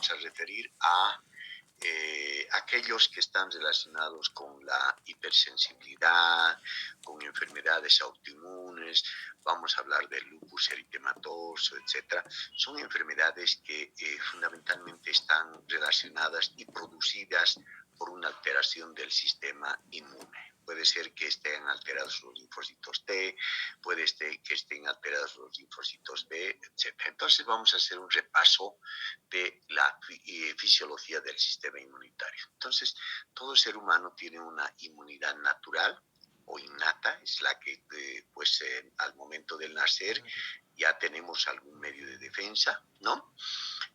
vamos a referir a aquellos que están relacionados con la hipersensibilidad, con enfermedades autoinmunes, vamos a hablar del lupus eritematoso, etcétera. Son enfermedades que fundamentalmente están relacionadas y producidas por una alteración del sistema inmune. Puede ser que estén alterados los linfocitos T, puede ser que estén alterados los linfocitos B, etc. Entonces vamos a hacer un repaso de la fisiología del sistema inmunitario. Entonces, todo ser humano tiene una inmunidad natural o innata, es la que al momento del nacer ya tenemos algún medio de defensa, ¿no?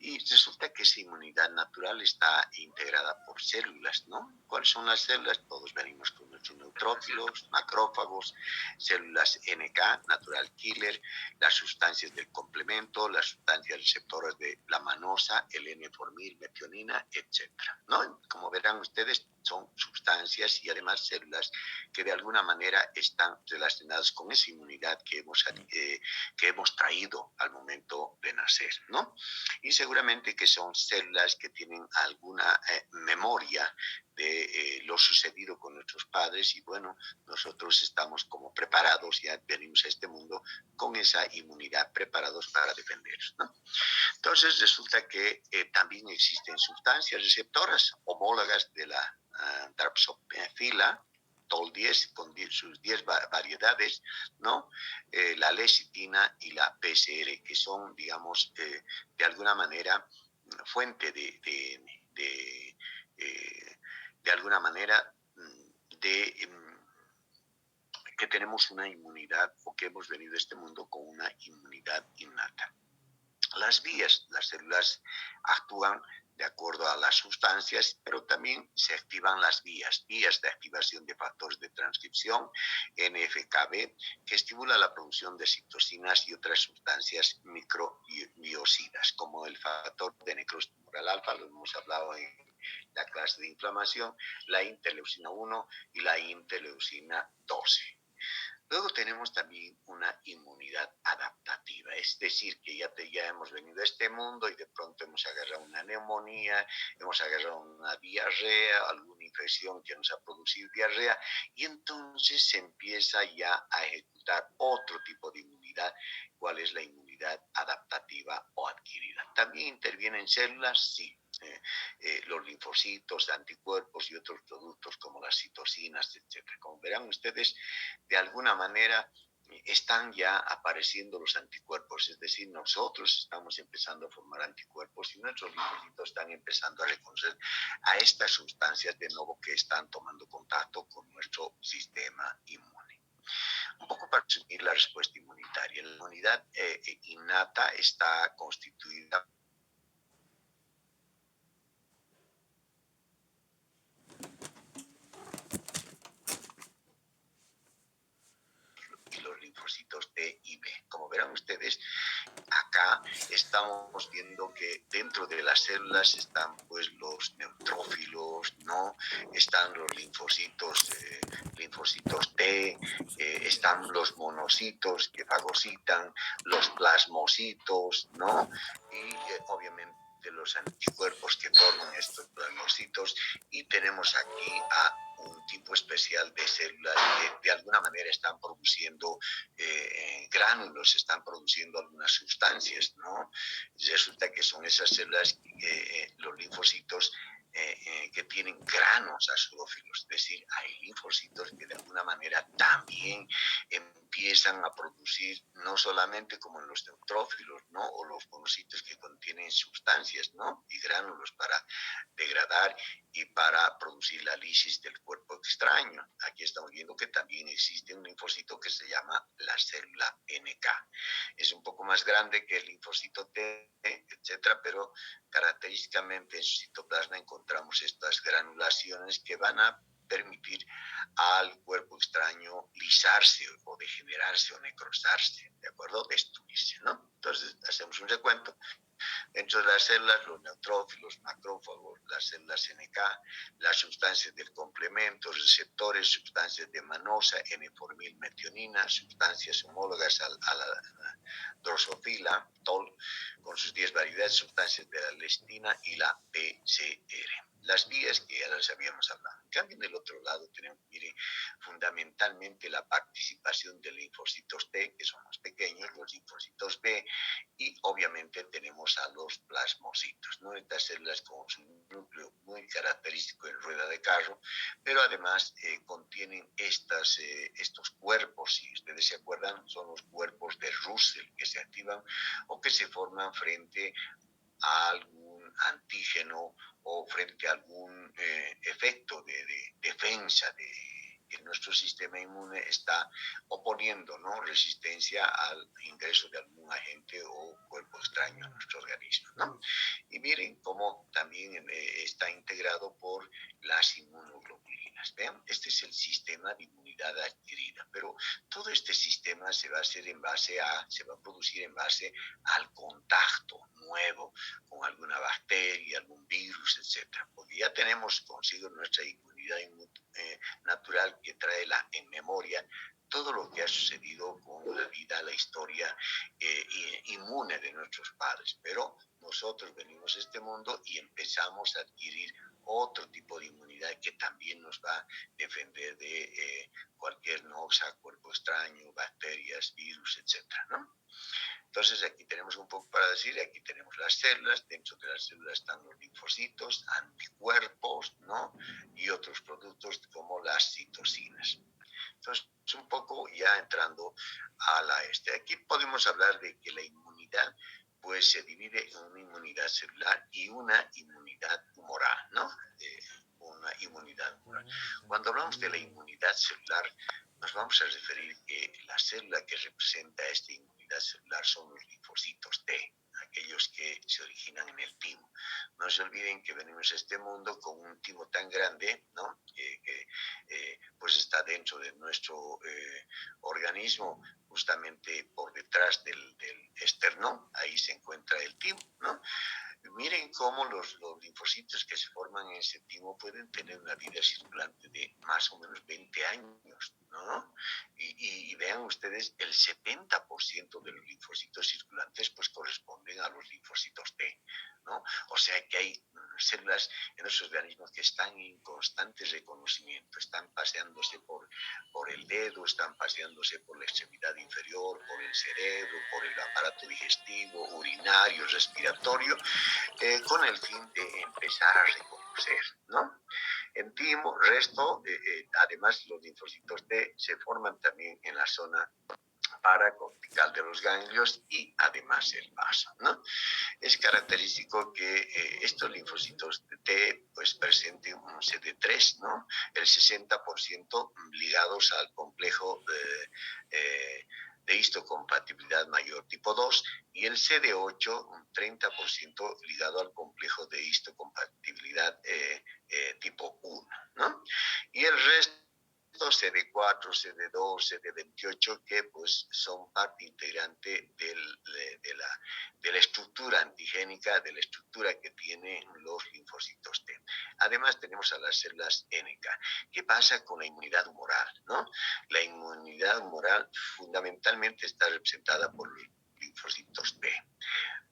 Y resulta que esa inmunidad natural está integrada por células, ¿no? ¿Cuáles son las células? Todos venimos con nuestros neutrófilos, macrófagos, células NK, natural killer, las sustancias del complemento, las sustancias receptoras de la manosa, el N-formil, metionina, etcétera, ¿no? Como verán ustedes, son sustancias y además células que de alguna manera están relacionadas con esa inmunidad que hemos traído al momento de nacer, ¿no? Y seguramente que son células que tienen alguna memoria de lo sucedido con nuestros padres y bueno, nosotros estamos como preparados, ya venimos a este mundo con esa inmunidad, preparados para defendernos, ¿no? Entonces resulta que también existen sustancias receptoras homólogas de la Drosophila TOL10 con sus 10 variedades, ¿no? La lecitina y la PCR, que son, digamos, de alguna manera fuente de alguna manera de que tenemos una inmunidad o que hemos venido a este mundo con una inmunidad innata. Las vías, las células actúan de acuerdo a las sustancias, pero también se activan las vías de activación de factores de transcripción, NFKB, que estimula la producción de citocinas y otras sustancias microbiocidas, como el factor de necrosis tumoral alfa, lo hemos hablado en la clase de inflamación, la interleucina 1 y la interleucina 12. Luego tenemos también una inmunidad adaptativa, es decir, que ya hemos venido a este mundo y de pronto hemos agarrado una neumonía, hemos agarrado una diarrea, alguna infección que nos ha producido diarrea, y entonces se empieza ya a ejecutar otro tipo de inmunidad. ¿Cuál es la inmunidad adaptativa o adquirida? ¿También intervienen células? Sí. Los linfocitos, anticuerpos y otros productos como las citocinas, etc. Como verán ustedes, de alguna manera están ya apareciendo los anticuerpos, es decir, nosotros estamos empezando a formar anticuerpos y nuestros linfocitos están empezando a reconocer a estas sustancias de nuevo que están tomando contacto con nuestro sistema inmune. Un poco para resumir la respuesta inmunitaria, la inmunidad innata está constituida y los linfocitos T y B. Como verán ustedes, acá estamos viendo que dentro de las células están pues los neutrófilos, ¿no? Están los linfocitos T, están los monocitos que fagocitan, los plasmocitos, ¿no? Y obviamente los anticuerpos que forman estos plasmocitos, y tenemos aquí a un tipo especial de células que de alguna manera están produciendo gránulos, están produciendo algunas sustancias, ¿no? Resulta que son esas células, los linfocitos, que tienen granos azulófilos, es decir, hay linfocitos que de alguna manera también empiezan a producir, no solamente como en los neutrófilos, ¿no? O los monocitos que contienen sustancias, ¿no? Y gránulos para degradar y para producir la lisis del cuerpo extraño. Aquí estamos viendo que también existe un linfocito que se llama la célula NK. Es un poco más grande que el linfocito T, etcétera, pero característicamente en su citoplasma encontramos estas granulaciones que van a permitir al cuerpo extraño lisarse o degenerarse o necrosarse, ¿de acuerdo? Destruirse, ¿no? Entonces hacemos un recuento. Dentro de las células, los neutrófilos, macrófagos, las células NK, las sustancias del complemento, receptores, sustancias de manosa, N-formilmetionina, sustancias homólogas a la drosofila, TOL, con sus 10 variedades, sustancias de la lestina y la PCR. Las vías que ya las habíamos hablado. En cambio, en el otro lado tenemos, mire, fundamentalmente la participación de linfocitos T, que son más pequeños, los linfocitos B, y obviamente tenemos a los plasmocitos, ¿no? Estas células con un núcleo muy característico en rueda de carro, pero además contienen estos cuerpos, si ustedes se acuerdan, son los cuerpos de Russell que se activan o que se forman frente a algún antígeno o frente a algún efecto de defensa que nuestro sistema inmune está oponiendo, ¿no? Resistencia al ingreso de algún agente o cuerpo extraño a nuestro organismo, ¿no? Y miren cómo también está integrado por las inmunoglobulinas. Vean, este es el sistema de inmunidad adquirida, pero todo este sistema se va a hacer se va a producir en base al contacto nuevo con alguna bacteria, algún virus, etcétera. Porque ya tenemos consigo nuestra inmunidad natural que trae en memoria todo lo que ha sucedido con la vida, la historia inmune de nuestros padres. Pero nosotros venimos a este mundo y empezamos a adquirir otro tipo de inmunidad que también nos va a defender de cualquier noxa, cuerpo extraño, bacterias, virus, etcétera, ¿no? Entonces aquí tenemos un poco para decir, aquí tenemos las células, dentro de las células están los linfocitos, anticuerpos, ¿no? Y otros productos como las citocinas. Entonces, un poco ya entrando a aquí podemos hablar de que la inmunidad pues se divide en una inmunidad celular y una inmunidad humoral, ¿no? Una inmunidad humoral. Cuando hablamos de la inmunidad celular, nos vamos a referir que la célula que representa esta inmunidad celular son los linfocitos T, aquellos que se originan en el timo. No se olviden que venimos a este mundo con un timo tan grande, ¿no? Pues está dentro de nuestro organismo, justamente por detrás del esternón, ahí se encuentra el timo, ¿no? Miren cómo los linfocitos que se forman en ese timo pueden tener una vida circulante de más o menos 20 años, ¿no? Y vean ustedes, el 70% de los linfocitos circulantes pues corresponden a los linfocitos T, ¿no? O sea que hay células en nuestros organismos que están en constante reconocimiento, están paseándose por el dedo, están paseándose por la extremidad inferior, por el cerebro, por el aparato digestivo, urinario, respiratorio, con el fin de empezar a reconocer, ¿no? En timo, resto, además los linfocitos T se forman también en la zona paracortical de los ganglios y además el vaso, ¿no? Es característico que estos linfocitos T pues presenten un CD3, ¿no? El 60% ligados al complejo de histocompatibilidad mayor tipo 2 y el CD8 un 30% ligado al complejo de histocompatibilidad tipo 1, ¿no? Y el resto CD4, CD2, CD28, que pues son parte integrante de la estructura antigénica, de la estructura que tienen los linfocitos T. Además tenemos a las células NK. ¿Qué pasa con la inmunidad humoral, no? La inmunidad humoral fundamentalmente está representada por los linfocitos B.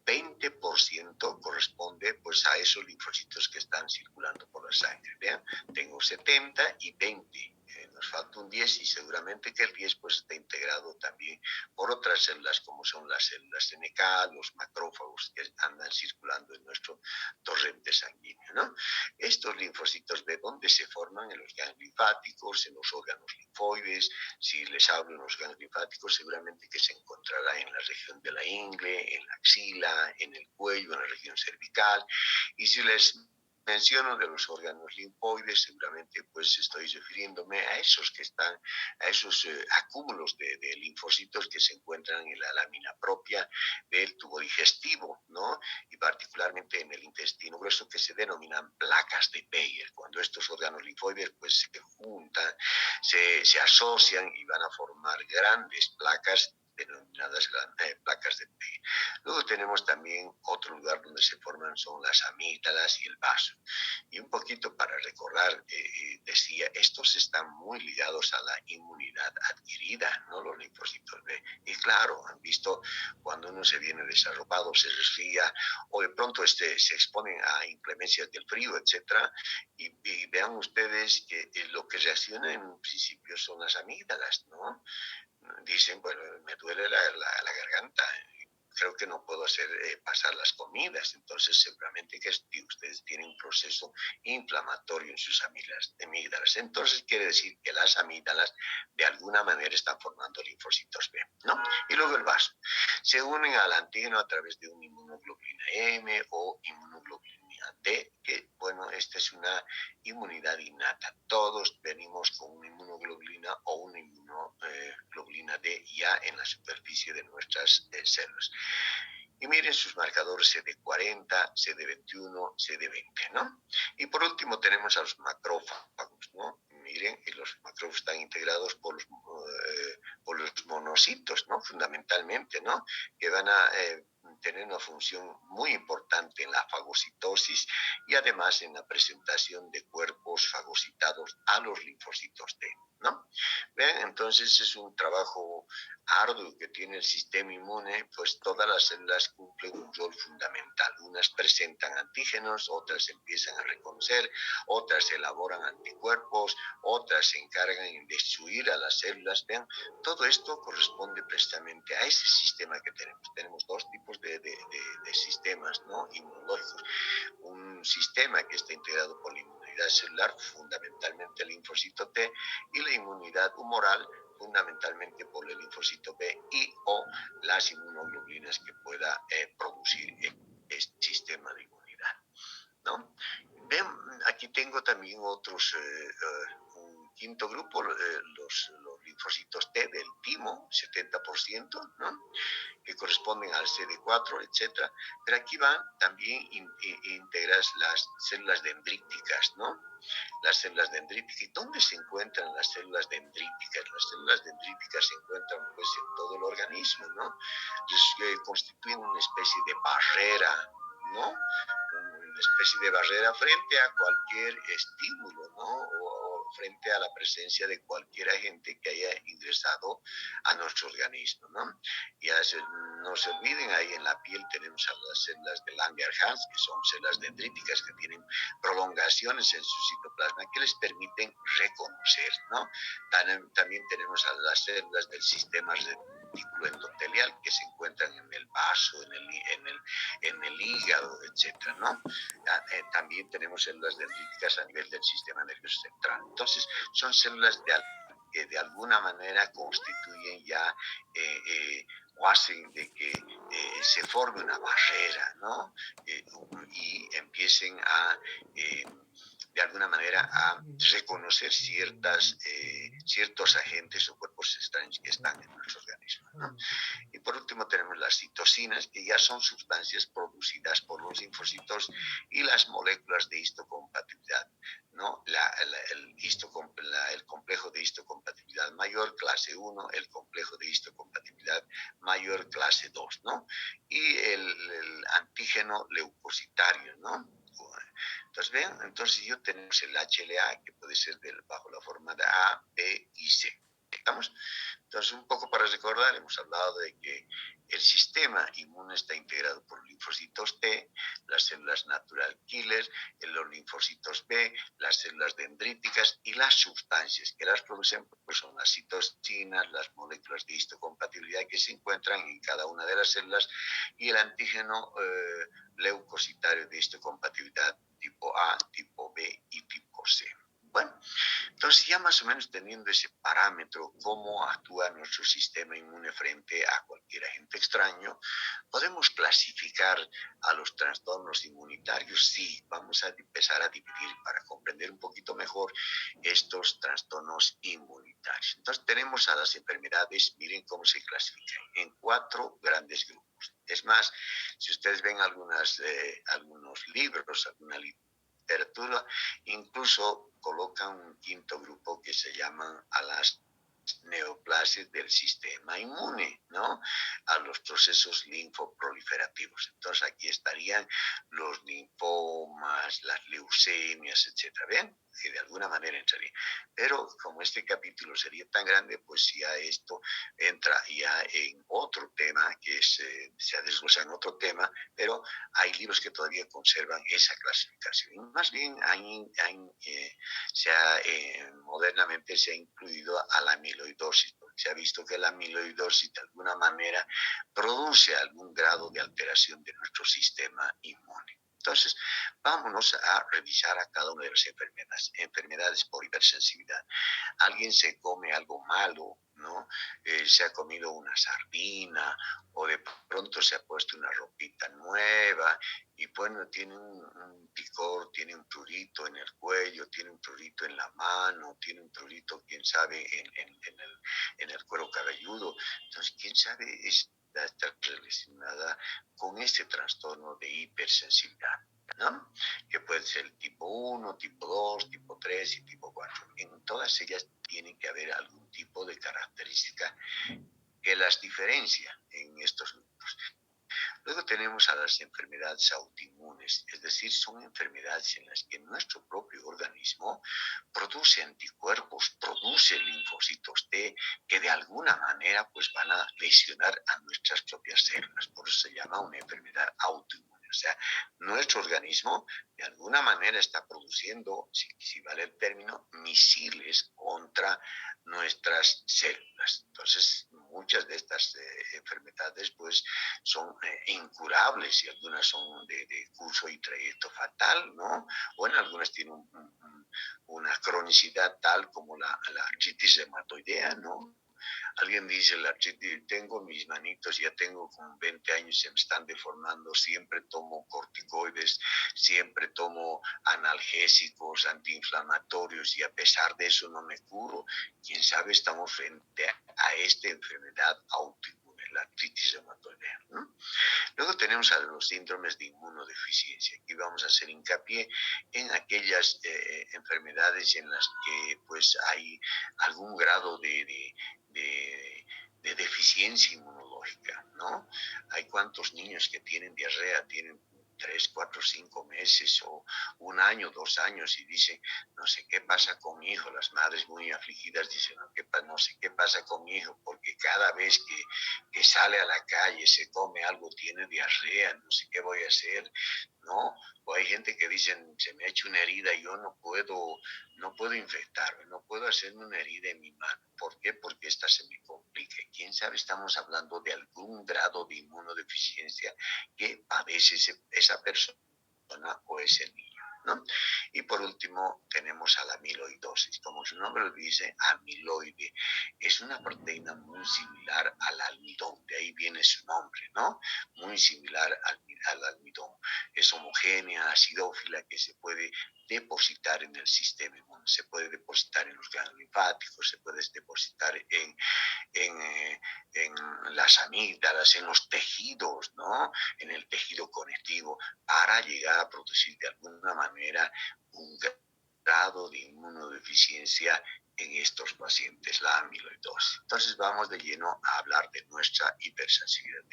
20% corresponde pues a esos linfocitos que están circulando por la sangre. Vean, tengo 70 y 20. Nos falta un 10 y seguramente que el 10 pues está integrado también por otras células como son las células NK, los macrófagos que andan circulando en nuestro torrente sanguíneo, ¿no? Estos linfocitos B, ¿dónde se forman? En los ganglios linfáticos, en los órganos linfoides. Si les hablo en los ganglios linfáticos, seguramente que se encontrará en la región de la ingle, en la axila, en el cuello, en la región cervical. Y si les menciono de los órganos linfoides, seguramente pues estoy refiriéndome a esos que están, a esos acúmulos de linfocitos que se encuentran en la lámina propia del tubo digestivo, ¿no? Y particularmente en el intestino grueso, que se denominan placas de Peyer. Cuando estos órganos linfoides pues se juntan, se asocian y van a formar grandes placas denominadas placas de P. Luego tenemos también otro lugar donde se forman son las amígdalas y el vaso. Y un poquito para recordar, decía, estos están muy ligados a la inmunidad adquirida, ¿no? Los linfocitos B. Y claro, han visto cuando uno se viene desarropado, se resfría, o de pronto se exponen a inclemencias del frío, etcétera, y vean ustedes que lo que reacciona en un principio son las amígdalas, ¿no? Dicen, bueno, me duele la garganta, creo que no puedo hacer pasar las comidas, entonces seguramente que ustedes tienen un proceso inflamatorio en sus amígdalas. Entonces quiere decir que las amígdalas de alguna manera están formando linfocitos B, ¿no? Y luego el vaso. Se unen al antígeno a través de una inmunoglobulina M o inmunoglobulina D, que bueno, esta es una inmunidad innata. Todos venimos con una inmunoglobulina o una inmunoglobulina D ya en la superficie de nuestras células. Y miren sus marcadores CD40, CD21, CD20, ¿no? Y por último tenemos a los macrófagos, ¿no? Miren, y los macrófagos están integrados por los monocitos, ¿no? Fundamentalmente, ¿no? Que van a tener una función muy importante en la fagocitosis y además en la presentación de cuerpos fagocitados a los linfocitos T, ¿no? ¿Ven? Entonces es un trabajo arduo que tiene el sistema inmune, pues todas las células cumplen un rol fundamental. Unas presentan antígenos, otras empiezan a reconocer, otras elaboran anticuerpos, otras se encargan en destruir a las células. Vean, todo esto corresponde precisamente a ese sistema que tenemos. Tenemos dos tipos de sistemas, ¿no? Inmunológicos. Un sistema que está integrado por la inmunidad celular, fundamentalmente el linfocito T, y la inmunidad humoral, fundamentalmente por el linfocito B y o las inmunoglobulinas que pueda producir este sistema de inmunidad, ¿no? Ven, aquí tengo también otros, un quinto grupo, los linfocitos T del timo, 70%, ¿no? Que corresponden al CD4, etcétera. Pero aquí van también integras las células dendríticas, ¿no? Las células dendríticas. ¿Y dónde se encuentran las células dendríticas? Las células dendríticas se encuentran pues en todo el organismo, ¿no? Constituyen una especie de barrera, ¿no? Una especie de barrera frente a cualquier estímulo, ¿no? O frente a la presencia de cualquier agente que haya ingresado a nuestro organismo, ¿no? Y no se olviden, ahí en la piel tenemos a las células de Langerhans, que son células dendríticas que tienen prolongaciones en su citoplasma que les permiten reconocer, ¿no? También tenemos a las células del sistema retículo endotelial que se encuentran en el vaso, en el hígado, etcétera, ¿no? También tenemos células dendríticas a nivel del sistema nervioso central. Entonces, son células que de alguna manera constituyen ya o hacen de que se forme una barrera, ¿no? Y empiecen a de alguna manera a reconocer ciertos agentes o cuerpos extraños que están en nuestro organismo, ¿no? Y por último tenemos las citocinas, que ya son sustancias producidas por los linfocitos y las moléculas de histocompatibilidad, ¿no? El complejo de histocompatibilidad mayor, clase 1, el complejo de histocompatibilidad mayor, clase 2, ¿no? Y el antígeno leucocitario, ¿no? Entonces, vean, entonces yo tenemos el HLA, que puede ser bajo la forma de A, B y C. ¿Estamos? Entonces, un poco para recordar, hemos hablado de que el sistema inmune está integrado por linfocitos T, las células natural killer, los linfocitos B, las células dendríticas y las sustancias que las producen, pues son las citocinas, las moléculas de histocompatibilidad que se encuentran en cada una de las células y el antígeno leucocitario de histocompatibilidad tipo A, tipo B y tipo C. Bueno, entonces ya más o menos teniendo ese parámetro, cómo actúa nuestro sistema inmune frente a cualquier agente extraño, podemos clasificar a los trastornos inmunitarios. Sí, vamos a empezar a dividir para comprender un poquito mejor estos trastornos inmunitarios. Entonces tenemos a las enfermedades, miren cómo se clasifican, en 4 grandes grupos. Es más, si ustedes ven algunos libros, alguna literatura, incluso colocan un quinto grupo que se llaman a las neoplasias del sistema inmune, ¿no? A los procesos linfoproliferativos. Entonces aquí estarían los linfomas, las leucemias, etcétera. ¿Ven? Que de alguna manera entraría. Pero como este capítulo sería tan grande, pues ya esto entra ya en otro tema, que es, se desglosa en otro tema, pero hay libros que todavía conservan esa clasificación. Y más bien modernamente se ha incluido a la amiloidosis, porque se ha visto que la amiloidosis de alguna manera produce algún grado de alteración de nuestro sistema inmune. Entonces, vámonos a revisar a cada una de las enfermedades por hipersensibilidad. Alguien se come algo malo, ¿no? Se ha comido una sardina o de pronto se ha puesto una ropita nueva y bueno, tiene un picor, tiene un prurito en el cuello, tiene un prurito en la mano, tiene un prurito, quién sabe, en el cuero cabelludo. Entonces, quién sabe, está relacionada con este trastorno de hipersensibilidad, ¿no? Que puede ser el tipo 1, tipo 2, tipo 3 y tipo 4. En todas ellas tiene que haber algún tipo de característica que las diferencia en estos grupos. Luego tenemos a las enfermedades autoinmunes, es decir, son enfermedades en las que nuestro propio organismo produce anticuerpos, produce linfocitos T que de alguna manera pues van a lesionar a nuestras propias células. Por eso se llama una enfermedad autoinmune. O sea, nuestro organismo de alguna manera está produciendo, si vale el término, misiles contra nuestras células. Entonces, muchas de estas enfermedades pues son incurables y algunas son de curso y trayecto fatal, ¿no? Bueno, algunas tienen una cronicidad tal como la artritis reumatoidea, ¿no? Alguien dice, la artritis, tengo mis manitos, ya tengo como 20 años, se me están deformando, siempre tomo corticoides, siempre tomo analgésicos, antiinflamatorios y a pesar de eso no me curo. Quién sabe, estamos frente a esta enfermedad autoinmune, la artritis reumatoidea, ¿no? Luego tenemos a los síndromes de inmunodeficiencia. Aquí vamos a hacer hincapié en aquellas enfermedades en las que pues hay algún grado de deficiencia inmunológica, ¿no? Hay cuantos niños que tienen diarrea, tienen 3, 4, 5 meses o un año, 2 años y dicen, no sé qué pasa con mi hijo. Las madres muy afligidas dicen, no sé qué pasa con mi hijo, porque cada vez que sale a la calle, se come algo, tiene diarrea, no sé qué voy a hacer, ¿no? O hay gente que dicen, se me ha hecho una herida y yo no puedo infectarme, no puedo hacerme una herida en mi mano. ¿Por qué? Porque esta se me complica. ¿Quién sabe? Estamos hablando de algún grado de inmunodeficiencia que padece esa persona o ese niño, ¿no? Y por último tenemos a la amiloidosis. Como su nombre lo dice, amiloide es una proteína muy similar al almidón, de ahí viene su nombre, ¿no? Muy similar al almidón. Es homogénea, acidófila, que se puede depositar en el sistema inmune, se puede depositar en los ganglios linfáticos, se puede depositar en, en las amígdalas, en los tejidos, ¿no? En el tejido conectivo, para llegar a producir de alguna manera un grado de inmunodeficiencia en estos pacientes, la amiloidosis. Entonces vamos de lleno a hablar de nuestra hipersensibilidad.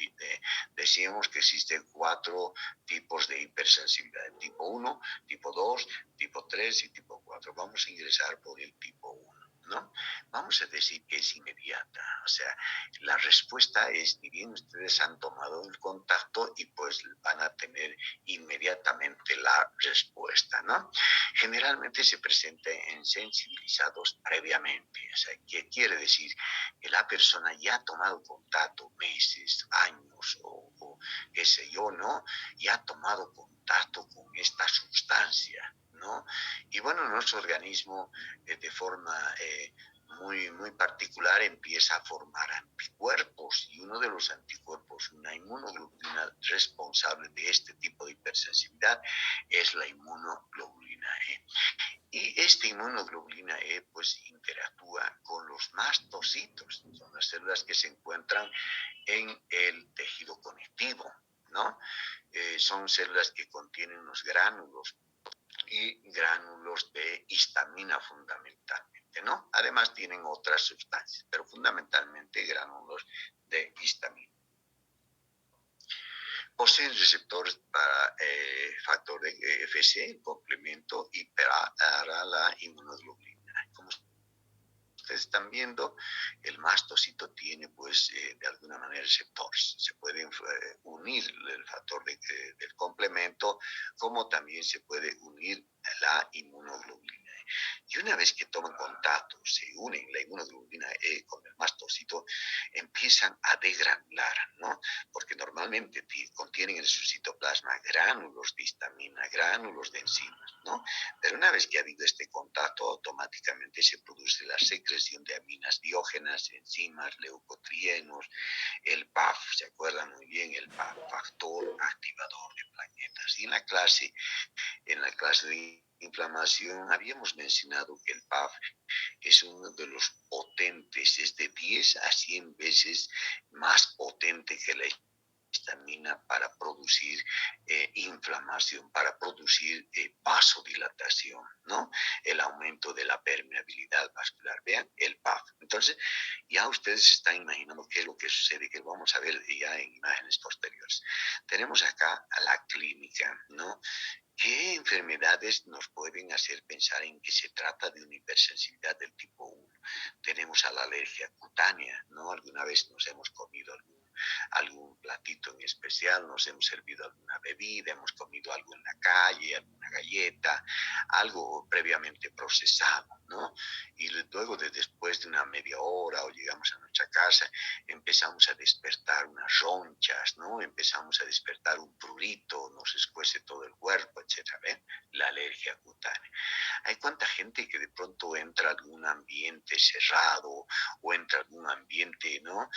Decíamos que existen 4 tipos de hipersensibilidad, tipo 1, tipo 2, tipo 3 y tipo 4. Vamos a ingresar por el tipo 1. ¿No? Vamos a decir que es inmediata, o sea, la respuesta es, ni bien ustedes han tomado el contacto y pues van a tener inmediatamente la respuesta, ¿no? Generalmente se presenta en sensibilizados previamente, o sea, ¿qué quiere decir? Que la persona ya ha tomado contacto meses, años o qué sé yo, ¿no? Ya ha tomado contacto con esta sustancia, ¿no? Y bueno, nuestro organismo de forma muy particular empieza a formar anticuerpos y uno de los anticuerpos, una inmunoglobulina responsable de este tipo de hipersensibilidad es la inmunoglobulina E. Y esta inmunoglobulina E pues interactúa con los mastocitos, son las células que se encuentran en el tejido conectivo, ¿no? Son células que contienen unos gránulos y gránulos de histamina fundamentalmente. normalmente, ¿no? Además tienen otras sustancias, pero fundamentalmente gránulos de histamina. Poseen receptores para factor de FC, complemento y para la inmunoglobulina. Como ustedes están viendo, el mastocito tiene, pues, de alguna manera receptores. Se pueden unir el factor del complemento, como también se puede unir la inmunoglobulina. Y una vez que toman contacto, se unen la inmunoglobulina E con el mastocito, empiezan a degranular, ¿no? Porque normalmente contienen en su citoplasma gránulos de histamina, gránulos de enzimas, ¿no? Pero una vez que ha habido este contacto, automáticamente se produce la secreción de aminas diógenas, enzimas, leucotrienos, el PAF, ¿se acuerdan muy bien? El PAF, factor activador de plaquetas. Y en la clase de inflamación, habíamos mencionado que el PAF es uno de los potentes, es de 10 a 100 veces más potente que la histamina para producir inflamación, para producir vasodilatación, ¿no? El aumento de la permeabilidad vascular. Vean el PAF. Entonces, ya ustedes se están imaginando qué es lo que sucede, que vamos a ver ya en imágenes posteriores. Tenemos acá a la clínica, ¿no? ¿Qué enfermedades nos pueden hacer pensar en que se trata de una hipersensibilidad del tipo 1? Tenemos a la alergia cutánea, ¿no? Alguna vez nos hemos comido algún platito en especial, nos hemos servido alguna bebida, hemos comido algo en la calle, alguna galleta, algo previamente procesado, ¿no? Y luego después de una media hora o llegamos a nuestra casa, empezamos a despertar unas ronchas, ¿no? Empezamos a despertar un prurito, nos escuece todo el cuerpo, etcétera. ¿Ven? La alergia cutánea. Hay cuánta gente que de pronto entra a algún ambiente cerrado o entra a algún ambiente, ¿no?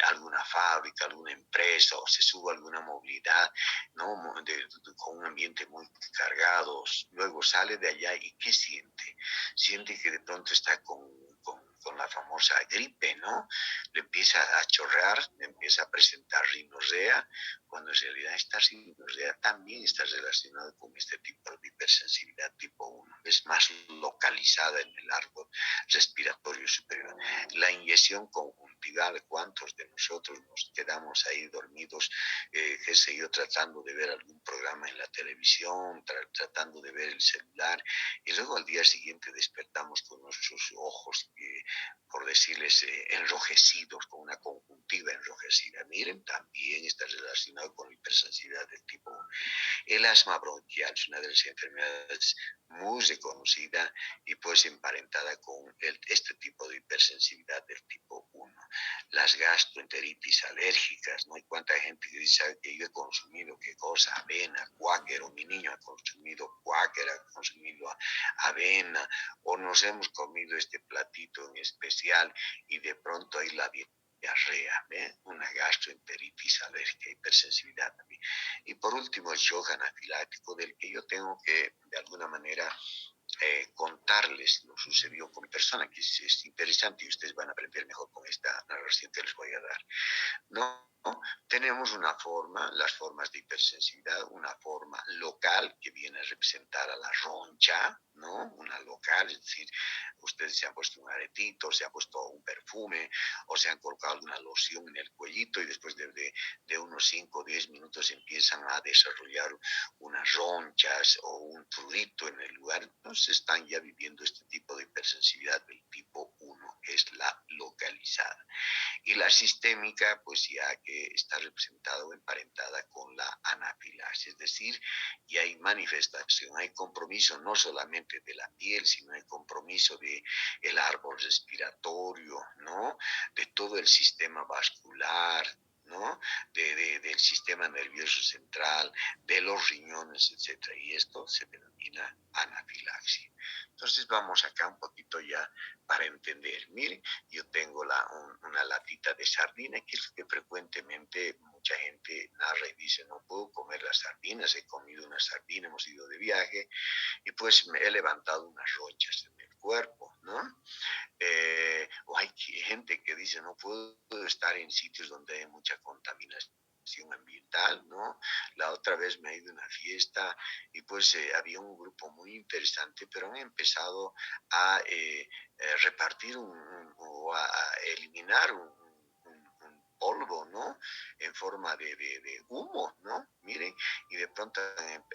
Alguna fábrica, alguna empresa o se sube a alguna movilidad, ¿no? Con un ambiente muy cargado, luego sale de allá y ¿qué siente? Siente que de pronto está con la famosa gripe, ¿no? Le empieza a chorrear, le empieza a presentar rinorrea, cuando en realidad esta rinorrea también está relacionada con este tipo de hipersensibilidad tipo 1, es más localizada en el árbol respiratorio superior. La inyección conjuntival, ¿cuántos de nosotros nos quedamos ahí dormidos, qué sé yo, tratando de ver algún programa en la televisión, tratando de ver el celular, y luego al día siguiente despertamos con nuestros ojos, por decirles, enrojecidos, con una conjuntiva enrojecida? Miren, también está relacionado con la hipersensibilidad del tipo 1. El asma bronquial es una de las enfermedades muy reconocida y pues emparentada con este tipo de hipersensibilidad del tipo 1. Las gastroenteritis alérgicas, ¿no? Hay cuánta gente que dice, ¿sabe que yo he consumido qué cosa? Avena, cuáquer, o mi niño ha consumido cuáquer, ha consumido avena, o nos hemos comido este platito en especial y de pronto hay la diarrea, ¿eh? Una gastroenteritis alérgica, hipersensibilidad también. Y por último, el shock anafiláctico, del que yo tengo que, de alguna manera, contarles lo sucedió con mi persona, que es interesante y ustedes van a aprender mejor con esta narración que les voy a dar. No, tenemos una forma, las formas de hipersensibilidad, una forma local que viene a representar a la roncha, ¿no? Una local, es decir, ustedes se han puesto un aretito, se han puesto un perfume o se han colocado alguna loción en el cuellito y después de unos 5 o 10 minutos empiezan a desarrollar unas ronchas o un prurito en el lugar. Entonces están ya viviendo este tipo de hipersensibilidad del tipo 1, que es la localizada. Y la sistémica, pues ya que está representada o emparentada con la anafilaxis, es decir, y hay manifestación, hay compromiso no solamente de la piel, sino hay compromiso de el árbol respiratorio, ¿no? De todo el sistema vascular, ¿no? Del sistema nervioso central, de los riñones, etcétera. Y esto se denomina anafilaxia. Entonces vamos acá un poquito ya para entender. Miren, yo tengo una latita de sardina, que es que frecuentemente mucha gente narra y dice, no puedo comer las sardinas, he comido una sardina, hemos ido de viaje, y pues me he levantado unas ronchas en el cuerpo, ¿no? O hay gente que dice, no puedo estar en sitios donde hay mucha contaminación. contaminación ambiental, ¿no? La otra vez me he ido a una fiesta y pues había un grupo muy interesante, pero han empezado a repartir o a eliminar un polvo, ¿no? En forma de humo, ¿no? Miren, y de pronto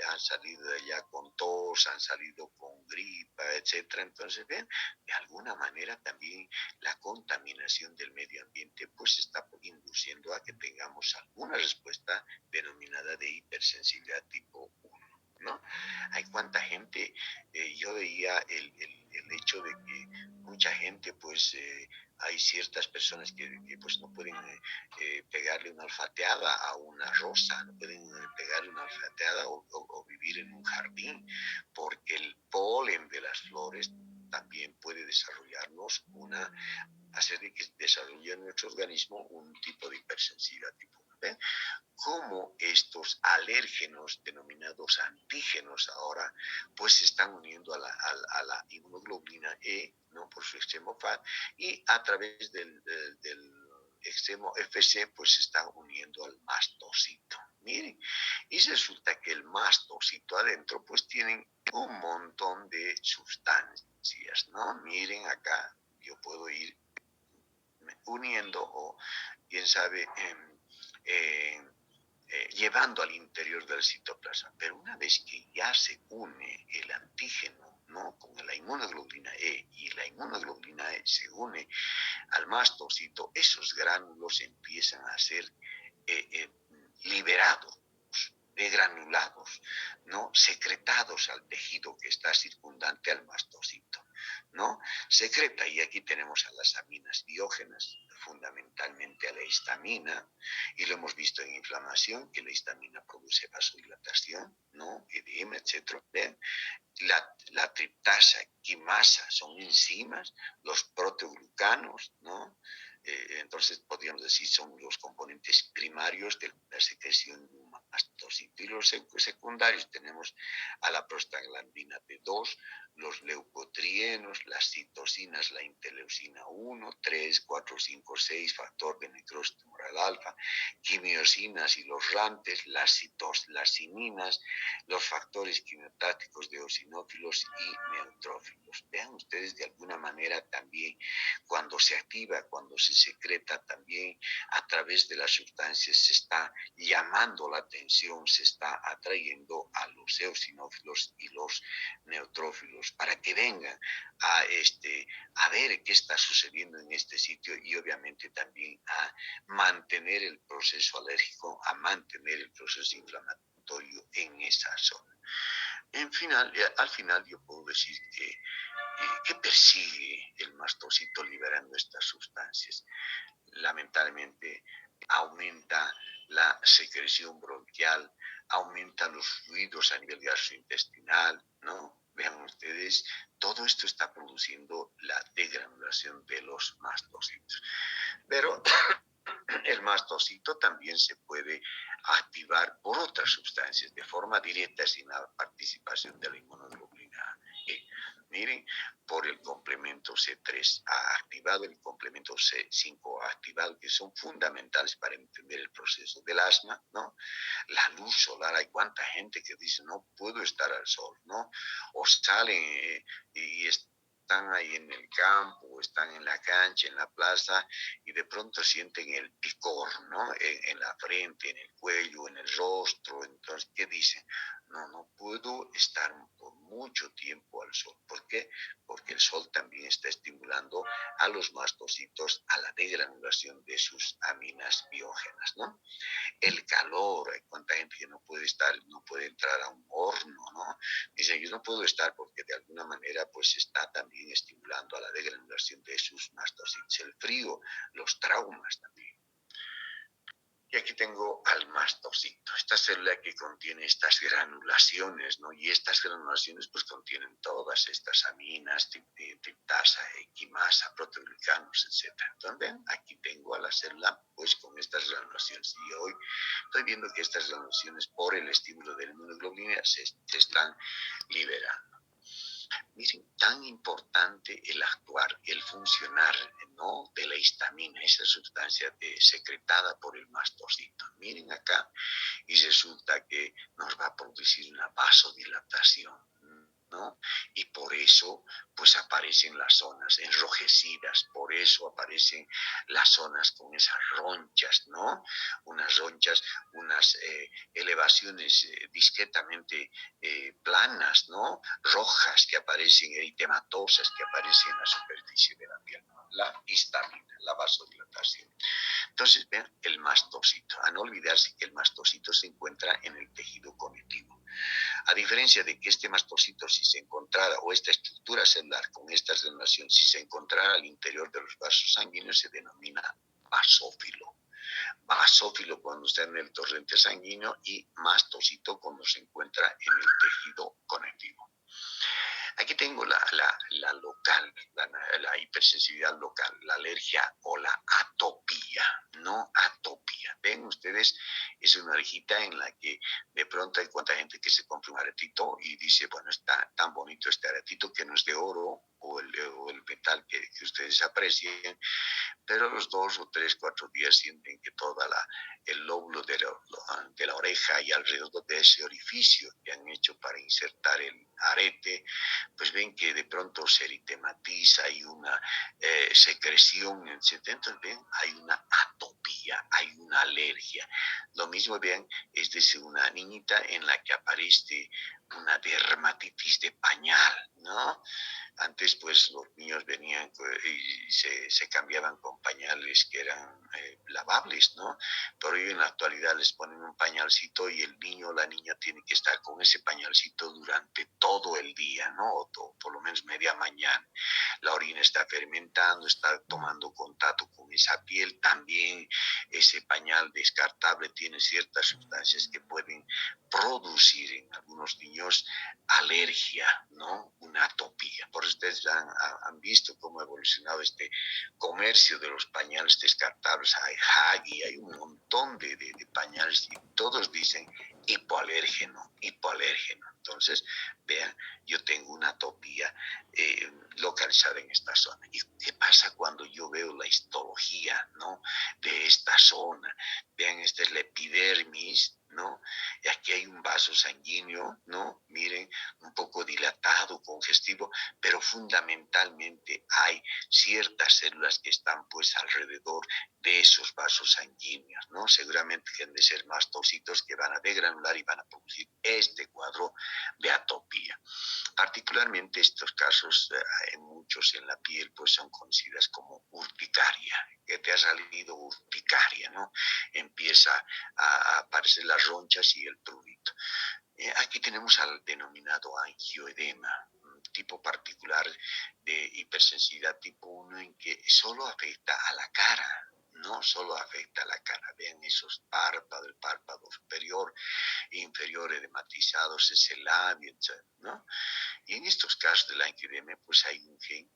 han salido de allá con tos, han salido con gripa, etcétera. Entonces, ven, de alguna manera también la contaminación del medio ambiente pues está induciendo a que tengamos alguna respuesta denominada de hipersensibilidad tipo 1, ¿no? Hay cuánta gente, yo veía el hecho de que mucha gente pues hay ciertas personas que, pues no pueden pegarle una olfateada a una rosa, no pueden pegarle una olfateada o vivir en un jardín, porque el polen de las flores también puede desarrollarnos hacer que desarrolle en nuestro organismo un tipo de hipersensibilidad tipo 1. ¿Ven? Cómo estos alérgenos denominados antígenos ahora pues se están uniendo a la inmunoglobulina E, ¿no? Por su extremo FAT, y a través del extremo FC pues se están uniendo al mastocito. Miren, y resulta que el mastocito adentro pues tienen un montón de sustancias, ¿no? Miren acá, yo puedo ir uniendo o, quién sabe, llevando al interior del citoplasma. Pero una vez que ya se une el antígeno, ¿no? Con la inmunoglobulina E y la inmunoglobulina E se une al mastocito, esos gránulos empiezan a ser eh, eh, liberados, degranulados, ¿no? Secretados al tejido que está circundante al mastocito, ¿no? Secreta, y aquí tenemos a las aminas biógenas, fundamentalmente a la histamina, y lo hemos visto en inflamación, que la histamina produce vasodilatación, ¿no? Edema, etcétera. ¿Ven? La triptasa, quimasa, son enzimas, los proteoglucanos, ¿no? Entonces podríamos decir son los componentes primarios de la secreción de un mastocito. Y los secundarios tenemos a la prostaglandina B2, los leucotrienos, las citocinas, la interleucina 1, 3, 4, 5, 6, factor de necrosis tumoral alfa, quimiosinas y los rantes, las ciminas, los factores quimiotácticos de eosinófilos y neutrófilos. Vean ustedes de alguna manera también cuando se activa, cuando se secreta también a través de las sustancias se está llamando la atención, se está atrayendo a los eosinófilos y los neutrófilos para que vengan a ver qué está sucediendo en este sitio y obviamente también a mantener el proceso alérgico, a mantener el proceso inflamatorio en esa zona. Al final yo puedo decir que persigue el mastocito liberando estas sustancias. Lamentablemente aumenta la secreción bronquial, aumenta los fluidos a nivel gastrointestinal, ¿no? Vean ustedes, todo esto está produciendo la degranulación de los mastocitos. Pero el mastocito también se puede activar por otras sustancias de forma directa sin la participación de la inmunoglobulina E. Miren, por el complemento C3 ha activado, el complemento C5 ha activado, que son fundamentales para entender el proceso del asma, ¿no? La luz solar, hay cuánta gente que dice no puedo estar al sol, ¿no? O salen y están ahí en el campo, están en la cancha, en la plaza, y de pronto sienten el picor, ¿no? En la frente, en el cuello, en el rostro. Entonces, ¿qué dicen? No puedo estar por mucho tiempo al sol. ¿Por qué? Porque el sol también está estimulando a los mastocitos a la degranulación de sus aminas biógenas, ¿no? El calor, hay cuánta gente que no puede estar, no puede entrar a un horno, ¿no? Dicen, yo no puedo estar porque de alguna manera pues está también estimulando a la degranulación de sus mastocitos. El frío, los traumas también. Y aquí tengo al mastocito, esta célula que contiene estas granulaciones, ¿no? Y estas granulaciones pues contienen todas estas aminas, triptasa, quimasa, proteoglicanos, etc. Entonces, ven, aquí tengo a la célula pues con estas granulaciones. Y hoy estoy viendo que estas granulaciones por el estímulo de la inmunoglobulina se están liberando. Miren, tan importante el actuar, el funcionar, ¿no? De la histamina, esa sustancia secretada por el mastocito. Miren acá, y resulta que nos va a producir una vasodilatación, ¿no? Y por eso, pues aparecen las zonas enrojecidas, por eso aparecen las zonas con esas ronchas, ¿no? Unas ronchas, unas elevaciones discretamente planas, ¿no? Rojas que aparecen, eritematosas que aparecen en la superficie de la piel, ¿no? La histamina, la vasodilatación. Entonces, vean, el mastocito. A no olvidarse que el mastocito se encuentra en el tejido conectivo. A diferencia de que este mastocito, si se encontrara, o esta estructura celular con esta relación, si se encontrara al interior de los vasos sanguíneos, se denomina basófilo. Basófilo cuando está en el torrente sanguíneo y mastocito cuando se encuentra en el tejido conectivo. Aquí tengo la local, la hipersensibilidad local, la alergia o la atopía, no atopía. Ven ustedes, es una orejita en la que de pronto hay cuánta gente que se compra un aretito y dice, bueno, está tan bonito este aretito que no es de oro o el metal que ustedes aprecien, pero a los 2 o 3, 4 días sienten que toda el lóbulo de la oreja y alrededor de ese orificio que han hecho para insertar el arete, pues ven que de pronto se eritematiza, hay una secreción, etc. Entonces ven, hay una atopía, hay una alergia. Lo mismo ven, es decir, una niñita en la que aparece una dermatitis de pañal, ¿no? Antes, pues, los niños venían y se cambiaban con pañales que eran lavables, ¿no? Pero hoy en la actualidad les ponen un pañalcito y el niño o la niña tiene que estar con ese pañalcito durante todo el día, ¿no? O por lo menos media mañana. La orina está fermentando, está tomando contacto con esa piel. También ese pañal descartable tiene ciertas sustancias que pueden producir en algunos niños alergia, ¿no? Una atopía. Por eso ustedes han visto cómo ha evolucionado este comercio de los pañales descartables. Hay Huggy, hay un montón de pañales y todos dicen hipoalérgeno, hipoalérgeno. Entonces, vean, yo tengo una atopía localizada en esta zona. ¿Y qué pasa cuando yo veo la histología, ¿no? De esta zona? Vean, esta es la epidermis, ¿no? Y aquí hay un vaso sanguíneo, ¿no? Miren, un poco dilatado, congestivo, pero fundamentalmente hay ciertas células que están pues alrededor de esos vasos sanguíneos, ¿no? Seguramente que han de ser mastocitos que van a degranular y van a producir este cuadro de atopía. Particularmente estos casos, muchos en la piel, pues son conocidas como urticaria, que te ha salido urticaria, ¿no? Empieza a aparecer las ronchas y el prurito. Aquí tenemos al denominado angioedema, un tipo particular de hipersensibilidad tipo 1 en que solo afecta a la cara, no solo afecta a la cara. Vean esos párpados, el párpado superior e inferior edematizados, ese labio, etc., ¿no? Y en estos casos de la angioedema, pues hay un gen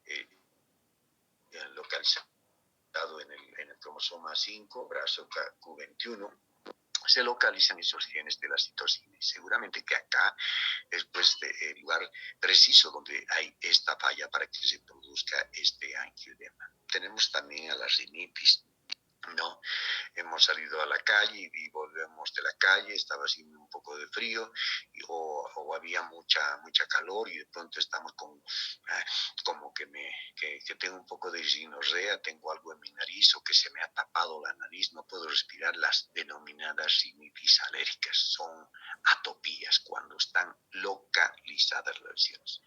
eh, localizado en el cromosoma 5, brazo Q21, se localizan esos genes de la citosina. Y seguramente que acá es pues el lugar preciso donde hay esta falla para que se produzca este angioedema. Tenemos también a la rinitis, ¿no? Hemos salido a la calle y volvemos de la calle, estaba haciendo un poco de frío o había mucha calor y de pronto estamos como que tengo un poco de rinorrea, tengo algo en mi nariz o que se me ha tapado la nariz, no puedo respirar. Las denominadas rinitis alérgicas son atopías cuando están localizadas las lesiones,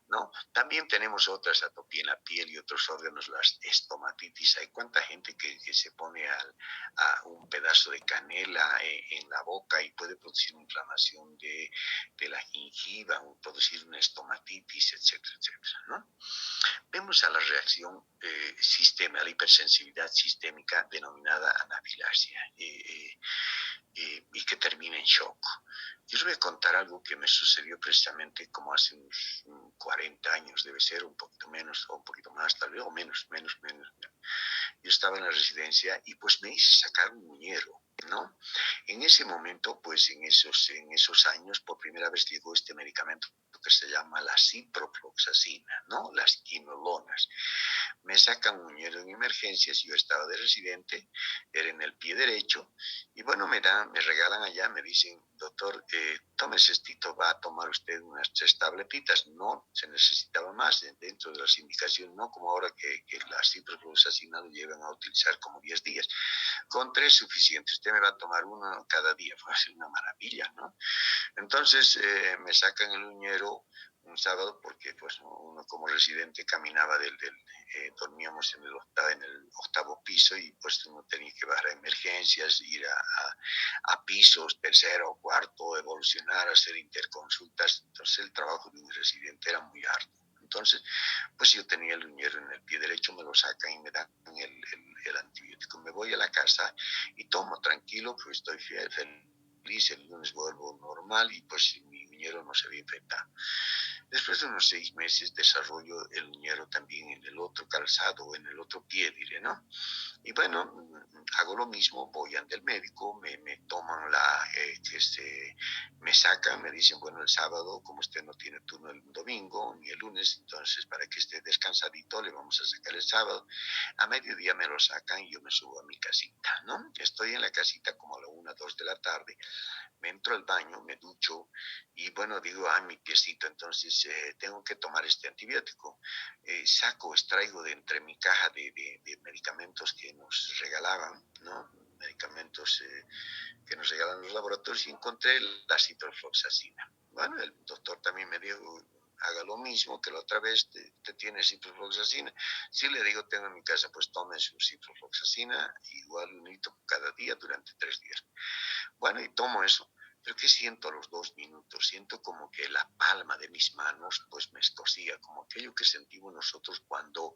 ¿no? También tenemos otras atopía en la piel y otros órganos, las estomatitis. Hay cuánta gente que se pone a un pedazo de canela en la boca y puede producir inflamación de la gingiva, producir una estomatitis, etcétera, etcétera, ¿no? Vemos a la reacción a la hipersensibilidad sistémica denominada anafilaxia y que termina en shock. Yo les voy a contar algo que me sucedió precisamente como hace unos 40 años, debe ser, un poquito menos o un poquito más, tal vez, o menos. Yo estaba en la residencia y pues me hice sacar un muñero. ¿no? En ese momento, pues en esos años, por primera vez llegó este medicamento que se llama la ciprofloxacina, ¿no? Las quinolonas. Me sacan un ñero en emergencias, yo estaba de residente, era en el pie derecho, y bueno, me regalan allá, me dicen, doctor, tómese estito, va a tomar usted unas 3 tabletitas. No, se necesitaba más dentro de las indicaciones, no como ahora que la ciprofloxacina lo llevan a utilizar como 10 días. Con 3 suficiente, usted me va a tomar uno cada día, fue así una maravilla, ¿no? Entonces me sacan el uñero un sábado porque pues uno como residente caminaba dormíamos en el octavo piso y pues uno tenía que bajar a emergencias, ir a pisos, tercero, cuarto, evolucionar, hacer interconsultas. Entonces el trabajo de un residente era muy arduo. Entonces, pues yo tenía el uñero en el pie derecho, me lo sacan y me dan el antibiótico. Me voy a la casa y tomo tranquilo, pues estoy feliz, el lunes vuelvo normal y pues mi uñero no se había infectado. Después de unos 6 meses desarrollo el uñero también en el otro calzado, en el otro pie, diré, ¿no? Y bueno, hago lo mismo, voy ante el médico, me toman me sacan, me dicen, bueno, el sábado, como usted no tiene turno el domingo ni el lunes, entonces para que esté descansadito, le vamos a sacar el sábado. A mediodía me lo sacan y yo me subo a mi casita, ¿no? Estoy en la casita como a la 1, 2 de la tarde, me entro al baño, me ducho y bueno, digo, mi piecito, entonces tengo que tomar este antibiótico. Extraigo de entre mi caja de medicamentos que nos regalaban, ¿no? Medicamentos que nos regalan los laboratorios y encontré la ciprofloxacina. Bueno, el doctor también me dijo, haga lo mismo que la otra vez, te tiene ciprofloxacina. Si le digo, tengo en mi casa, pues tome su ciprofloxacina, igual unito cada día durante 3 días. Bueno, y tomo eso. Pero ¿qué siento a los 2 minutos? Siento como que la palma de mis manos pues me escocía, como aquello que sentimos nosotros cuando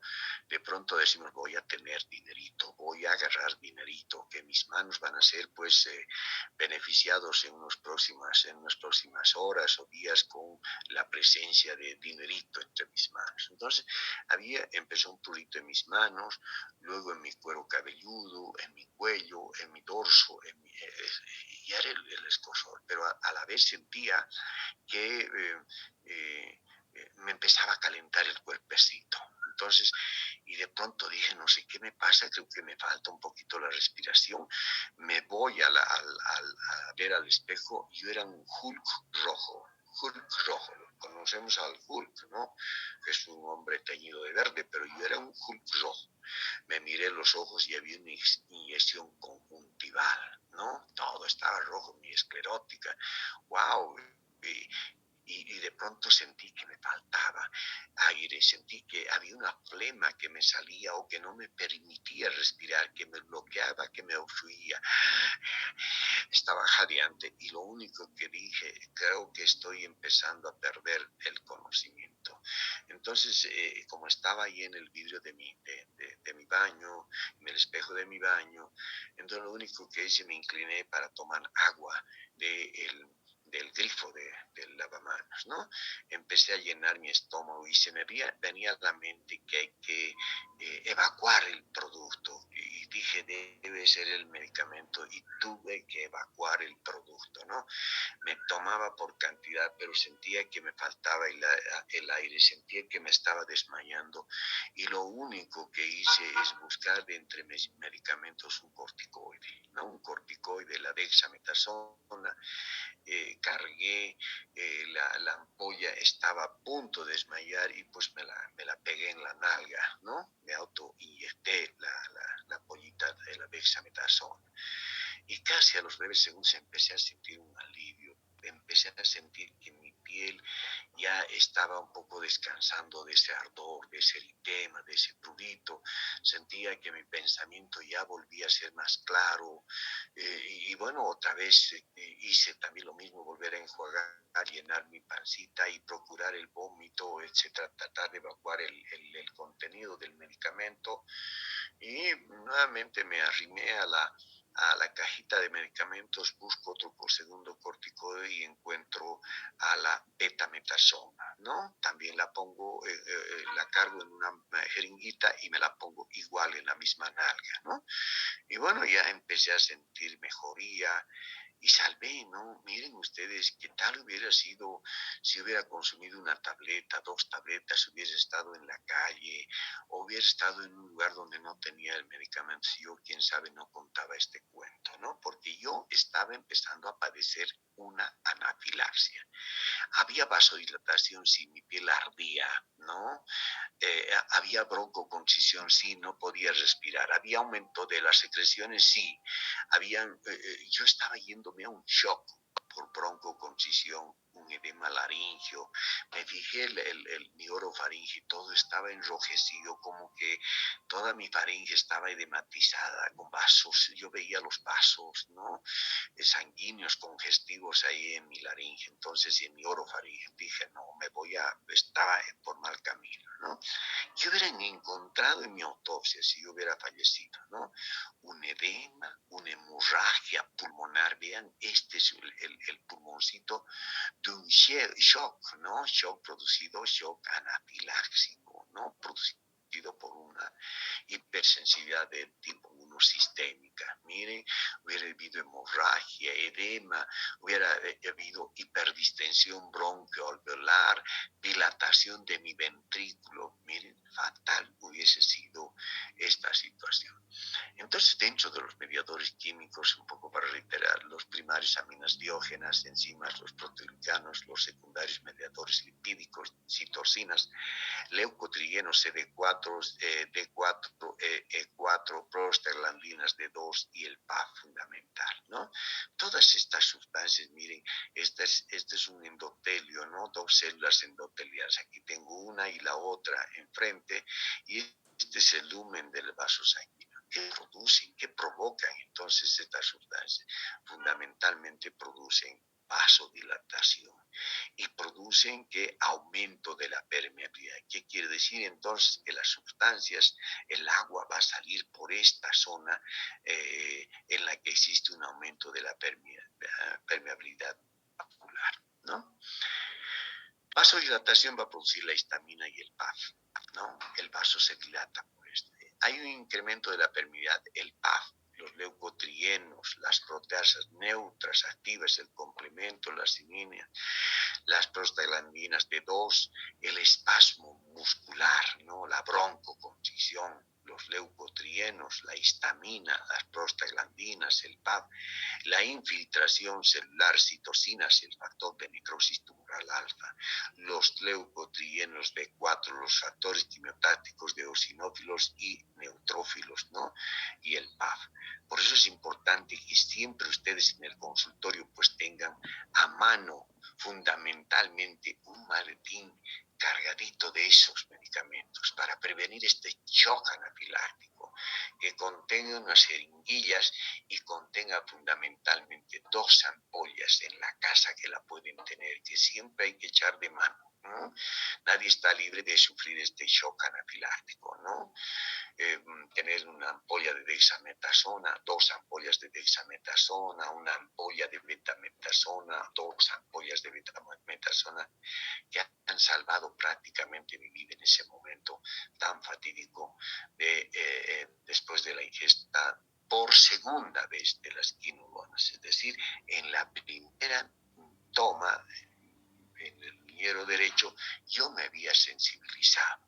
de pronto decimos voy a tener dinerito, voy a agarrar dinerito, que mis manos van a ser pues beneficiados en unas próximas horas o días con la presencia de dinerito entre mis manos. Entonces empezó un prurito en mis manos, luego en mi cuero cabelludo, en mi cuello, en mi dorso, y era el escozor, pero a la vez sentía que me empezaba a calentar el cuerpecito. Entonces, y de pronto dije, no sé qué me pasa, creo que me falta un poquito la respiración. Me voy a ver al espejo, yo era un Hulk rojo. Hulk rojo, conocemos al Hulk, ¿no? Que es un hombre teñido de verde, pero yo era un Hulk rojo. Me miré los ojos y había una inyección conjuntival, ¿no? Todo estaba rojo, mi esclerótica, wow. Y, y de pronto sentí que me faltaba aire, sentí que había una flema que me salía o que no me permitía respirar, que me bloqueaba, que me obstruía. Estaba jadeante y lo único que dije, creo que estoy empezando a perder el conocimiento. Entonces, como estaba ahí en el vidrio de mi baño, en el espejo de mi baño, entonces lo único que hice, me incliné para tomar agua del grifo del lavamanos, ¿no? Empecé a llenar mi estómago y venía a la mente que hay que evacuar el producto. Y dije, debe ser el medicamento y tuve que evacuar el producto, ¿no? Me tomaba por cantidad, pero sentía que me faltaba el aire, sentía que me estaba desmayando y lo único que hice es buscar de entre mis medicamentos un corticoide, ¿no? Un corticoide, la dexametasona. Cargué la ampolla, estaba a punto de desmayar y pues me la pegué en la nalga, ¿no? Me autoinyecté la ampollita de la dexametasona. Y casi a los 9 segundos empecé a sentir un alivio, empecé a sentir que mi piel ya estaba un poco descansando de ese ardor, de ese eritema, de ese prurito. Sentía que mi pensamiento ya volvía a ser más claro. Y bueno, otra vez hice también lo mismo, volver a enjuagar, llenar mi pancita y procurar el vómito, etcétera, tratar de evacuar el contenido del medicamento. Y nuevamente me arrimé a la cajita de medicamentos, busco otro por segundo corticoide y encuentro a la betametasona, ¿no? También la pongo, la cargo en una jeringuita y me la pongo igual en la misma nalga, ¿no? Y bueno, ya empecé a sentir mejoría y salvé, ¿no? Miren ustedes, ¿qué tal hubiera sido si hubiera consumido una tableta, dos tabletas, hubiera estado en la calle, o hubiera estado en un lugar donde no tenía el medicamento? Si yo, quién sabe, no contaba este cuento, ¿no? Porque yo estaba empezando a padecer una anafilaxia. Había vasodilatación, sí, mi piel ardía, ¿no? Había broncoconcisión, sí, no podía respirar. Había aumento de las secreciones, sí. Yo estaba yéndome a un shock por broncoconcisión, un edema laringio. Me fijé mi orofaringe, todo estaba enrojecido, como que toda mi faringe estaba edematizada, con vasos. Yo veía los vasos, ¿no? Sanguíneos, congestivos ahí en mi laringe, entonces, y en mi orofaringe. Dije, no, estaba por mal camino, ¿no? ¿Qué hubieran encontrado en mi autopsia si yo hubiera fallecido, ¿no? Un edema, una hemorragia pulmonar. Vean, este es el pulmoncito de un shock, ¿no? Shock anafiláxico, ¿no? Producido por una hipersensibilidad de tipo 1 sistémica. Miren, hubiera habido hemorragia, edema, hubiera habido hiperdistensión bronquioalveolar, dilatación de mi ventrículo. Miren, fatal hubiese sido esta situación. Entonces, dentro de los mediadores químicos, un poco para reiterar, los primarios aminas diógenas, enzimas, los proteoglicanos, los secundarios mediadores lipídicos, citocinas, leucotrienos CD4, D4, E4, prostaglandinas D2 y el PAF fundamental, ¿no? Todas estas sustancias, miren, este es un endotelio, ¿no? Dos células endoteliales. Aquí tengo una y la otra enfrente, y este es el lumen del vaso sanguíneo. ¿Qué producen? ¿Qué provocan entonces estas sustancias? Fundamentalmente producen vasodilatación y producen que aumento de la permeabilidad. ¿Qué quiere decir entonces? Que las sustancias, el agua va a salir por esta zona en la que existe un aumento de la permeabilidad vascular, ¿no? Vasodilatación va a producir la histamina y el PAF, ¿no? El vaso se dilata por esto. Hay un incremento de la permeabilidad, el PAF, los leucotrienos, las proteasas neutras activas, el complemento, las ciminas, las prostaglandinas B2, el espasmo muscular, ¿no? La broncoconstricción, los leucotrienos, la histamina, las prostaglandinas, el PAP, la infiltración celular, citocinas, el factor de necrosis tumoral alfa, los leucotrienos B4, los factores quimiotácticos de eosinófilos y neutrófilos, ¿no? Y el PAF. Por eso es importante que siempre ustedes en el consultorio pues tengan a mano fundamentalmente un maletín cargadito de esos medicamentos para prevenir este shock anafiláctico, que contenga unas jeringuillas y contenga fundamentalmente dos ampollas en la casa que la pueden tener, que siempre hay que echar de mano, ¿no? Nadie está libre de sufrir este shock anafiláctico, ¿no? Tener una ampolla de dexametasona, dos ampollas de dexametasona, una ampolla de betametasona, dos ampollas de betametasona, que han salvado prácticamente mi vida en ese momento tan fatídico después de la ingesta por segunda vez de las quinolonas. Es decir, en la primera toma, en el hierro derecho, yo me había sensibilizado.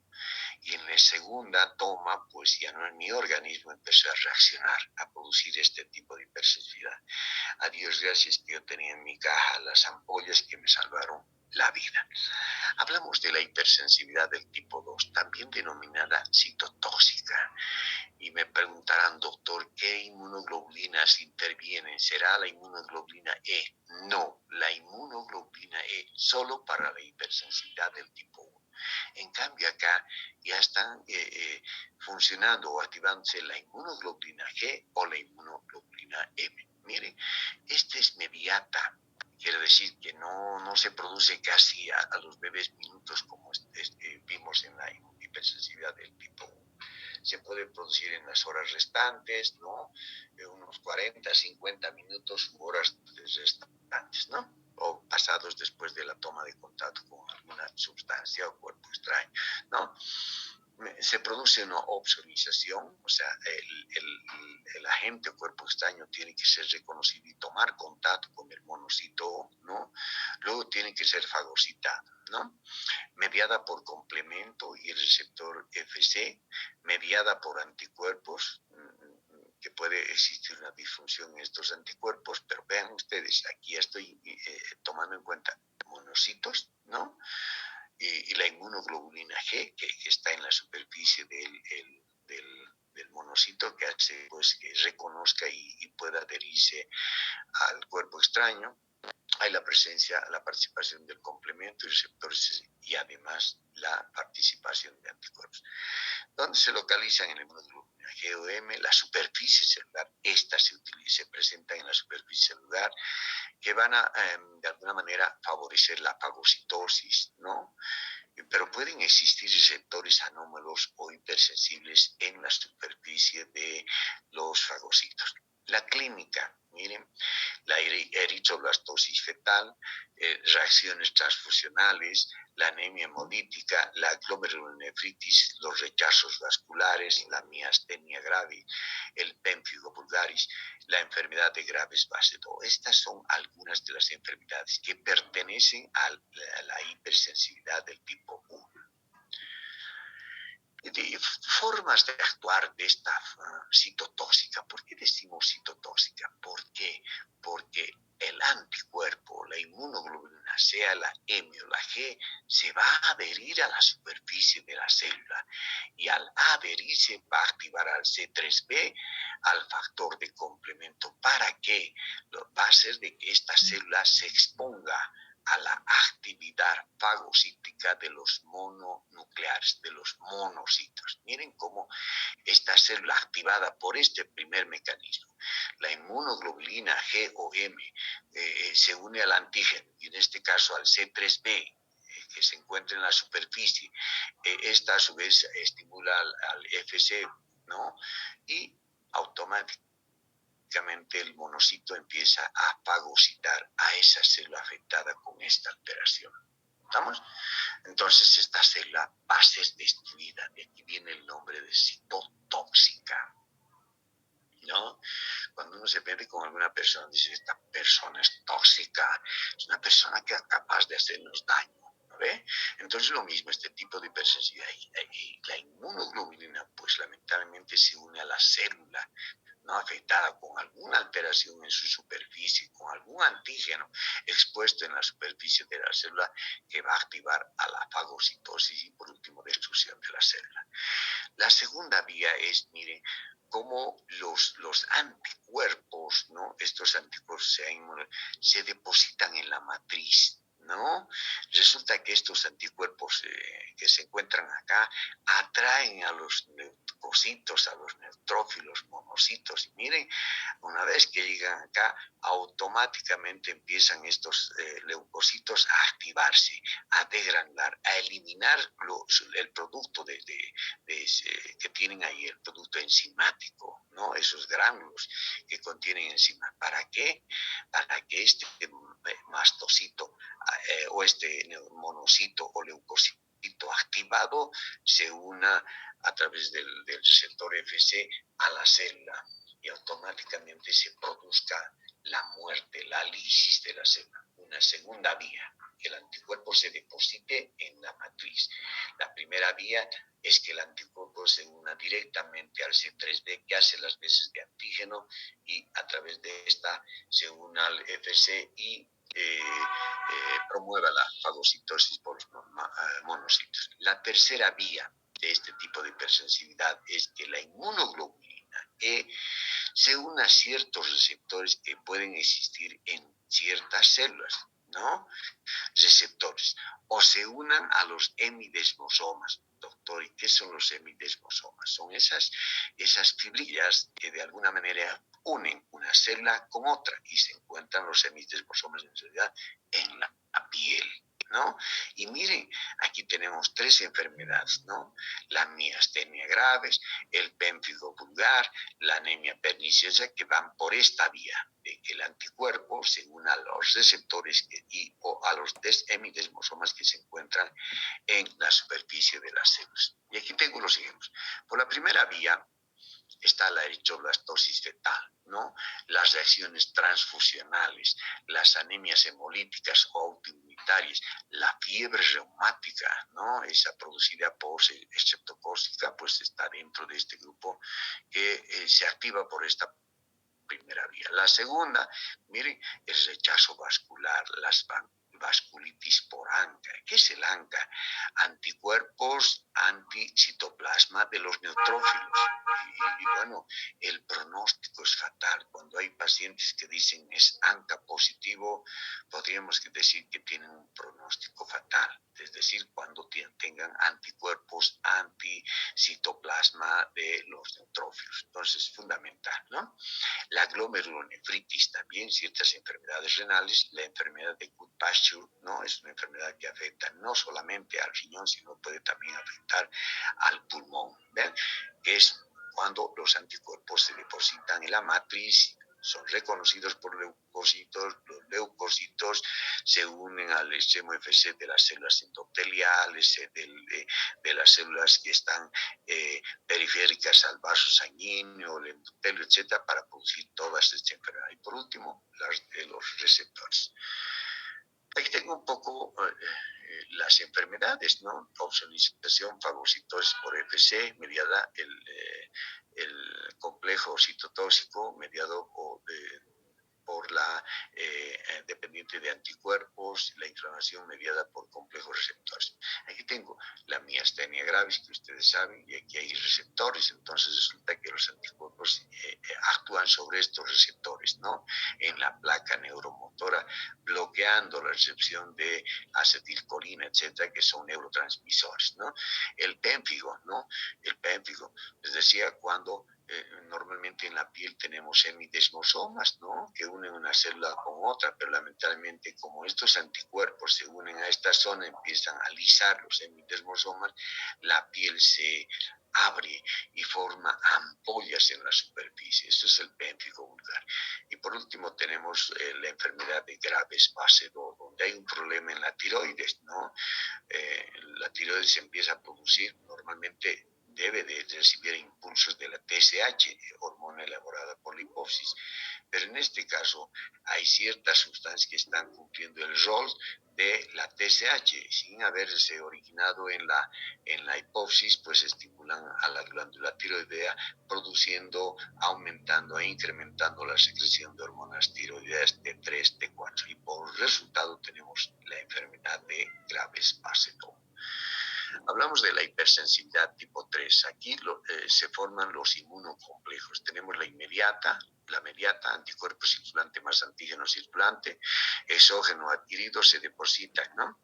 Y en la segunda toma, pues ya no en mi organismo empezó a reaccionar, a producir este tipo de hipersensibilidad. A Dios gracias que yo tenía en mi caja las ampollas que me salvaron la vida. Hablamos de la hipersensibilidad del tipo 2, también denominada citotóxica. Y me preguntarán, doctor, ¿qué inmunoglobulinas intervienen? ¿Será la inmunoglobulina E? No, la inmunoglobulina E solo para la hipersensibilidad del tipo 1. En cambio acá ya están funcionando o activándose la inmunoglobulina G o la inmunoglobulina M. Miren, este es mediata. Quiere decir que no se produce casi a los bebés minutos como vimos en la hipersensibilidad del tipo 1, se puede producir en las horas restantes, ¿no? Unos 40, 50 minutos u horas restantes, ¿no? O pasados después de la toma de contacto con alguna sustancia o cuerpo extraño, ¿no? Se produce una obsonización, o sea, el agente o cuerpo extraño tiene que ser reconocido y tomar contacto con el monocito, ¿no? Luego tiene que ser fagocitado, ¿no? Mediada por complemento y el receptor FC, mediada por anticuerpos, que puede existir una disfunción en estos anticuerpos, pero vean ustedes, aquí estoy tomando en cuenta monocitos, ¿no? Y la inmunoglobulina G, que está en la superficie del monocito, que hace pues, que reconozca y pueda adherirse al cuerpo extraño. Hay la presencia, la participación del complemento y receptores y además la participación de anticuerpos. ¿Dónde se localizan en el inmunoglobulina G o M? La superficie celular. Esta se presenta en la superficie celular, que van a, de alguna manera, favorecer la fagocitosis, ¿no? Pero pueden existir receptores anómalos o hipersensibles en la superficie de los fagocitos. La clínica, miren, la eritroblastosis fetal, reacciones transfusionales, la anemia hemolítica, la glomerulonefritis, los rechazos vasculares, la miastenia grave, el pemfigo vulgaris, la enfermedad de Graves Basedow. Estas son algunas de las enfermedades que pertenecen a la hipersensibilidad del tipo 1. De formas de actuar de esta citotóxica. ¿Por qué decimos citotóxica? ¿Por qué? Porque el anticuerpo, la inmunoglobulina, sea la M o la G, se va a adherir a la superficie de la célula y al adherirse va a activar al C3b, al factor de complemento. ¿Para qué? Va a hacer de que esta célula se exponga a la actividad fagocítica de los mononucleares, de los monocitos. Miren cómo esta célula activada por este primer mecanismo, la inmunoglobulina G o M, se une al antígeno, y en este caso al C3b, que se encuentra en la superficie. Esta a su vez estimula al FC, ¿no? Y automáticamente el monocito empieza a fagocitar a esa célula afectada con esta alteración. ¿Estamos? Entonces esta célula va a ser destruida. De aquí viene el nombre de citotóxica, ¿no? Cuando uno se mete con alguna persona, dice, esta persona es tóxica, es una persona que es capaz de hacernos daño. ¿Ve? Entonces lo mismo, este tipo de hipersensibilidad. La inmunoglobulina, pues lamentablemente se une a la célula no afectada con alguna alteración en su superficie, con algún antígeno expuesto en la superficie de la célula que va a activar a la fagocitosis y por último destrucción de la célula. La segunda vía es, miren, cómo los anticuerpos, ¿no? Estos anticuerpos se depositan en la matriz, ¿no? Resulta que estos anticuerpos que se encuentran acá atraen a los leucocitos, a los neutrófilos, monocitos. Y miren, una vez que llegan acá, automáticamente empiezan estos leucocitos a activarse, a degranlar, a eliminar el producto que tienen ahí, el producto enzimático, ¿no? Esos gránulos que contienen enzimas. ¿Para qué? Para que este mastocito o este monocito o leucocito activado se una a través del receptor FC a la célula y automáticamente se produzca la muerte, la lisis de la célula. Una segunda vía, que el anticuerpo se deposite en la matriz. La primera vía es que el anticuerpo se una directamente al C3b, que hace las veces de antígeno, y a través de esta se una al FC y promueva la fagocitosis por los monocitos. La tercera vía de este tipo de hipersensibilidad es que la inmunoglobulina E se una a ciertos receptores que pueden existir en ciertas células, ¿no? Receptores, o se unan a los hemidesmosomas. Doctor, ¿y qué son los hemidesmosomas? Son esas fibrillas que de alguna manera unen una célula con otra y se encuentran los hemidesmosomas en realidad en la piel. ¿no? Y miren, aquí tenemos 3 enfermedades, ¿no? La miastenia graves, el pénfigo vulgar, la anemia perniciosa, que van por esta vía, de que el anticuerpo se une a los receptores o a los hemidesmosomas que se encuentran en la superficie de las células. Y aquí tengo los ejemplos. Por la primera vía está la eritroblastosis fetal, ¿no? Las reacciones transfusionales, las anemias hemolíticas o autoinmunitarias, la fiebre reumática, ¿no? Esa producida por estreptocócica, pues está dentro de este grupo que se activa por esta primera vía. La segunda, miren, el rechazo vascular, las vasculitis por ANCA. ¿Qué es el ANCA? Anticuerpos anticitoplasma de los neutrófilos. Y bueno, el pronóstico es fatal. Cuando hay pacientes que dicen es ANCA positivo, podríamos decir que tienen un pronóstico fatal. Es decir, cuando tengan anticuerpos anticitoplasma de los neutrófilos. Entonces, es fundamental, ¿no? La glomerulonefritis también, ciertas enfermedades renales, la enfermedad de Goodpasture, ¿no? Es una enfermedad que afecta no solamente al riñón, sino puede también afectar al pulmón, ¿ven? Que es cuando los anticuerpos se depositan en la matriz, son reconocidos por leucocitos, los leucocitos se unen al extremo FC de las células endoteliales, de las células que están periféricas al vaso sanguíneo, el endotelio, etcétera, para producir todas estas enfermedades. Y por último, los receptores. Aquí tengo un poco las enfermedades, ¿no? Opsonización, fagocitosis por FC, mediada el complejo citotóxico, mediado por la dependiente de anticuerpos, la inflamación mediada por complejos receptores. Aquí tengo la miastenia gravis, que ustedes saben, y aquí hay receptores, entonces resulta que los anticuerpos actúan sobre estos receptores, ¿no? En la placa neuromotora, bloqueando la recepción de acetilcolina, etcétera, que son neurotransmisores, ¿no? El pénfigo, ¿no? El pénfigo, les decía, cuando normalmente en la piel tenemos hemidesmosomas, ¿no? Que unen una célula con otra, pero lamentablemente como estos anticuerpos se unen a esta zona, empiezan a lisar los hemidesmosomas, la piel se abre y forma ampollas en la superficie. Eso es el pénfigo vulgar. Y por último tenemos la enfermedad de Graves fase 2, donde hay un problema en la tiroides, ¿no? La tiroides se empieza a producir normalmente debe de recibir impulsos de la TSH, hormona elaborada por la hipófisis, pero en este caso hay ciertas sustancias que están cumpliendo el rol de la TSH, sin haberse originado en la hipófisis, pues estimulan a la glándula tiroidea, produciendo, aumentando e incrementando la secreción de hormonas tiroideas T3, T4, y por resultado tenemos la enfermedad de Graves fase 2. Hablamos de la hipersensibilidad tipo 3. Aquí se forman los inmunocomplejos. Tenemos la mediata, anticuerpo circulante más antígeno circulante, exógeno adquirido, se depositan, ¿no?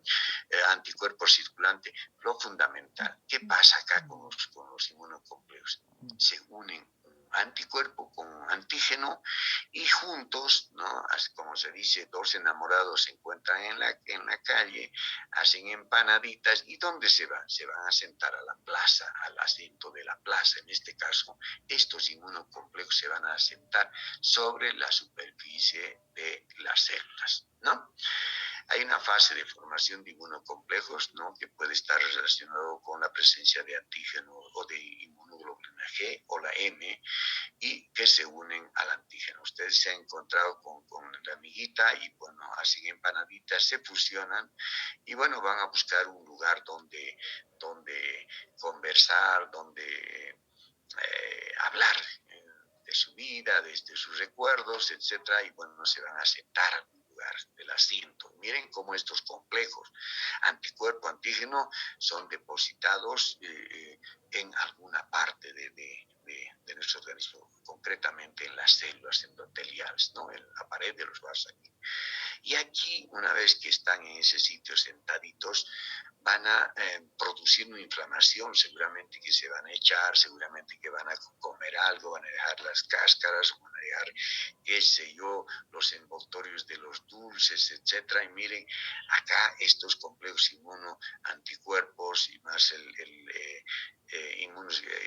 Anticuerpo circulante. Lo fundamental, ¿qué pasa acá con los inmunocomplejos? Se unen anticuerpo con antígeno y juntos, ¿no? Así como se dice, dos enamorados se encuentran en la calle, hacen empanaditas, ¿y dónde se van? Se van a sentar a la plaza, al asiento de la plaza. En este caso, estos inmunocomplejos se van a sentar sobre la superficie de las células, ¿no? Hay una fase de formación de inmunocomplejos, ¿no? Que puede estar relacionado con la presencia de antígeno o de inmunoglobulina G o la M, y que se unen al antígeno. Ustedes se han encontrado con la amiguita y bueno, hacen empanaditas, se fusionan y bueno, van a buscar un lugar donde conversar, donde hablar de su vida, de sus recuerdos, etcétera, y bueno, se van a sentar a algún lugar del asiento. Miren cómo estos complejos anticuerpo, antígeno son depositados en alguna parte de nuestro organismo, concretamente en las células endoteliales, ¿no? En la pared de los vasos sanguíneos. Y aquí, una vez que están en ese sitio sentaditos, van a producir una inflamación, seguramente que se van a echar, seguramente que van a comer algo, van a dejar las cáscaras, van a dejar, qué sé yo, los envoltorios de los dulces, etcétera. Y miren, acá estos complejos inmunoanticuerpos y más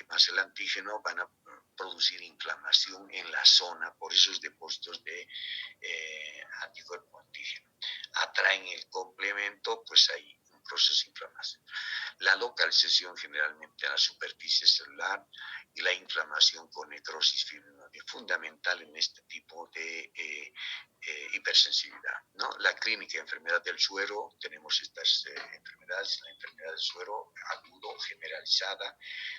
más el antígeno van a producir inflamación en la zona por esos depósitos de anticuerpo antígeno. Atraen el complemento, pues hay un proceso de inflamación. La localización generalmente en la superficie celular y la inflamación con necrosis fibrinoide, fundamental en este tipo de hipersensibilidad, ¿no? La clínica de enfermedad del suero, tenemos estas enfermedades, la enfermedad del suero agudo generalizada,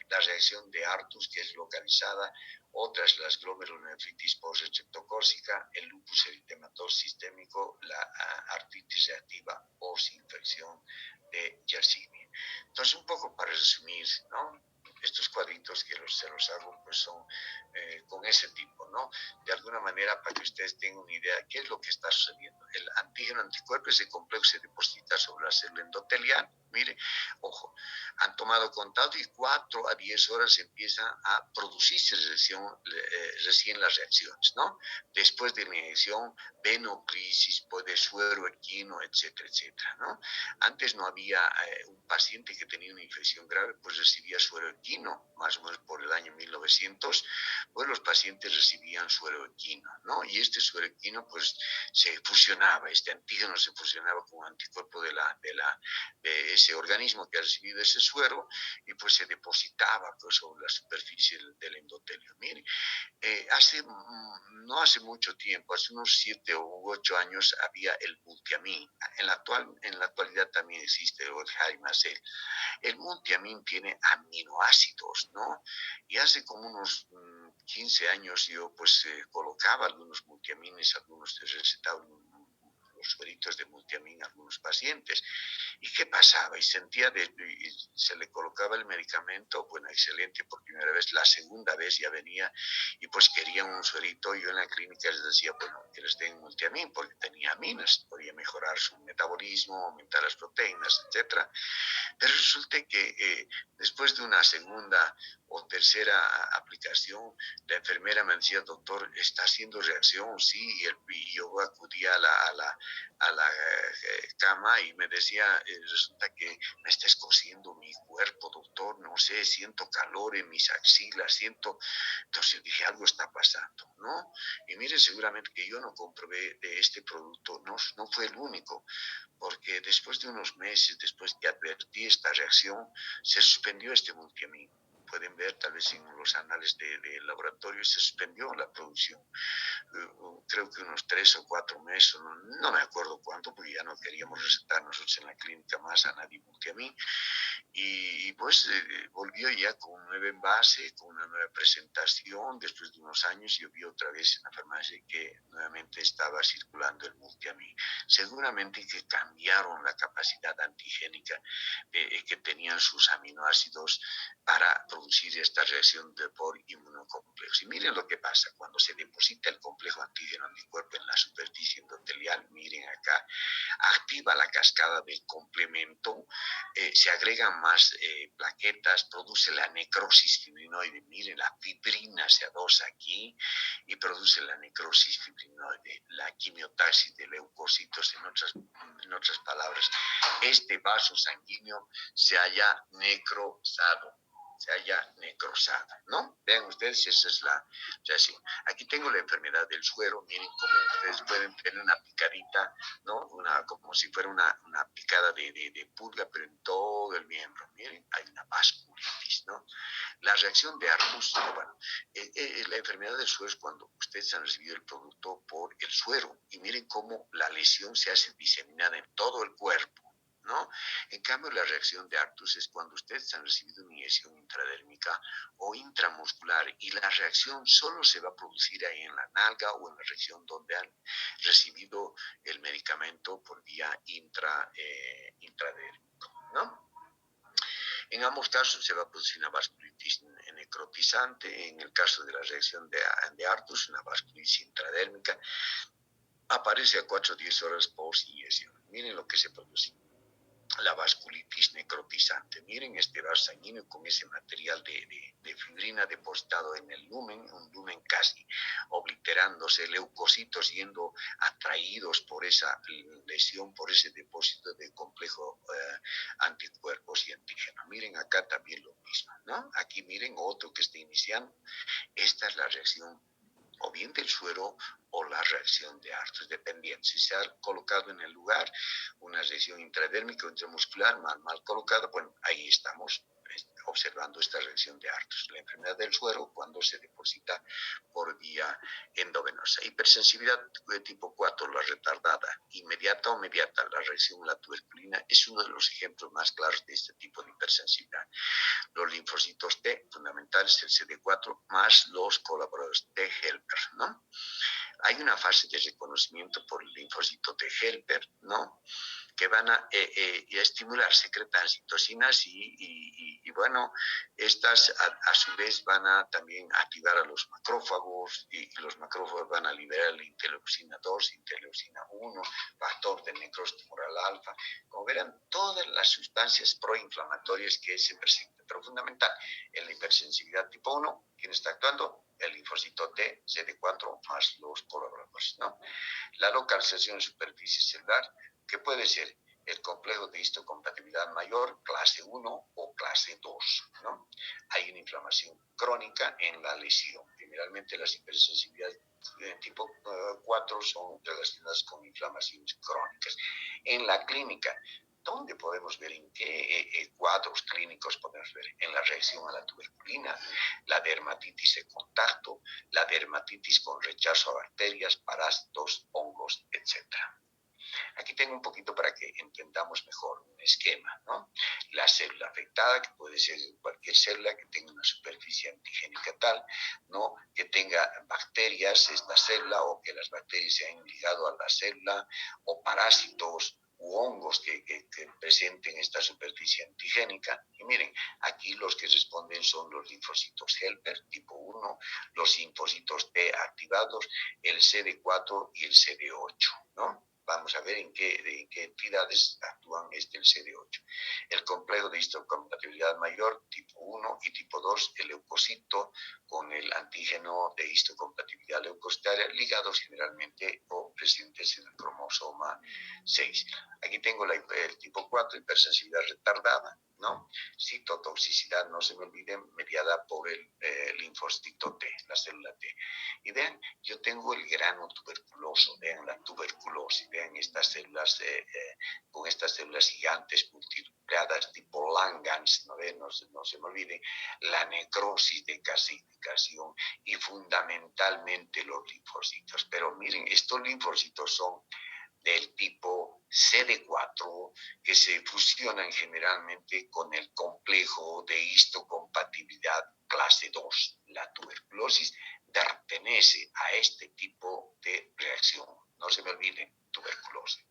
la reacción de Artus, que es localizada, otras las glomerulonefritis post-receptocócica, el lupus eritematoso sistémico, la artritis reactiva post-infección de Yersinia. Entonces, un poco para resumir, ¿no? Estos cuadritos que se los hago, pues son con ese tipo, ¿no? De alguna manera, para que ustedes tengan una idea de qué es lo que está sucediendo. El antígeno anticuerpo, ese complejo se deposita sobre la célula endotelial. Mire, ojo, han tomado contacto y 4 a 10 horas empiezan a producirse recién las reacciones, ¿no? Después de la inyección, venoclisis, puede suero equino, etcétera, etcétera, ¿no? Antes no había un paciente que tenía una infección grave, pues recibía suero equino, más o menos por el año 1900, pues los pacientes recibían suero equino, ¿no? Y este suero equino, pues se fusionaba, este antígeno se fusionaba con un anticuerpo de ese organismo que ha recibido ese suero y pues se depositaba pues, sobre la superficie del endotelio. Mire, no hace mucho tiempo, hace unos 7 u 8 años, había el multiamín. En la actualidad también existe el Jaimacel. El multiamín tiene aminoácidos, ¿no? Y hace como unos 15 años yo pues colocaba algunos multiamines, algunos recetados los sueritos de multiamín a algunos pacientes. ¿Y qué pasaba? Y se le colocaba el medicamento, bueno, excelente por primera vez, la segunda vez ya venía y pues querían un suerito. Yo en la clínica les decía, bueno, que les den multiamín porque tenía aminas, podía mejorar su metabolismo, aumentar las proteínas, etcétera. Pero resulta que después de una segunda o tercera aplicación, la enfermera me decía, doctor, ¿está haciendo reacción? Sí, y yo acudía a la cama y me decía, resulta que me está escociendo mi cuerpo, doctor, no sé, siento calor en mis axilas, siento... Entonces dije, algo está pasando, ¿no? Y miren, seguramente que yo no comprobé de este producto, no fue el único, porque después de unos meses, después que advertí esta reacción, se suspendió este multiamín. Pueden ver tal vez en los anales de laboratorio, se suspendió la producción. Creo que unos 3 o 4 meses, no me acuerdo cuánto, porque ya no queríamos recetar nosotros en la clínica más a nadie multiamín. Y pues volvió ya con un nuevo envase, con una nueva presentación. Después de unos años yo vi otra vez en la farmacia que nuevamente estaba circulando el multiamín. Seguramente que cambiaron la capacidad antigénica que tenían sus aminoácidos para producir esta reacción por inmunocomplejo. Y miren lo que pasa cuando se deposita el complejo antígeno anticuerpo en la superficie endotelial. Miren acá, activa la cascada del complemento, se agregan más plaquetas, produce la necrosis fibrinoide. Miren, la fibrina se adosa aquí y produce la necrosis fibrinoide, la quimiotaxis de leucocitos, en otras palabras, este vaso sanguíneo se haya necrosado, ¿no? Vean ustedes, esa es la reacción. Aquí tengo la enfermedad del suero, miren cómo ustedes pueden tener una picadita, ¿no? Como si fuera una picada de pulga, pero en todo el miembro, miren, hay una vasculitis, ¿no? La reacción de Artus, bueno, la enfermedad del suero es cuando ustedes han recibido el producto por el suero, y miren cómo la lesión se hace diseminada en todo el cuerpo, ¿no? En cambio, la reacción de Artus es cuando ustedes han recibido una inyección intradérmica o intramuscular y la reacción solo se va a producir ahí en la nalga o en la región donde han recibido el medicamento por vía intradérmica, ¿no? En ambos casos se va a producir una vasculitis necrotizante. En el caso de la reacción de Artus, una vasculitis intradérmica. Aparece a 4 o 10 horas post inyección. Miren lo que se produce. la vasculitis necrotizante. Miren este vaso sanguíneo con ese material de fibrina depositado en el lumen, un lumen casi obliterándose, leucocitos yendo atraídos por esa lesión, por ese depósito de complejo anticuerpos y antígenos. Miren acá también lo mismo, ¿no? Aquí miren otro que está iniciando. Esta es la reacción o bien del suero o la reacción de Arthur, dependiendo. Si se ha colocado en el lugar una reacción intradérmica o intramuscular mal colocada, bueno, ahí estamos observando esta reacción de Arthur. La enfermedad del suero cuando se deposita por vía endovenosa. Hipersensibilidad de tipo 4, la retardada, inmediata o mediata, la reacción a la tuberculina, es uno de los ejemplos más claros de este tipo de hipersensibilidad. Los linfocitos T, fundamentales, el CD4, más los colaboradores T helper, ¿no? Hay una fase de reconocimiento por el linfocito T helper, ¿no? Que van a estimular, secretan citocinas y bueno, estas a su vez van a también activar a los macrófagos y los macrófagos van a liberar la interleucina 2, interleucina 1, factor de necrosis tumoral alfa. Como verán, todas las sustancias proinflamatorias que se presentan, pero fundamental, en la hipersensibilidad tipo 1, ¿quién está actuando? El linfocito T, CD4 más los colaboradores, ¿no? La localización en superficie celular, que puede ser el complejo de histocompatibilidad mayor, clase 1 o clase 2, ¿no? Hay una inflamación crónica en la lesión. Generalmente las hipersensibilidades de tipo 4 son relacionadas con inflamaciones crónicas. En la clínica, ¿dónde podemos ver en qué cuadros clínicos podemos ver? En la reacción a la tuberculina, la dermatitis de contacto, la dermatitis con rechazo a bacterias, parásitos, hongos, etc. Aquí tengo un poquito para que entendamos mejor un esquema, ¿no? La célula afectada, que puede ser cualquier célula que tenga una superficie antigénica tal, ¿no? Que tenga bacterias esta célula o que las bacterias se hayan ligado a la célula o parásitos u hongos que presenten esta superficie antigénica. Y miren, aquí los que responden son los linfocitos helper tipo 1, los linfocitos T activados, el CD4 y el CD8, ¿no? Vamos a ver en qué entidades actúan el CD8. El complejo de histocompatibilidad mayor, tipo 1 y tipo 2, el leucocito con el antígeno de histocompatibilidad leucocitaria, ligados generalmente o presentes en el cromosoma 6. Aquí tengo el tipo 4, hipersensibilidad retardada, ¿no? Citotoxicidad, no se me olviden, mediada por el linfocito T, la célula T. Y vean, yo tengo el grano tuberculoso, vean la tuberculosis, vean estas células con estas células gigantes multiplicadas tipo Langhans, no se me olvide, la necrosis de calcificación y fundamentalmente los linfocitos. Pero miren, estos linfocitos son del tipo CD4 que se fusionan generalmente con el complejo de histocompatibilidad clase 2. La tuberculosis pertenece a este tipo de reacción. No se me olviden, tuberculosis.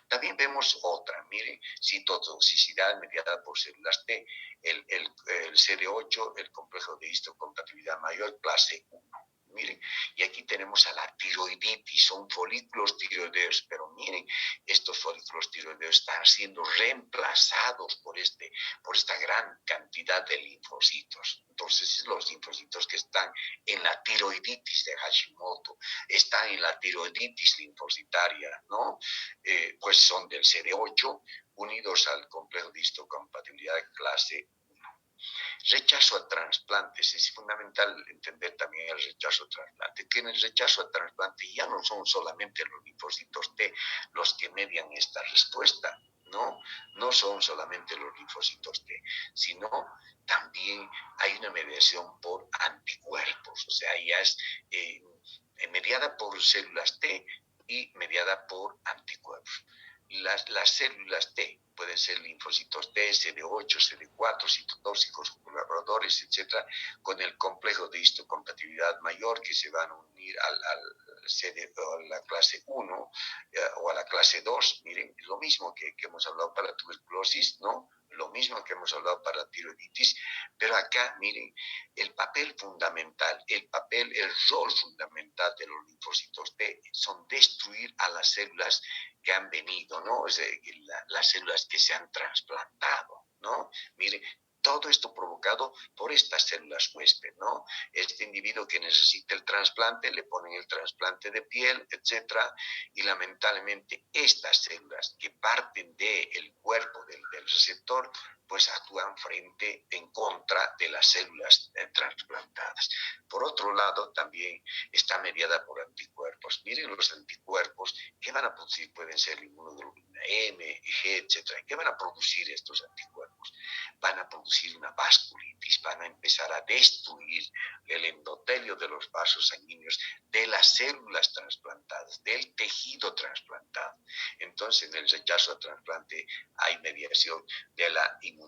También vemos otra, miren, citotoxicidad mediada por células T, el CD8, el complejo de histocompatibilidad mayor, clase 1. Miren, y aquí tenemos a la tiroiditis, son folículos tiroideos, pero miren, estos folículos tiroideos están siendo reemplazados por esta gran cantidad de linfocitos. Entonces, los linfocitos que están en la tiroiditis de Hashimoto, están en la tiroiditis linfocitaria, ¿no? Pues son del CD8 unidos al complejo de histocompatibilidad clase. Rechazo a trasplantes. Es fundamental entender también el rechazo a trasplante, que en el rechazo a trasplante ya no son solamente los linfocitos T los que median esta respuesta, ¿no? No son solamente los linfocitos T, sino también hay una mediación por anticuerpos, o sea, ya es mediada por células T y mediada por anticuerpos. Las células T pueden ser linfocitos T, CD8, CD4, citotóxicos, colaboradores, etcétera, con el complejo de histocompatibilidad mayor que se van a unir a la clase 1 o a la clase 2. Miren, es lo mismo que hemos hablado para la tuberculosis, ¿no? lo mismo que hemos hablado para la tiroiditis, pero acá, miren, el papel fundamental, el rol fundamental de los linfocitos T son destruir a las células que han venido, ¿no? Es decir, las células que se han trasplantado, ¿no? Miren, todo esto provocado por estas células huésped, ¿no? Este individuo que necesita el trasplante, le ponen el trasplante de piel, etcétera, y lamentablemente estas células que parten del cuerpo del receptor, pues actúan en contra de las células trasplantadas. Por otro lado, también está mediada por anticuerpos. Miren los anticuerpos, ¿qué van a producir? Pueden ser inmunoglobulina M, G, etcétera. ¿Qué van a producir estos anticuerpos? Van a producir una vasculitis, van a empezar a destruir el endotelio de los vasos sanguíneos, de las células trasplantadas, del tejido trasplantado. Entonces, en el rechazo a trasplante hay mediación de la inmunidad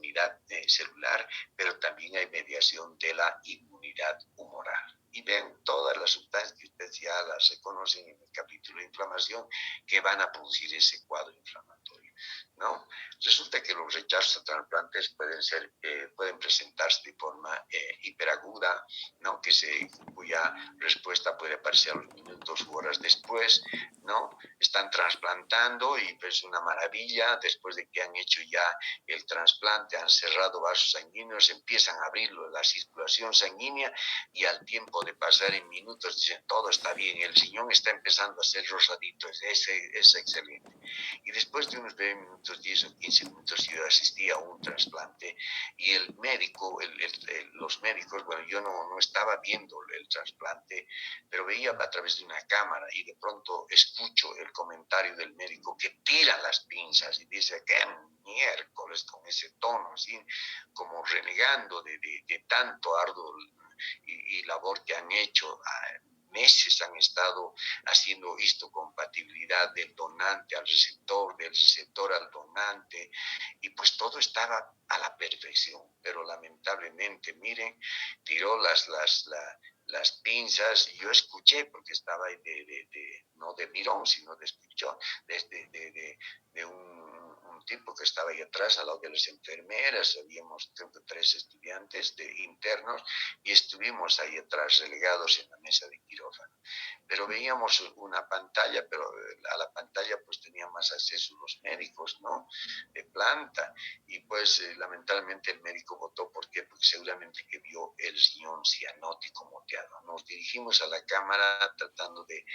celular, pero también hay mediación de la inmunidad humoral. Y ven todas las sustancias que ustedes ya las reconocen en el capítulo de inflamación que van a producir ese cuadro inflamatorio, ¿no? Resulta que los rechazos a trasplantes pueden presentarse de forma hiperaguda, ¿no? Cuya respuesta puede aparecer a los minutos u horas después, ¿no? Están trasplantando y pues una maravilla, después de que han hecho ya el trasplante, han cerrado vasos sanguíneos, empiezan a abrir la circulación sanguínea y al tiempo de pasar en minutos dicen todo está bien, el riñón está empezando a ser rosadito, es excelente. Y después de unos 20 minutos, 10 o 15 minutos, yo asistí a un trasplante y el médico, los médicos, bueno, yo no estaba viendo el trasplante, pero veía a través de una cámara y de pronto escucho el comentario del médico que tira las pinzas y dice, ¿qué miércoles? Con ese tono, así como renegando de tanto arduo y labor que han hecho. Meses han estado haciendo histocompatibilidad del donante al receptor, del receptor al donante, y pues todo estaba a la perfección, pero lamentablemente, miren, tiró las pinzas, y yo escuché, porque estaba ahí no de mirón, sino de escuchó, de un tipo que estaba ahí atrás, al lado de las enfermeras, habíamos creo que 3 estudiantes internos, y estuvimos ahí atrás relegados en la mesa de quirófano. Pero veíamos una pantalla, pero a la pantalla pues tenían más acceso los médicos, ¿no? De planta. Y pues lamentablemente el médico votó, ¿por qué? Porque seguramente que vio el riñón cianótico moteado. Nos dirigimos a la cámara tratando de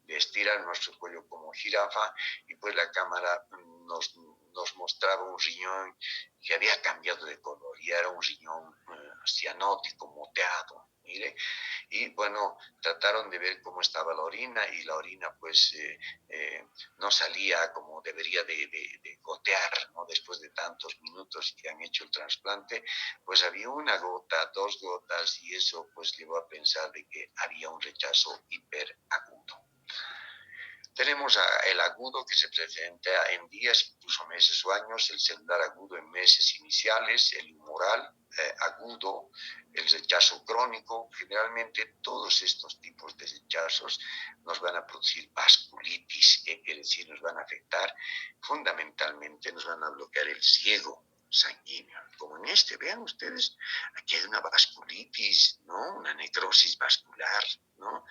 estirar nuestro cuello como jirafa, y pues la cámara nos mostraba un riñón que había cambiado de color y era un riñón cianótico moteado, mire. Y bueno, trataron de ver cómo estaba la orina, y la orina pues no salía como debería de gotear, ¿no? Después de tantos minutos que han hecho el trasplante, pues había una gota, 2 gotas, y eso pues llevó a pensar de que había un rechazo hiperagudo. Tenemos el agudo, que se presenta en días, incluso meses o años, el celular agudo en meses iniciales, el humoral agudo, el rechazo crónico. Generalmente todos estos tipos de rechazos nos van a producir vasculitis, que quiere decir nos van a afectar, fundamentalmente nos van a bloquear el ciego sanguíneo. Como en este, vean ustedes, aquí hay una vasculitis, ¿no? Una necrosis vascular, ¿no?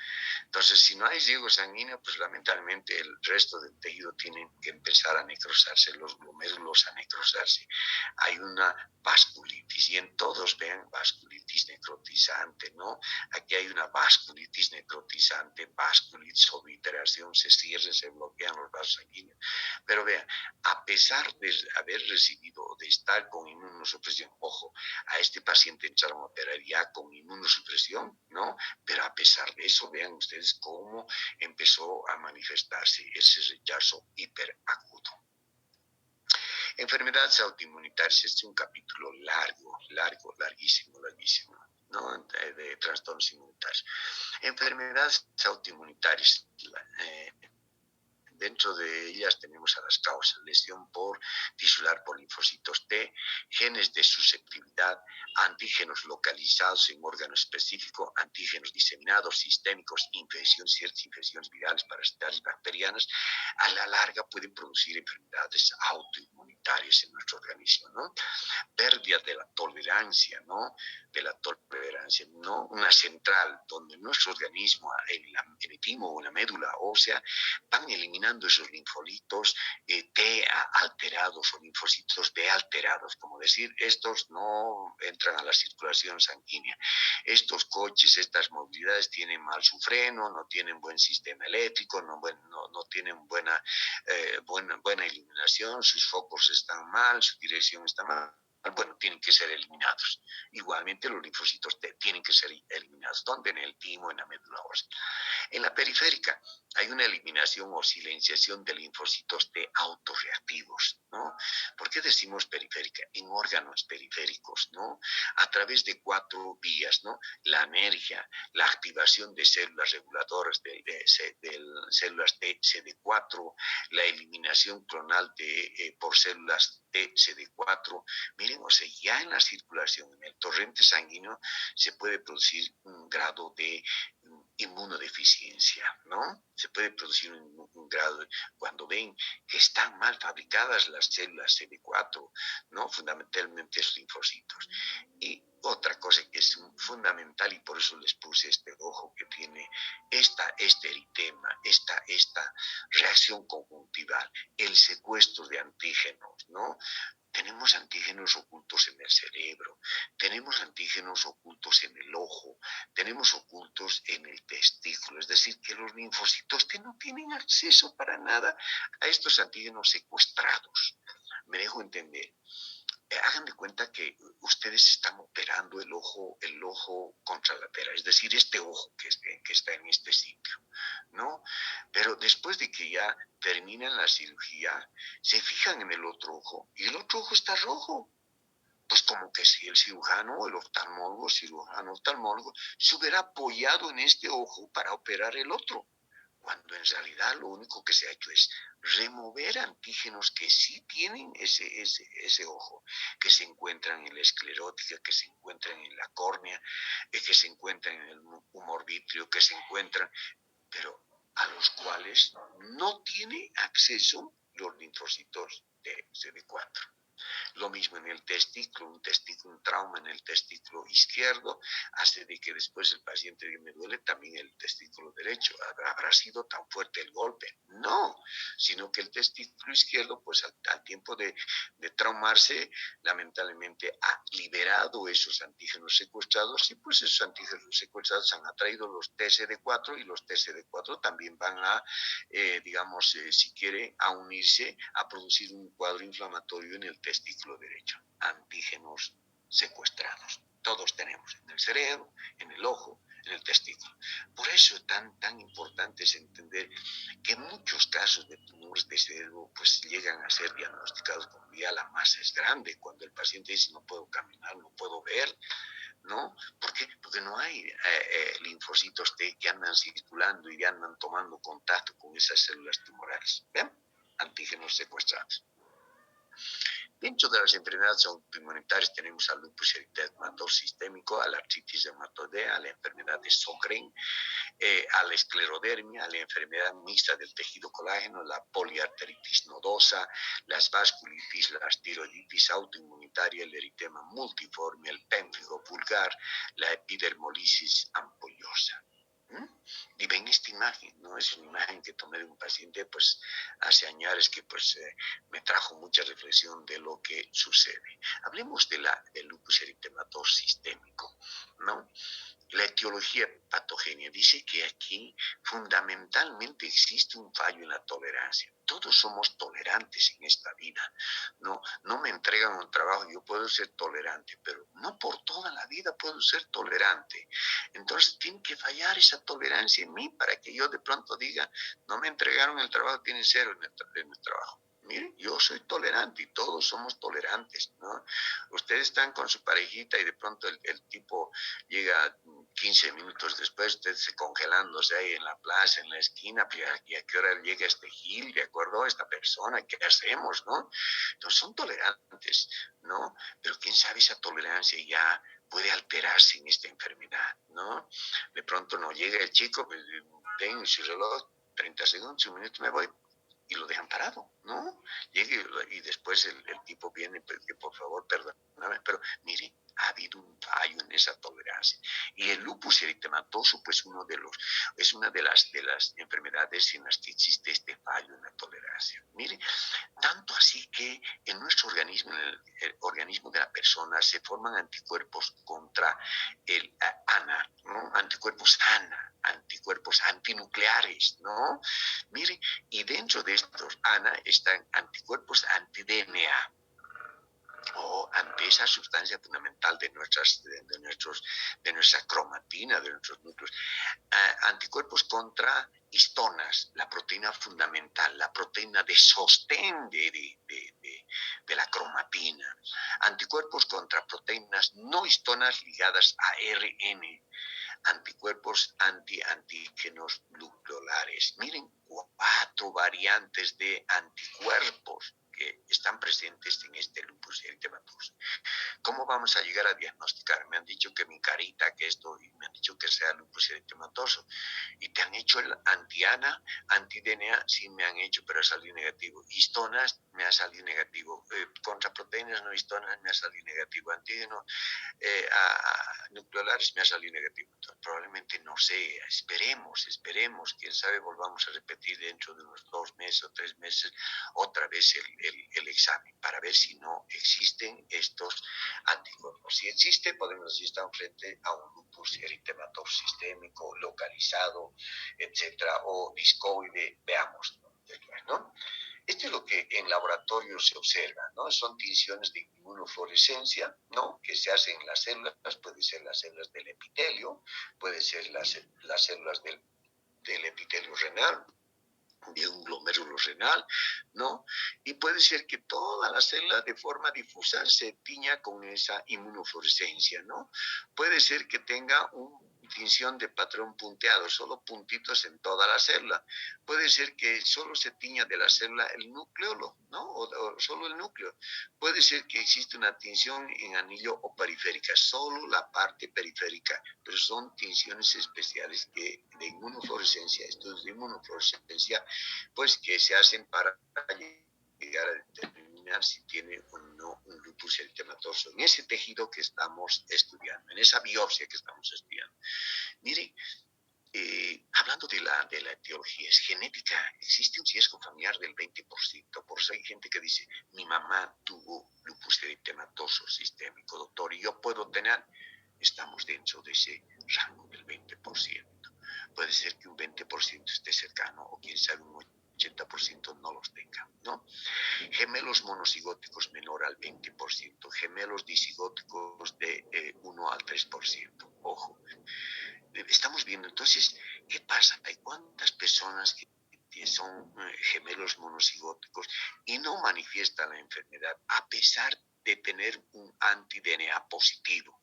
Entonces, si no hay riego sanguíneo, pues lamentablemente el resto del tejido tiene que empezar a necrosarse, los glomérulos a necrosarse. Hay una vasculitis, y en todos vean vasculitis necrotizante, ¿no? Aquí hay una vasculitis necrotizante, vasculitis, obliteración, se cierran, se bloquean los vasos sanguíneos. Pero vean, a pesar de haber recibido o de estar con inmunosupresión, ojo, a este paciente entraron a operar ya con inmunosupresión, ¿no? Pero a pesar de eso, vean ustedes cómo empezó a manifestarse ese rechazo hiperagudo. Enfermedades autoinmunitarias, este es un capítulo larguísimo, ¿no? De trastornos inmunitarios. Enfermedades autoinmunitarias, Dentro de ellas tenemos a las causas: lesión por tisular por linfocitos T, genes de susceptibilidad, antígenos localizados en órgano específico, antígenos diseminados, sistémicos, infecciones, ciertas infecciones virales, parasitarias, bacterianas. A la larga pueden producir enfermedades autoinmunitarias en nuestro organismo, ¿no? Pérdida de la tolerancia, ¿no? De la tolerancia, ¿no? Una central donde nuestro organismo, en el timo o en la médula ósea, van eliminando esos linfocitos T alterados o linfocitos B alterados, como decir, estos no entran a la circulación sanguínea. Estos coches, estas movilidades tienen mal su freno, no tienen buen sistema eléctrico, no tienen buena iluminación, sus focos están mal, su dirección está mal. Bueno, tienen que ser eliminados. Igualmente los linfocitos T tienen que ser eliminados. ¿Dónde? En el timo, en la médula ósea. En la periférica hay una eliminación o silenciación de linfocitos T autorreactivos, ¿no? ¿Por qué decimos periférica? En órganos periféricos, ¿no? A través de 4 vías, ¿no? La energía, la activación de células reguladoras de células T, CD4, la eliminación clonal por células T, CD4. Miren, o sea, ya en la circulación, en el torrente sanguíneo, se puede producir un grado de inmunodeficiencia, ¿no? Se puede producir un grado cuando ven que están mal fabricadas las células CD4, ¿no? Fundamentalmente los linfocitos. Y otra cosa que es fundamental, y por eso les puse este ojo que tiene este eritema, esta reacción conjuntival, el secuestro de antígenos, ¿no? Tenemos antígenos ocultos en el cerebro, tenemos antígenos ocultos en el ojo, tenemos ocultos en el testículo. Es decir, que los linfocitos T no tienen acceso para nada a estos antígenos secuestrados. Me dejo entender. Hagan de cuenta que ustedes están operando el ojo contralateral, es decir, este ojo que está en este sitio, ¿no? Pero después de que ya terminan la cirugía, se fijan en el otro ojo y el otro ojo está rojo. Pues como que si el cirujano, el oftalmólogo, se hubiera apoyado en este ojo para operar el otro, cuando en realidad lo único que se ha hecho es remover antígenos que sí tienen ese ojo, que se encuentran en la esclerótica, que se encuentran en la córnea, que se encuentran en el humor vítreo, que se encuentran, pero a los cuales no tiene acceso los linfocitos de CD4. Lo mismo en el testículo, un trauma en el testículo izquierdo hace de que después el paciente diga: me duele también el testículo derecho. ¿Habrá sido tan fuerte el golpe? No, sino que el testículo izquierdo, pues al tiempo de traumarse, lamentablemente ha liberado esos antígenos secuestrados, y pues esos antígenos secuestrados han atraído los TCD4, y los TCD4 también van a, si quiere, a unirse, a producir un cuadro inflamatorio en el testículo derecho. Antígenos secuestrados. Todos tenemos en el cerebro, en el ojo, en el testículo. Por eso tan importante es entender que muchos casos de tumores de cerebro pues llegan a ser diagnosticados cuando ya la masa es grande, cuando el paciente dice: no puedo caminar, no puedo ver, ¿no? ¿Por qué? Porque no hay linfocitos T que andan circulando y andan tomando contacto con esas células tumorales. ¿Ven? Antígenos secuestrados. Dentro de las enfermedades autoinmunitarias tenemos al lupus eritematoso sistémico, a la artritis reumatoidea, a la enfermedad de Sjögren, a la esclerodermia, a la enfermedad mixta del tejido colágeno, la poliarteritis nodosa, las vasculitis, la tiroiditis autoinmunitaria, el eritema multiforme, el pénfigo vulgar, la epidermolisis ampollosa. Y ven esta imagen, ¿no? Es una imagen que tomé de un paciente pues hace años que pues me trajo mucha reflexión de lo que sucede. Hablemos del lupus eritematoso sistémico, ¿no? La etiología patogenia dice que aquí fundamentalmente existe un fallo en la tolerancia. Todos somos tolerantes en esta vida, ¿no? No me entregan un trabajo, yo puedo ser tolerante, pero no por toda la vida puedo ser tolerante. Entonces tiene que fallar esa tolerancia en mí para que yo de pronto diga: no me entregaron el trabajo, tienen 0 en el trabajo. Miren, yo soy tolerante y todos somos tolerantes, ¿no? Ustedes están con su parejita y de pronto el tipo llega 15 minutos después, ustedes se congelándose ahí en la plaza, en la esquina, pues, ¿y a qué hora llega este Gil? ¿De acuerdo? Esta persona, ¿qué hacemos, no? Entonces son tolerantes, ¿no? Pero quién sabe, esa tolerancia ya puede alterarse en esta enfermedad, ¿no? De pronto no llega el chico, pues, ven su reloj, 30 segundos, un minuto, me voy, y lo dejan parado, ¿no? Llegue y después el tipo viene, pues, que por favor, perdóname, pero mire, ha habido un fallo en esa tolerancia. Y el lupus eritematoso, pues es una de las enfermedades en las que existe este fallo en la tolerancia. Mire, tanto así que en nuestro organismo, en el organismo de la persona, se forman anticuerpos contra el ANA, ¿no? Anticuerpos ANA, anticuerpos antinucleares, ¿no? Mire, y dentro de estos ANA están anticuerpos anti-DNA, o ante esa sustancia fundamental de nuestra cromatina, de nuestros núcleos, anticuerpos contra histonas, la proteína fundamental, la proteína de sostén de la cromatina, anticuerpos contra proteínas no histonas ligadas a ARN, anticuerpos antígenos nucleolares. Miren, 4 variantes de anticuerpos que están presentes en este lupus eritematoso. ¿Cómo vamos a llegar a diagnosticar? Me han dicho que mi carita, que esto, y me han dicho que sea lupus eritematoso. Y te han hecho el anti-ANA, anti-DNA, sí me han hecho, pero ha salido negativo. Histonas, me ha salido negativo. Contra proteínas no histonas, me ha salido negativo. Antígeno a nucleolares, me ha salido negativo. Entonces, probablemente no sea. Esperemos. Quién sabe, volvamos a repetir dentro de unos 2 meses o 3 meses otra vez el examen para ver si no existen estos anticuerpos. Si existe, podemos decir que están frente a un lupus eritematoso sistémico, localizado, etcétera, o discoide, veamos, ¿no? Esto es lo que en laboratorio se observa, ¿no? Son tinciones de inmunofluorescencia, ¿no? Que se hacen en las células, puede ser las células del epitelio, puede ser las células del epitelio renal, de un glomérulo renal, ¿no? Y puede ser que toda la célula de forma difusa se tiña con esa inmunofluorescencia, ¿no? Puede ser que tenga una tinción de patrón punteado, solo puntitos en toda la célula. Puede ser que solo se tiña de la célula el núcleo, ¿no? O solo el núcleo. Puede ser que existe una tinción en anillo o periférica, solo la parte periférica, pero son tinciones especiales de inmunofluorescencia, estudios de inmunofluorescencia, pues que se hacen para llegar a determinar si tiene o no un lupus eritematoso en ese tejido que estamos estudiando, en esa biopsia que estamos estudiando. Mire, hablando de la etiología, es genética, existe un riesgo familiar del 20%, por eso hay gente que dice, mi mamá tuvo lupus eritematoso sistémico, doctor, y yo puedo tener, estamos dentro de ese rango del 20%. Puede ser que un 20% esté cercano o quién sabe un 80% no los tenga, ¿no? Gemelos monocigóticos menor al 20%, gemelos disigóticos de 1 al 3%. Ojo, estamos viendo entonces qué pasa. Hay cuántas personas que son gemelos monocigóticos y no manifiestan la enfermedad a pesar de tener un anti-DNA positivo.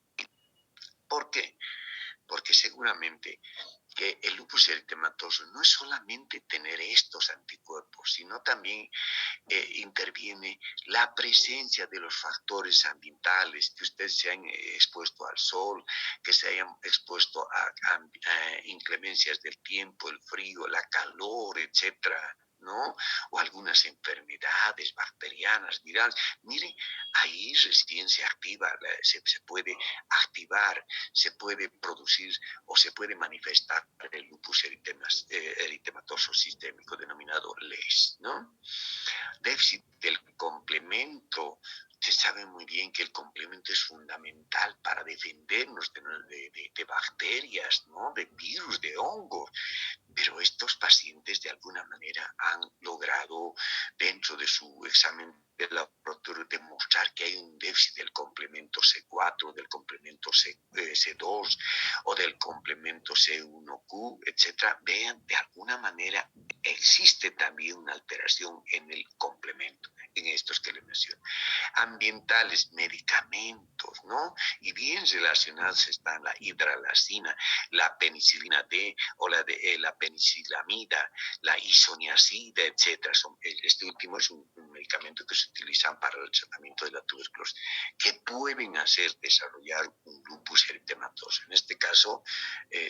¿Por qué? Porque seguramente que el lupus eritematoso no es solamente tener estos anticuerpos, sino también interviene la presencia de los factores ambientales, que ustedes se han expuesto al sol, que se hayan expuesto a inclemencias del tiempo, el frío, la calor, etcétera, ¿no? O algunas enfermedades bacterianas, virales. Miren, ahí recién se activa, se puede activar, se puede producir o se puede manifestar el lupus eritematoso sistémico denominado LES, ¿no? Déficit del complemento. Se sabe muy bien que el complemento es fundamental para defendernos de bacterias, ¿no? De virus, de hongos. Pero estos pacientes de alguna manera han logrado dentro de su examen de laboratorio demostrar que hay un déficit del complemento C4, del complemento C2 o del complemento C1Q, etcétera. Vean, de alguna manera existe también una alteración en el complemento, en estos que le menciono. Ambientales, medicamentos, ¿no? Y bien relacionados están la hidralazina, la penicilina D o la penicilamida, la isoniazida, etcétera. Este último es un medicamento que se utiliza para el tratamiento de la tuberculosis, que pueden hacer desarrollar un lupus eritematoso. En este caso,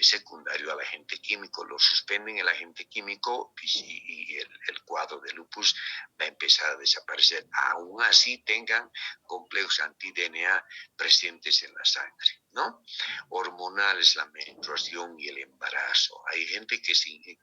secundario al agente químico. Lo suspenden el agente químico y el cuadro de lupus va a empezar a desaparecer. Aún así tengan complejos anti-DNA presentes en la sangre, ¿no? Hormonales, la menstruación y el embarazo. Hay gente que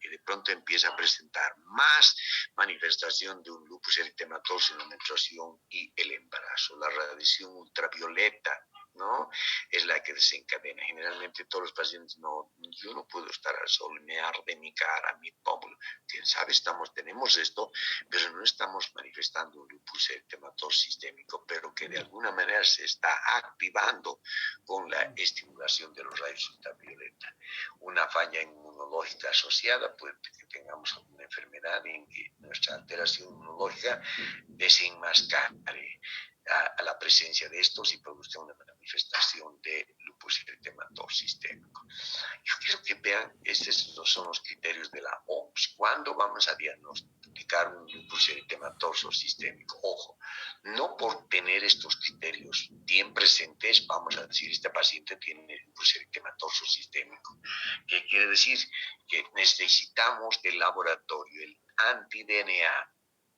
de pronto empieza a presentar más manifestación de un lupus eritematoso en la menstruación y el embarazo. La radiación ultravioleta, ¿no? Es la que desencadena. Generalmente todos los pacientes, no, yo no puedo estar al sol, me arde mi cara, mi pómulo. Quién sabe, tenemos esto, pero no estamos manifestando un lupus eritematoso sistémico, pero que de alguna manera se está activando con la estimulación de los rayos ultravioleta. Una falla inmunológica asociada, puede que tengamos alguna enfermedad en que nuestra alteración inmunológica desenmascare a la presencia de estos y produce una manifestación de lupus eritematoso sistémico. Yo quiero que vean, estos son los criterios de la OMS. ¿Cuándo vamos a diagnosticar un lupus eritematoso sistémico? Ojo, no por tener estos criterios bien presentes vamos a decir este paciente tiene lupus eritematoso sistémico. ¿Qué quiere decir? Que necesitamos del laboratorio el anti-DNA.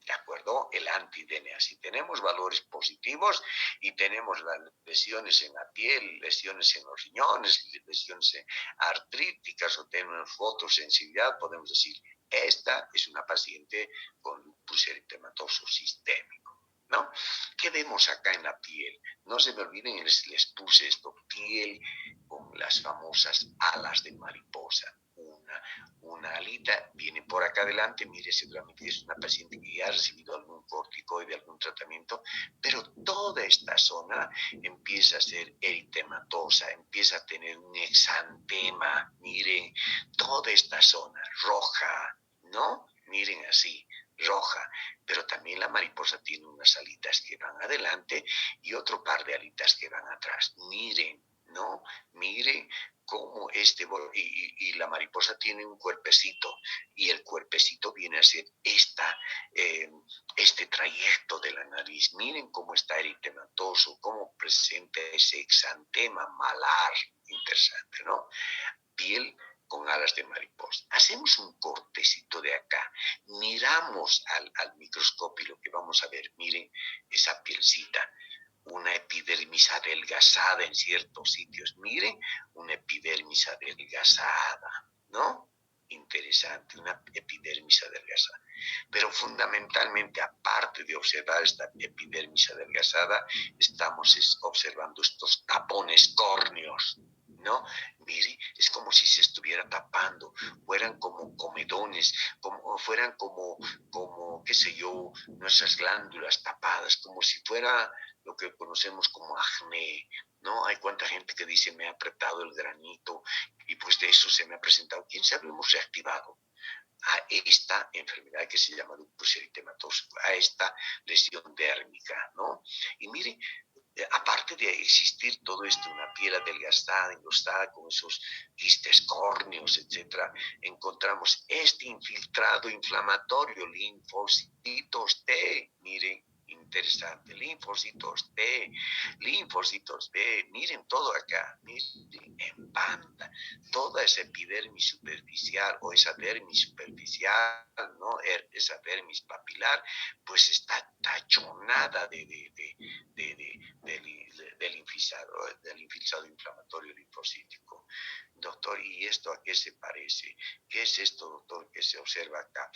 ¿De acuerdo? El anti-DNA. Si tenemos valores positivos y tenemos las lesiones en la piel, lesiones en los riñones, lesiones artríticas o tenemos fotosensibilidad, podemos decir, esta es una paciente con lupus eritematoso sistémico, ¿no? ¿Qué vemos acá en la piel? No se me olviden, les puse esto, piel con las famosas alas de mariposa. Una alita viene por acá adelante, mire, seguramente es una paciente que ya ha recibido algún corticoide, algún tratamiento, pero toda esta zona empieza a ser eritematosa, empieza a tener un exantema, miren, toda esta zona roja, ¿no? Miren así, roja, pero también la mariposa tiene unas alitas que van adelante y otro par de alitas que van atrás. Miren, ¿no? Miren cómo y la mariposa tiene un cuerpecito y el cuerpecito viene a ser este trayecto de la nariz. Miren cómo está eritematoso, cómo presenta ese exantema malar, interesante, ¿no? Piel con alas de mariposa. Hacemos un cortecito de acá, miramos al microscopio y lo que vamos a ver, miren esa pielcita, una epidermis adelgazada en ciertos sitios. Miren, una epidermis adelgazada, ¿no? Interesante, una epidermis adelgazada. Pero fundamentalmente, aparte de observar esta epidermis adelgazada, estamos observando estos tapones córneos, ¿no? Mire, es como si se estuviera tapando, fueran como comedones, fueran como, qué sé yo, nuestras glándulas tapadas, como si fuera lo que conocemos como acné, ¿no? Hay cuánta gente que dice me ha apretado el granito y pues de eso se me ha presentado. ¿Quién sabe? Hemos reactivado a esta enfermedad que se llama lupus eritematoso, a esta lesión dérmica, ¿no? Y mire, aparte de existir todo esto, una piel adelgazada, engrosada, con esos quistes córneos, etcétera, encontramos este infiltrado inflamatorio, linfocitos T, miren, interesante, linfocitos B, miren todo acá, miren, en banda, toda esa epidermis superficial o esa dermis superficial, ¿no? Esa dermis papilar, pues está tachonada del infiltrado inflamatorio linfocítico. Doctor, ¿y esto a qué se parece? ¿Qué es esto, doctor, que se observa acá?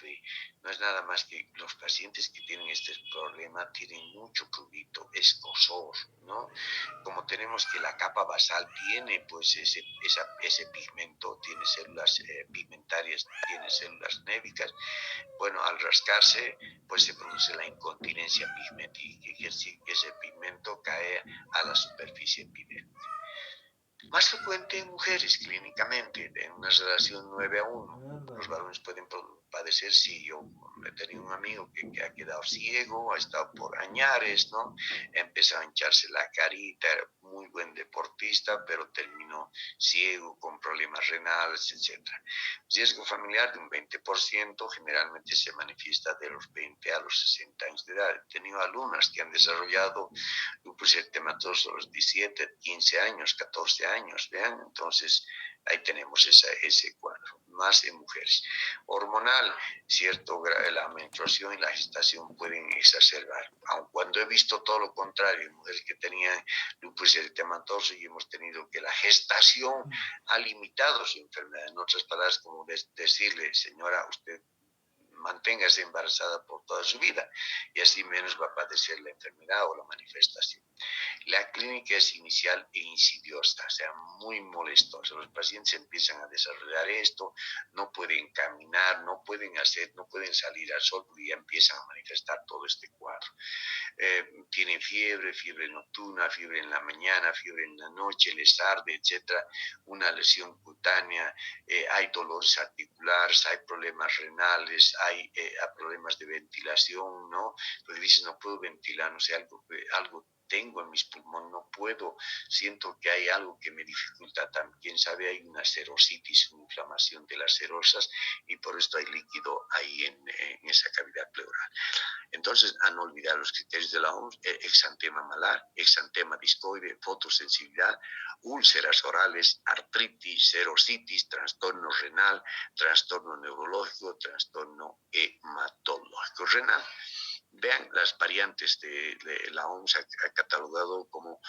No es nada más que los pacientes que tienen este problema tienen mucho prurito, escozor, ¿no? Como tenemos que la capa basal tiene pues ese pigmento, tiene células pigmentarias, tiene células névicas, bueno, al rascarse pues se produce la incontinencia pigmentítica, que quiere decir que ese pigmento cae a la superficie epidérmica. Más frecuente en mujeres clínicamente, en una relación 9-1. Los varones pueden padecer, sí, yo he tenido un amigo que ha quedado ciego, ha estado por añares, ¿no? Empezó a hincharse la carita, era muy buen deportista, pero terminó ciego, con problemas renales, etc. Riesgo familiar de un 20%, generalmente se manifiesta de los 20 a los 60 años de edad. He tenido alumnas que han desarrollado lupus eritematoso a los 17, 15 años, 14 años, vean, entonces ahí tenemos ese cuadro, más en mujeres. Hormonal, cierto, la menstruación y la gestación pueden exacerbar, aun cuando he visto todo lo contrario, mujeres que tenían lupus eritematoso y hemos tenido que la gestación ha limitado su enfermedad. En otras palabras, como decirle, señora, usted manténgase embarazada por toda su vida y así menos va a padecer la enfermedad o la manifestación. La clínica es inicial e insidiosa, o sea, muy molestosa. Los pacientes empiezan a desarrollar esto, no pueden caminar, no pueden salir al sol y ya empiezan a manifestar todo este cuadro. Tienen fiebre nocturna, fiebre en la mañana, fiebre en la noche, les arde, etcétera, una lesión cutánea, hay dolores articulares, hay problemas renales, hay problemas de ventilación, ¿no? Porque dices, no puedo ventilar, no sé, algo tengo en mis pulmones, no puedo, siento que hay algo que me dificulta también, quién sabe, hay una serositis, una inflamación de las serosas y por esto hay líquido ahí en esa cavidad pleural. Entonces, a no olvidar los criterios de la OMS, exantema malar, exantema discoide, fotosensibilidad, úlceras orales, artritis, serositis, trastorno renal, trastorno neurológico, trastorno hematológico renal. Vean las variantes de la OMS ha catalogado como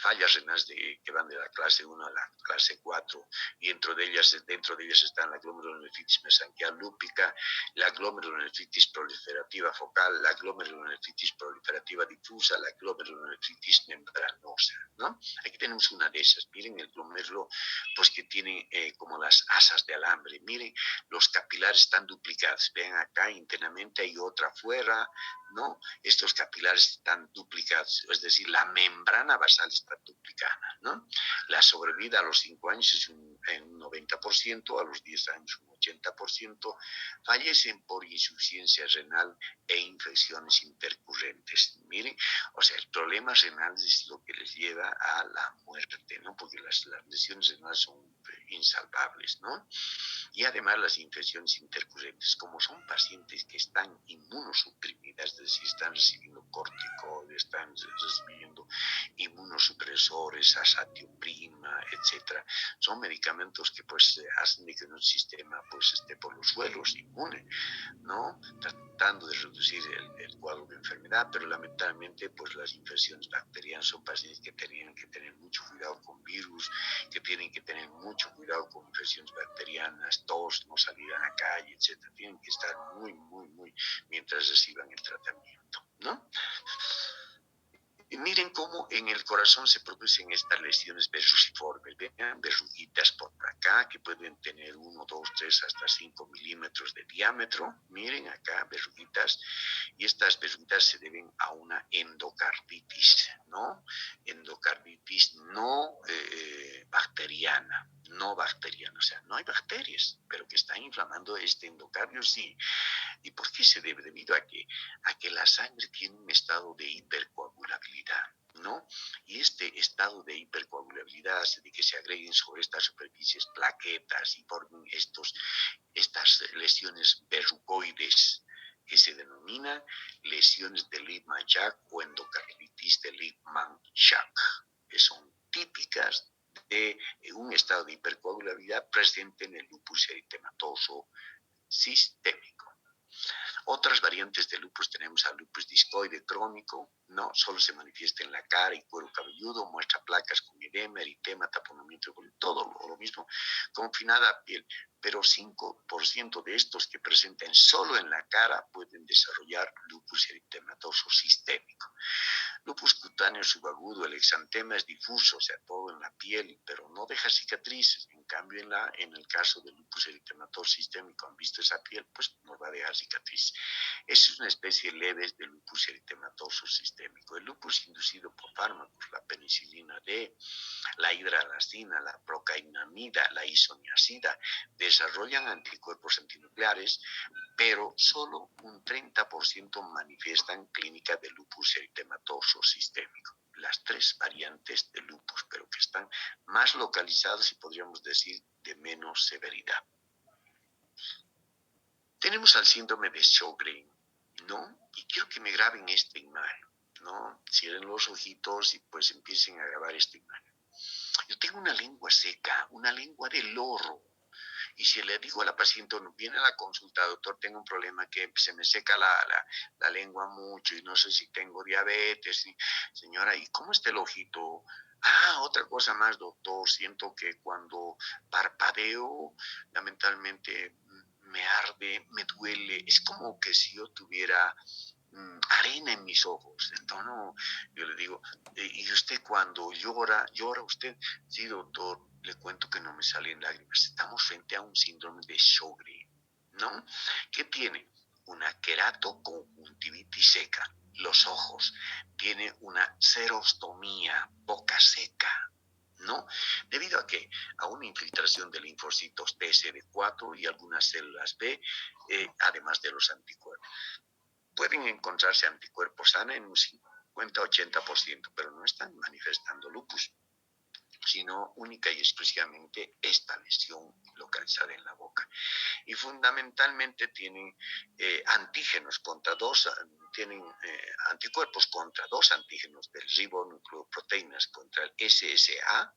fallas renales que van de la clase 1 a la clase 4 y dentro de ellas están la glomerulonefritis mesangial lúpica, la glomerulonefritis proliferativa focal, la glomerulonefritis proliferativa difusa, la glomerulonefritis membranosa, ¿no? Aquí tenemos una de esas. Miren el glomérulo, pues que tiene como las asas de alambre. Miren, los capilares están duplicados. Vean acá internamente hay otra afuera, ¿no? Estos capilares están duplicados, es decir, la membrana basal está duplicada, ¿no? La sobrevida a los 5 años es un 90%, a los 10 años un 80%, fallecen por insuficiencia renal e infecciones intercurrentes. Miren, o sea, el problema renal es lo que les lleva a la muerte, ¿no? Porque las lesiones renales son insalvables, ¿no? Y además las infecciones intercurrentes, como son pacientes que están inmunosuprimidas, es decir, están recibiendo corticoides, están recibiendo inmunosupresores, azatioprina, etcétera, son medicamentos que pues hacen de que nuestro sistema pues esté por los suelos, inmune, ¿no? Tratando de reducir el cuadro de enfermedad, pero lamentablemente pues las infecciones bacterianas son pacientes que tienen que tener mucho cuidado con virus, que tienen que tener mucho cuidado con infecciones bacterianas, tos, no salir a la calle, etcétera. Tienen que estar muy mientras reciban el tratamiento, ¿no? Y miren cómo en el corazón se producen estas lesiones verruciformes. Vean, verruguitas por acá que pueden tener 1, 2, 3, hasta 5 milímetros de diámetro. Miren acá, verruguitas. Y estas verruguitas se deben a una endocarditis, ¿no? Endocarditis no bacteriana, no bacteriana. O sea, no hay bacterias, pero que están inflamando este endocardio, sí. ¿Y por qué se debe? Debido a que la sangre tiene un estado de hipercoagulabilidad, ¿no? Y este estado de hipercoagulabilidad hace de que se agreguen sobre estas superficies plaquetas y formen estas lesiones verrucoides que se denominan lesiones de Lippmann-Jack o endocarditis de Lippmann-Jack, que son típicas de un estado de hipercoagulabilidad presente en el lupus eritematoso sistémico. Otras variantes de lupus tenemos al lupus discoide crónico, no, solo se manifiesta en la cara y cuero cabelludo, muestra placas con edema, eritema, taponamiento, todo lo mismo, confinada a piel, pero 5% de estos que presenten solo en la cara pueden desarrollar lupus eritematoso sistémico. Lupus cutáneo subagudo, el exantema es difuso, o sea, todo en la piel, pero no deja cicatrices. En cambio, en el caso del lupus eritematoso sistémico, han visto esa piel, pues nos va a dejar cicatriz. Esa es una especie leve de lupus eritematoso sistémico. El lupus inducido por fármacos, la penicilina D, la hidralazina, la procainamida, la isoniazida, desarrollan anticuerpos antinucleares, pero solo un 30% manifiestan clínica de lupus eritematoso sistémico. Las 3 variantes de lupus, pero que están más localizadas y podríamos decir de menos severidad. Tenemos al síndrome de Sjögren, ¿no? Y quiero que me graben esta imagen, ¿no? Cierren los ojitos y pues empiecen a grabar esta imagen. Yo tengo una lengua seca, una lengua de loro. Y si le digo a la paciente, no viene a la consulta, doctor, tengo un problema que se me seca la lengua mucho y no sé si tengo diabetes. Señora, ¿y cómo está el ojito? Ah, otra cosa más, doctor, siento que cuando parpadeo, lamentablemente me arde, me duele. Es como que si yo tuviera arena en mis ojos. Entonces, no, yo le digo, ¿y usted cuando llora usted? Sí, doctor, le cuento que no me salen lágrimas. Estamos frente a un síndrome de Sjögren, ¿no? ¿Qué tiene? Una queratoconjuntivitis seca, los ojos. Tiene una xerostomía, boca seca, ¿no? ¿Debido a qué? A una infiltración de linfocitos TCD4 y algunas células B, además de los anticuerpos. Pueden encontrarse anticuerpos sanos en un 50-80%, pero no están manifestando lupus, sino única y exclusivamente esta lesión localizada en la boca. Y fundamentalmente tienen antígenos tienen anticuerpos contra 2 antígenos del ribonucleoproteínas, contra el SSA-RO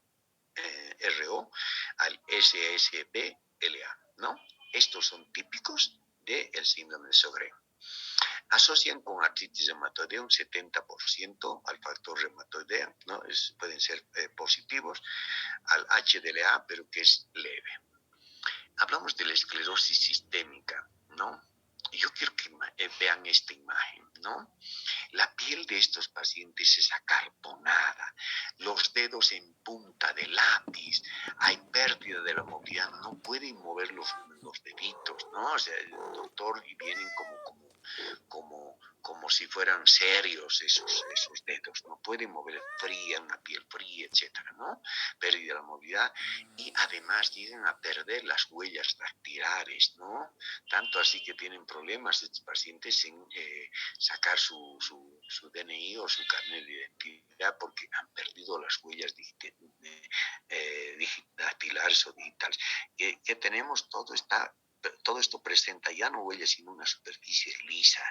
al SSB-LA, ¿no? Estos son típicos del síndrome de Sjögren. Asocian con artritis reumatoidea un 70% al factor reumatoidea, ¿no? Pueden ser positivos, al HDLA, pero que es leve. Hablamos de la esclerosis sistémica, ¿no? Yo quiero que vean esta imagen, ¿no? La piel de estos pacientes es acartonada, los dedos en punta de lápiz, hay pérdida de la movilidad, no pueden mover los deditos, ¿no? O sea, el doctor y vienen como si fueran serios esos dedos, no pueden mover fría, una piel fría, etcétera, ¿no? Pérdida de la movilidad y además llegan a perder las huellas dactilares, ¿no? Tanto así que tienen problemas estos pacientes en sacar su DNI o su carnet de identidad porque han perdido las huellas dactilares o digitales. ¿Qué tenemos? Todo esto presenta ya no huellas sino una superficie lisa,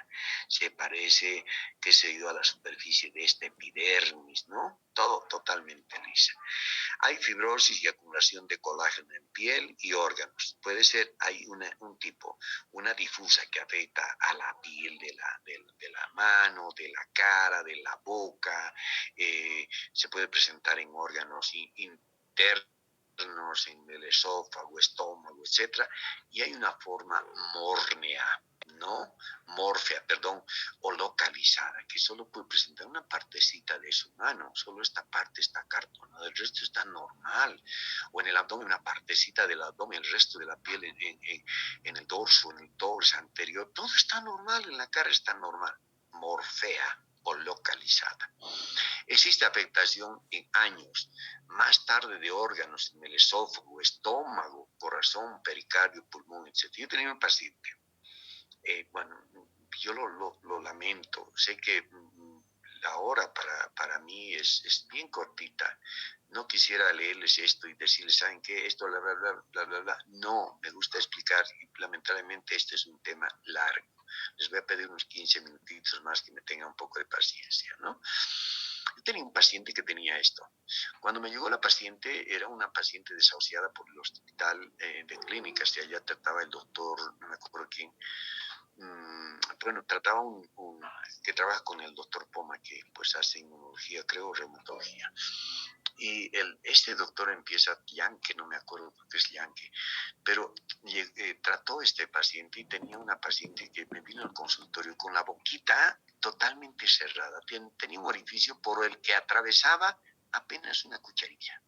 se parece, qué sé yo, a la superficie de esta epidermis, ¿no? Todo totalmente lisa. Hay fibrosis y acumulación de colágeno en piel y órganos. Puede ser, hay un tipo, una difusa que afecta a la piel de la mano, de la cara, de la boca, se puede presentar en órganos internos, en el esófago, estómago, etcétera, y hay una forma mórnea, ¿no? Morfea, perdón, o localizada, que solo puede presentar una partecita de su mano, solo esta parte está acartonada, el resto está normal, o en el abdomen una partecita del abdomen, el resto de la piel en el dorso, en el torso anterior, todo está normal, en la cara está normal, morfea o localizada. Existe afectación en años más tarde de órganos en el esófago, estómago, corazón, pericardio, pulmón, etc. Yo tenía un paciente, bueno, yo lo lamento, sé que la hora para mí es bien cortita. No quisiera leerles esto y decirles, ¿saben qué? Esto, bla, bla, bla, bla, bla, bla. No, me gusta explicar y lamentablemente este es un tema largo. Les voy a pedir unos 15 minutitos más que me tengan un poco de paciencia, ¿no? Yo tenía un paciente que tenía esto. Cuando me llegó la paciente, era una paciente desahuciada por el hospital de clínicas, y allá trataba el doctor, no me acuerdo quién, bueno, trataba que trabaja con el doctor Poma, que pues hace inmunología, creo, reumatología. Y este doctor empieza, Yankee, no me acuerdo qué es Yankee, pero trató este paciente y tenía una paciente que me vino al consultorio con la boquita totalmente cerrada, tenía un orificio por el que atravesaba apenas una cucharilla.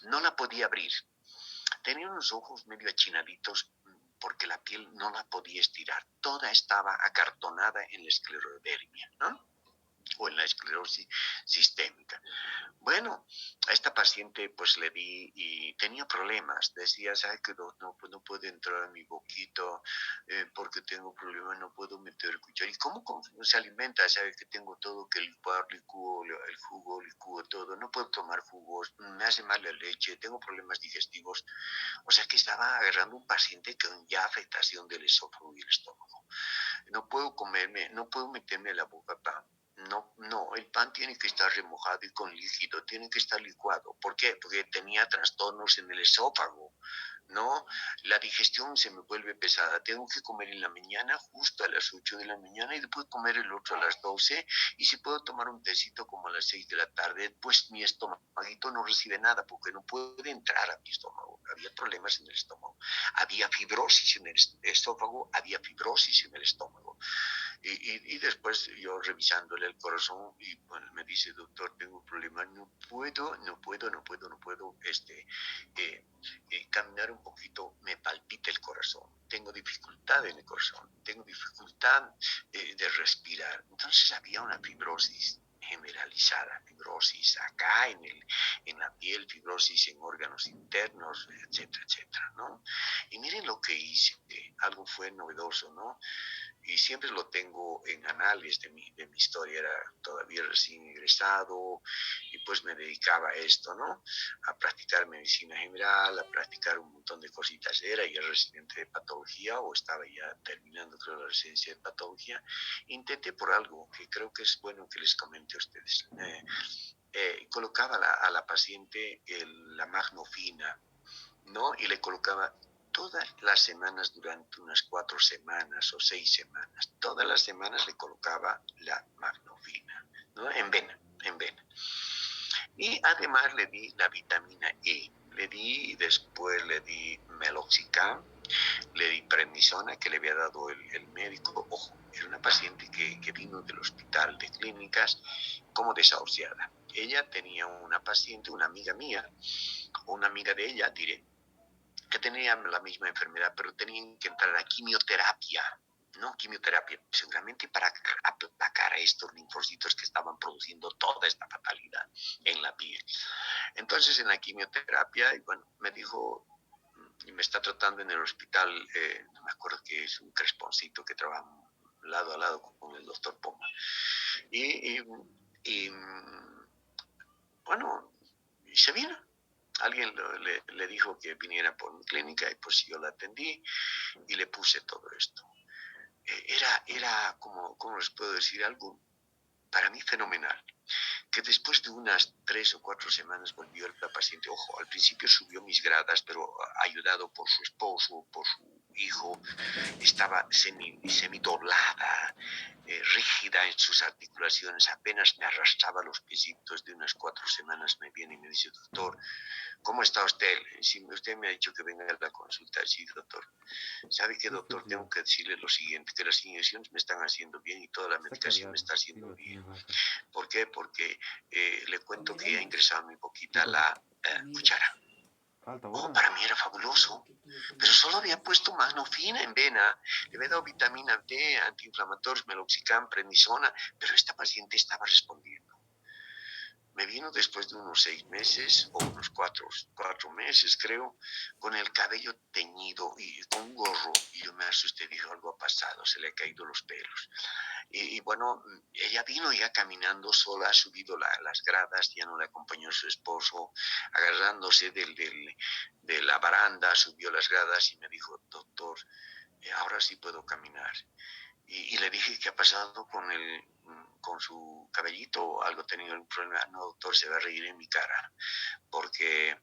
No la podía abrir. tenía unos ojos medio achinaditos porque la piel no la podía estirar. Toda estaba acartonada en la esclerodermia, ¿no? O en la esclerosis sistémica. Bueno, a esta paciente pues le di y tenía problemas. Decía, ¿sabe qué? No, pues no puede entrar a mi boquito porque tengo problemas, no puedo meter cuchara. ¿Y cómo se alimenta? ¿Sabe que tengo todo que licuar, licúo el jugo, licúo todo? No puedo tomar jugos, me hace mal la leche, tengo problemas digestivos. O sea que estaba agarrando un paciente con ya afectación del esófago y el estómago. No puedo comerme, no puedo meterme a la boca pan. No, no, el pan tiene que estar remojado y con líquido, tiene que estar licuado. ¿Por qué? Porque tenía trastornos en el esófago, ¿no? La digestión se me vuelve pesada. Tengo que comer en la mañana, justo a las 8 de la mañana, y después comer el otro a las 12. Y si puedo tomar un tecito como a las 6 de la tarde, pues mi estomaguito no recibe nada porque no puede entrar a mi estómago. Había problemas en el estómago. Había fibrosis en el esófago, había fibrosis en el estómago. Y después yo revisándole el corazón y bueno, me dice, doctor, tengo un problema, no puedo caminar un poquito, me palpita el corazón, tengo dificultad en el corazón, tengo dificultad de respirar. Entonces había una fibrosis generalizada, fibrosis acá en la piel, fibrosis en órganos internos, etcétera, etcétera, ¿no? Y miren lo que hice, algo fue novedoso, ¿no? Y siempre lo tengo en anales de mi historia, era todavía recién egresado y pues me dedicaba a esto, ¿no? A practicar medicina general, a practicar un montón de cositas. Era ya residente de patología o estaba ya terminando, creo, la residencia de patología. Intenté por algo que creo que es bueno que les comente a ustedes. Colocaba a la paciente la magnofina, ¿no? Y le colocaba todas las semanas durante unas 4 semanas o 6 semanas. Todas las semanas le colocaba la magnofina, ¿no? En vena. Y además le di la vitamina E. Después le di meloxicam, le di prednisona que le había dado el médico. Ojo, era una paciente que vino del hospital de clínicas como desahuciada. Ella tenía una paciente, una amiga mía, o una amiga de ella, diré, que tenían la misma enfermedad, pero tenían que entrar a quimioterapia, ¿no? Quimioterapia, seguramente para aplacar a estos linfocitos que estaban produciendo toda esta fatalidad en la piel. Entonces, en la quimioterapia, y bueno, me dijo, y me está tratando en el hospital, no me acuerdo que es un cresponcito que trabaja lado a lado con el doctor Poma. Y bueno, y se vino. Alguien le dijo que viniera por mi clínica y pues yo la atendí y le puse todo esto. Era como, ¿cómo les puedo decir? Algo para mí fenomenal. Que después de unas 3 o 4 semanas volvió la paciente. Ojo, al principio subió mis gradas, pero ayudado por su esposo, por su hijo, estaba semidoblada, rígida en sus articulaciones, apenas me arrastraba los piecitos. De unas 4 semanas me viene y me dice, doctor, ¿cómo está usted? Si usted me ha dicho que venga a la consulta, sí, doctor. ¿Sabe qué, doctor? Tengo que decirle lo siguiente, que las inyecciones me están haciendo bien y toda la medicación me está haciendo bien. ¿Por qué? Porque le cuento que ha ingresado muy poquita la cuchara. Oh, para mí era fabuloso, pero solo había puesto magnofina en vena, le había dado vitamina D, antiinflamatorios, meloxicam, prednisona, pero esta paciente estaba respondiendo. Me vino después de unos 6 meses o unos 4 meses, creo, con el cabello teñido y con un gorro. Y yo me asusté, dije, algo ha pasado, se le han caído los pelos. Y bueno, ella vino ya caminando sola, ha subido las gradas, ya no le acompañó su esposo, agarrándose de la baranda, subió las gradas y me dijo, doctor, ahora sí puedo caminar. Y le dije, ¿qué ha pasado con su cabellito? ¿Algo ha tenido algún problema? No, doctor, se va a reír en mi cara, porque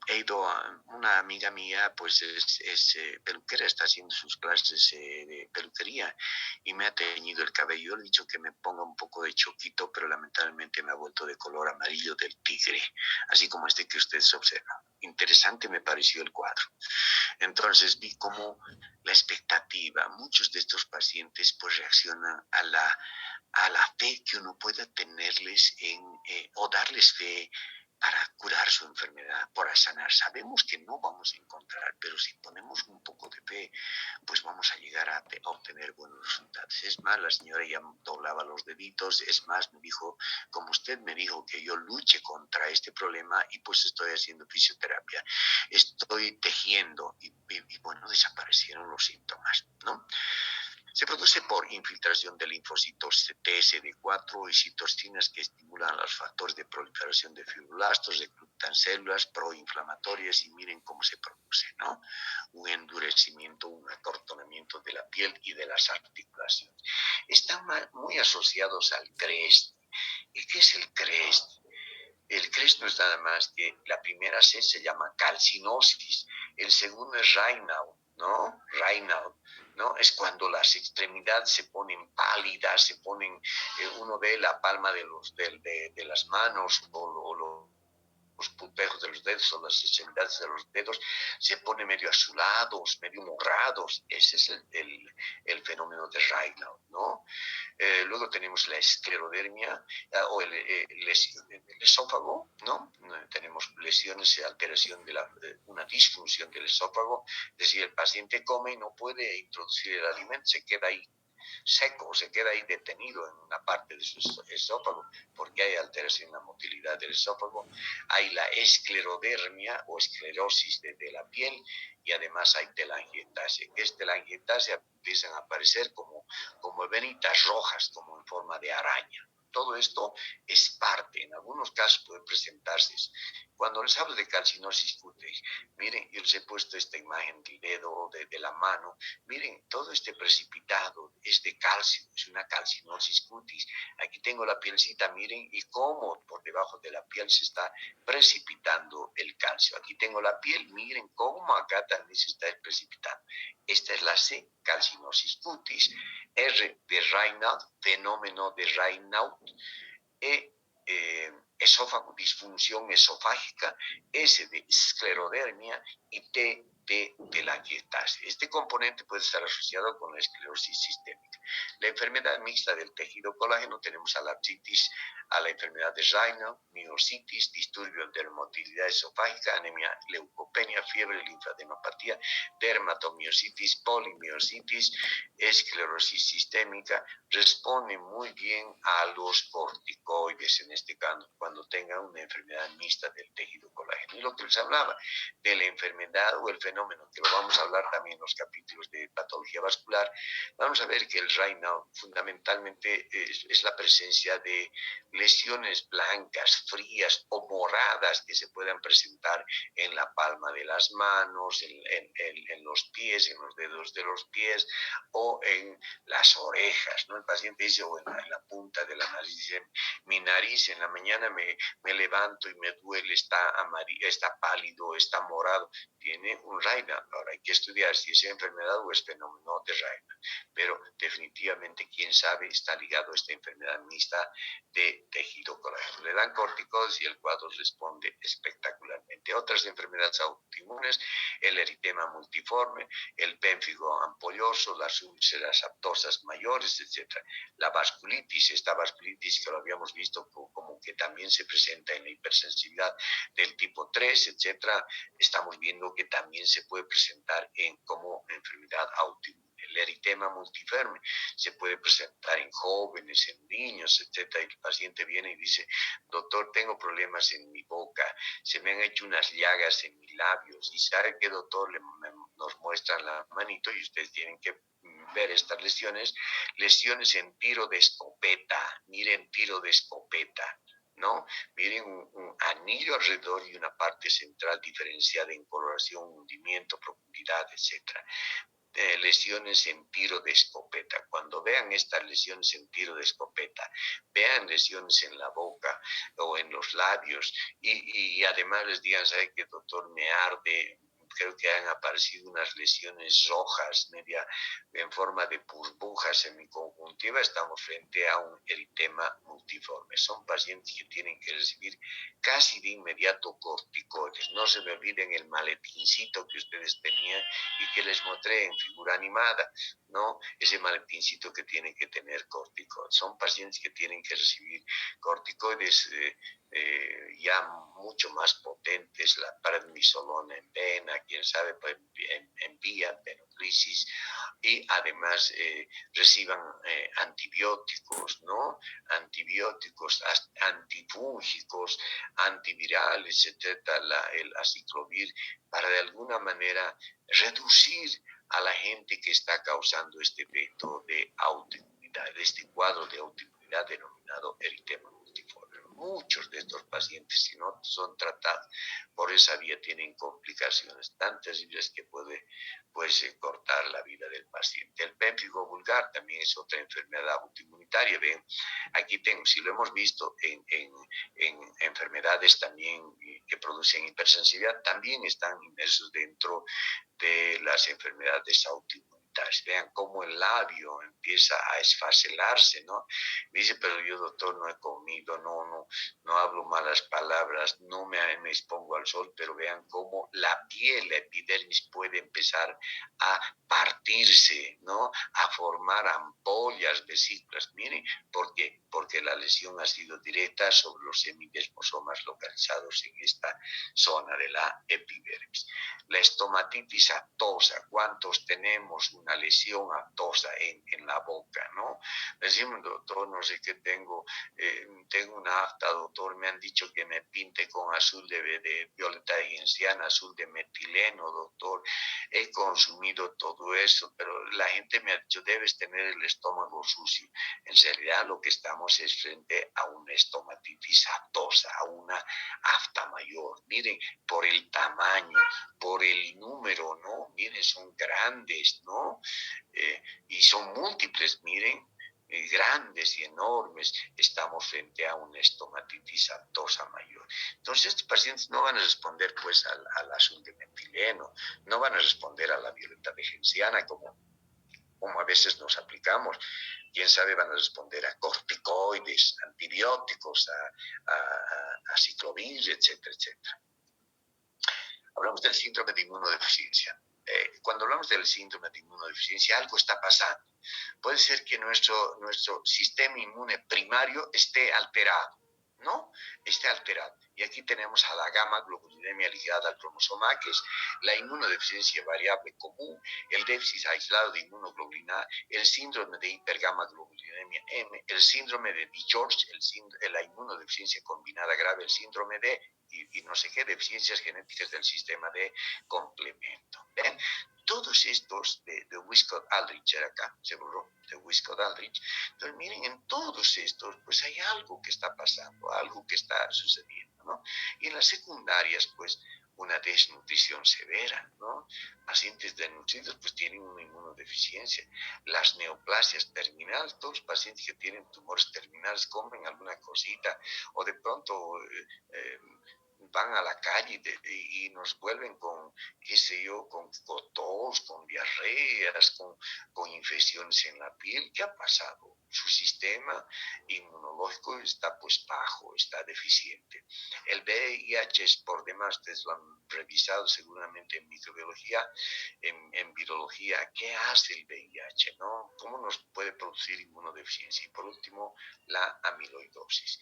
he ido a una amiga mía, pues es peluquera, está haciendo sus clases de peluquería y me ha teñido el cabello. Yo le he dicho que me ponga un poco de choquito, pero lamentablemente me ha vuelto de color amarillo del tigre, así como este que ustedes observan. Interesante me pareció el cuadro. Entonces vi cómo la expectativa, muchos de estos pacientes pues reaccionan a la fe que uno pueda tenerles o darles fe para curar su enfermedad, para sanar. Sabemos que no vamos a encontrar, pero si ponemos un poco de fe, pues vamos a llegar a obtener buenos resultados. Es más, la señora ya doblaba los deditos, es más, me dijo, como usted me dijo que yo luche contra este problema y pues estoy haciendo fisioterapia, estoy tejiendo y bueno, desaparecieron los síntomas, ¿no? Se produce por infiltración de linfocitos TSD4 y citocinas que estimulan los factores de proliferación de fibroblastos, reclutan células proinflamatorias y miren cómo se produce, ¿no? Un endurecimiento, un acortonamiento de la piel y de las articulaciones. Están muy asociados al CREST. ¿Y qué es el CREST? El CREST no es nada más que la primera C se llama calcinosis, el segundo es Raynaud, ¿no? Raynaud, ¿no? Es cuando las extremidades se ponen pálidas, se ponen, uno ve la palma de las manos o los puntejos de los dedos o las extremidades de los dedos se ponen medio azulados, medio morrados. Ese es el fenómeno de Raynaud, ¿no? Luego tenemos la esclerodermia o lesión del esófago, ¿no? Tenemos lesiones, alteración de una disfunción del esófago, es decir, el paciente come y no puede introducir el alimento, se queda ahí seco, se queda ahí detenido en una parte de su esófago porque hay alteración en la motilidad del esófago. Hay la esclerodermia o esclerosis de la piel y además hay telangiectasia. ¿Qué es telangiectasia? Empiezan a aparecer como venitas rojas, como en forma de araña. Todo esto es parte, en algunos casos puede presentarse. Cuando les hablo de calcinosis cutis, miren, yo les he puesto esta imagen del dedo, de la mano. Miren, todo este precipitado es de calcio, es una calcinosis cutis. Aquí tengo la pielcita, miren, y cómo por debajo de la piel se está precipitando el calcio. Aquí tengo la piel, miren cómo acá también se está precipitando. Esta es la C, calcinosis cutis. R de Raynaud, fenómeno de Raynaud. E, esófago, disfunción esofágica, S de esclerodermia y T de telangiectasia. Este componente puede estar asociado con la esclerosis sistémica. La enfermedad mixta del tejido colágeno tenemos a la artritis, a la enfermedad de Raynaud, miositis, disturbios de la motilidad esofágica, anemia, leucopenia, fiebre, linfadenopatía, dermatomiositis, polimiositis, esclerosis sistémica. Responde muy bien a los corticoides, en este caso, cuando tengan una enfermedad mixta del tejido colágeno. Y lo que les hablaba de la enfermedad o el fenómeno, que lo vamos a hablar también en los capítulos de patología vascular, vamos a ver que el Raynaud fundamentalmente es la presencia de lesiones blancas, frías o moradas que se puedan presentar en la palma de las manos, en los pies, en los dedos de los pies o en las orejas, ¿no? El paciente dice, o en la punta de la nariz, dice, mi nariz en la mañana me levanto y me duele, está amarillo, está pálido, está morado, tiene un Raynaud. Ahora hay que estudiar si es enfermedad o es fenómeno de Raynaud, pero definitivamente, quién sabe, está ligado a esta enfermedad mixta de tejido colágeno. Le dan corticoides y el cuadro responde espectacularmente. Otras enfermedades autoinmunes, el eritema multiforme, el pénfigo ampolloso, las úlceras aptosas mayores, etc. La vasculitis, esta vasculitis que lo habíamos visto como que también se presenta en la hipersensibilidad del tipo 3, etc. Estamos viendo que también se puede presentar como enfermedad autoinmune. El eritema multiforme se puede presentar en jóvenes, en niños, etc. Y el paciente viene y dice, doctor, tengo problemas en mi boca, se me han hecho unas llagas en mis labios. ¿Y sabe qué, doctor? Nos muestran la manito y ustedes tienen que ver estas lesiones en tiro de escopeta. Miren, tiro de escopeta, ¿no? Miren un anillo alrededor y una parte central diferenciada en coloración, hundimiento, profundidad, etcétera. Lesiones en tiro de escopeta. Cuando vean estas lesiones en tiro de escopeta, vean lesiones en la boca o en los labios y además les digan, ¿sabe qué, doctor? Me arde, creo que han aparecido unas lesiones rojas, media en forma de burbujas en mi conjuntiva, estamos frente a un eritema multiforme. Son pacientes que tienen que recibir casi de inmediato corticoides. No se me olviden el maletincito que ustedes tenían y que les mostré en figura animada, ¿no? Ese maletincito que tiene que tener corticoides. Son pacientes que tienen que recibir corticoides ya mucho más potentes, la prednisolona en vena, quién sabe, pues en vía, venoclisis, y además reciban antibióticos, ¿no? Antibióticos, antifúngicos, antivirales, etcétera, el aciclovir, para de alguna manera reducir a la gente que está causando este evento de autoinmunidad, este cuadro de autoinmunidad denominado eritema multiforme. Muchos de estos pacientes, si no son tratados por esa vía, tienen complicaciones tan terribles que puede pues, cortar la vida del paciente. El pemphigo vulgar también es otra enfermedad autoinmunitaria. Ven, aquí tengo, si lo hemos visto en enfermedades también que producen hipersensibilidad, también están inmersos dentro de las enfermedades autoinmunitarias. Vean cómo el labio empieza a esfacelarse, ¿no? Me dice, pero yo, doctor, no he comido, no hablo malas palabras, no me expongo al sol, pero vean cómo la piel, la epidermis puede empezar a partirse, ¿no? A formar ampollas, vesículas. Miren, ¿por qué? Porque la lesión ha sido directa sobre los semidesmosomas localizados en esta zona de la epidermis. La estomatitis aftosa, ¿cuántos tenemos una lesión aftosa en la boca, no? Decimos, doctor, no sé qué tengo, tengo una afta, doctor, me han dicho que me pinte con azul de violeta de genciana, azul de metileno, doctor, he consumido todo eso, pero la gente me ha dicho, debes tener el estómago sucio. En realidad lo que estamos es frente a una estomatitis aftosa, a una afta mayor. Miren, por el tamaño, por el número, ¿no? Miren, son grandes, ¿no? Y son múltiples, miren, grandes y enormes, estamos frente a una estomatitis aftosa mayor. Entonces, estos pacientes no van a responder, pues, al azul de metileno, no van a responder a la violeta de genciana, como a veces nos aplicamos. Quién sabe, van a responder a corticoides, antibióticos, a ciclovir, etcétera, etcétera. Hablamos del síndrome de inmunodeficiencia. Cuando hablamos del síndrome de inmunodeficiencia, algo está pasando. Puede ser que nuestro sistema inmune primario esté alterado, ¿no? Esté alterado. Y aquí tenemos a la gamma globulinemia ligada al cromosoma, que es la inmunodeficiencia variable común, el déficit aislado de inmunoglobulina A, el síndrome de hipergamma globulinemia M, el síndrome de DiGeorge, la inmunodeficiencia combinada grave, el síndrome de y no sé qué, deficiencias genéticas del sistema de complemento. ¿Ven? Todos estos de Wiskott-Aldrich, era acá, seguro, de Wiskott-Aldrich. Entonces, miren, en todos estos, pues hay algo que está pasando, algo que está sucediendo, ¿no? Y en las secundarias, pues, una desnutrición severa, ¿no? Pacientes desnutridos, pues, tienen una inmunodeficiencia. Las neoplasias terminales, todos los pacientes que tienen tumores terminales comen alguna cosita, o de pronto van a la calle y nos vuelven con, qué sé yo, con tos, con diarreas, con infecciones en la piel. ¿Qué ha pasado? Su sistema inmunológico está pues bajo, está deficiente. El VIH es por demás, ustedes lo han revisado seguramente en microbiología, en virología. ¿Qué hace el VIH, no? ¿Cómo nos puede producir inmunodeficiencia? Y por último, la amiloidosis.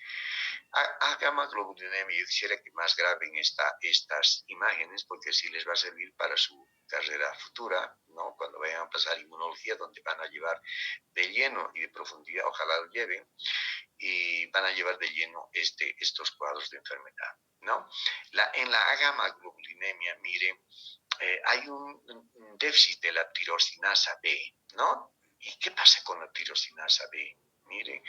A gamma globulinemia, yo quisiera que más graben estas imágenes, porque así les va a servir para su carrera futura, ¿no? Cuando vayan a pasar inmunología, donde van a llevar de lleno y de profundidad, ojalá lo lleven, y van a llevar de lleno estos cuadros de enfermedad, ¿no? En la gamma globulinemia, miren, hay un déficit de la tirosinasa B, ¿no? ¿Y qué pasa con la tirosinasa B? Miren,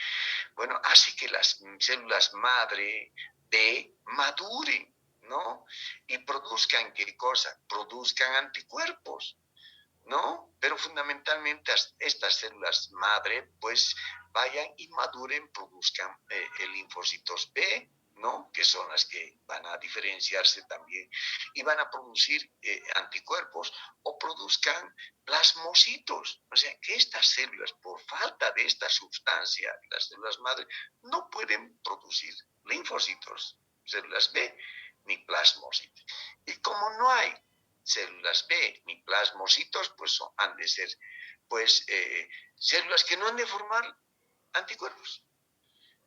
bueno, hace que las células madre B maduren, ¿no? Y produzcan, ¿qué cosa? Produzcan anticuerpos, ¿no? Pero fundamentalmente estas células madre, pues, vayan y maduren, produzcan linfocitos B, ¿no? Que son las que van a diferenciarse también y van a producir anticuerpos o produzcan plasmocitos. O sea, que estas células, por falta de esta sustancia, las células madre, no pueden producir linfocitos, células B, ni plasmocitos. Y como no hay células B ni plasmocitos, pues han de ser pues células que no han de formar anticuerpos.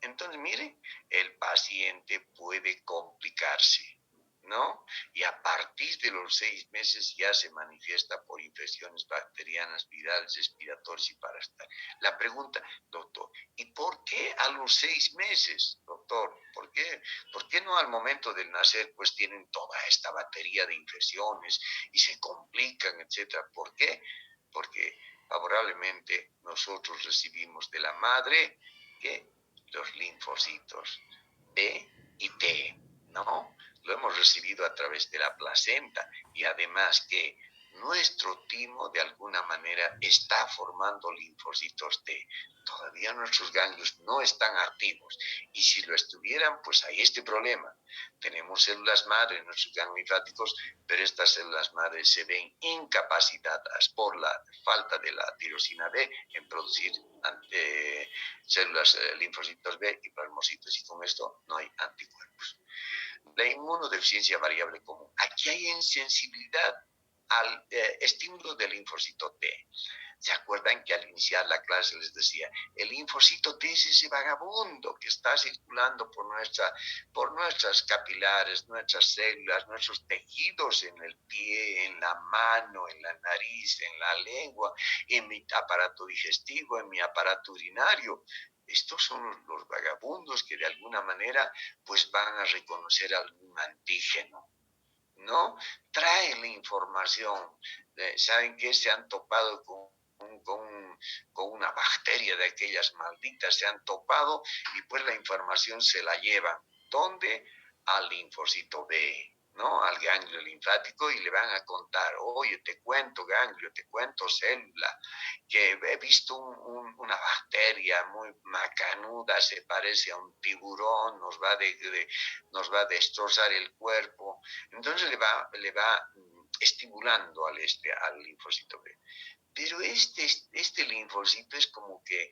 Entonces, miren, el paciente puede complicarse, ¿no? Y a partir de los 6 meses ya se manifiesta por infecciones bacterianas, virales, respiratorias y parasitarias. La pregunta, doctor, ¿y por qué a los 6 meses, doctor? ¿Por qué no al momento del nacer pues tienen toda esta batería de infecciones y se complican, etcétera? ¿Por qué? Porque favorablemente nosotros recibimos de la madre que los linfocitos B y T, ¿no? Lo hemos recibido a través de la placenta y además que nuestro timo de alguna manera está formando linfocitos T. Todavía nuestros ganglios no están activos y si lo estuvieran, pues hay este problema. Tenemos células madre en nuestros ganglios linfáticos, pero estas células madres se ven incapacitadas por la falta de la tirosina B en producir células linfocitos B y plasmocitos, y con esto no hay anticuerpos. La inmunodeficiencia variable común. Aquí hay insensibilidad al estímulo del linfocito T. ¿Se acuerdan que al iniciar la clase les decía, el linfocito T es ese vagabundo que está circulando por nuestras capilares, nuestras células, nuestros tejidos en el pie, en la mano, en la nariz, en la lengua, en mi aparato digestivo, en mi aparato urinario? Estos son los vagabundos que de alguna manera pues van a reconocer algún antígeno, ¿no? Traen la información. ¿Saben qué? Se han topado con una bacteria de aquellas malditas, se han topado y pues la información se la llevan. ¿Dónde? Al linfocito B, ¿no? Al ganglio linfático y le van a contar, oye, te cuento ganglio, te cuento célula, que he visto una bacteria muy macanuda, se parece a un tiburón, nos va a destrozar el cuerpo. Entonces le va estimulando al linfocito B. Pero este linfocito es como que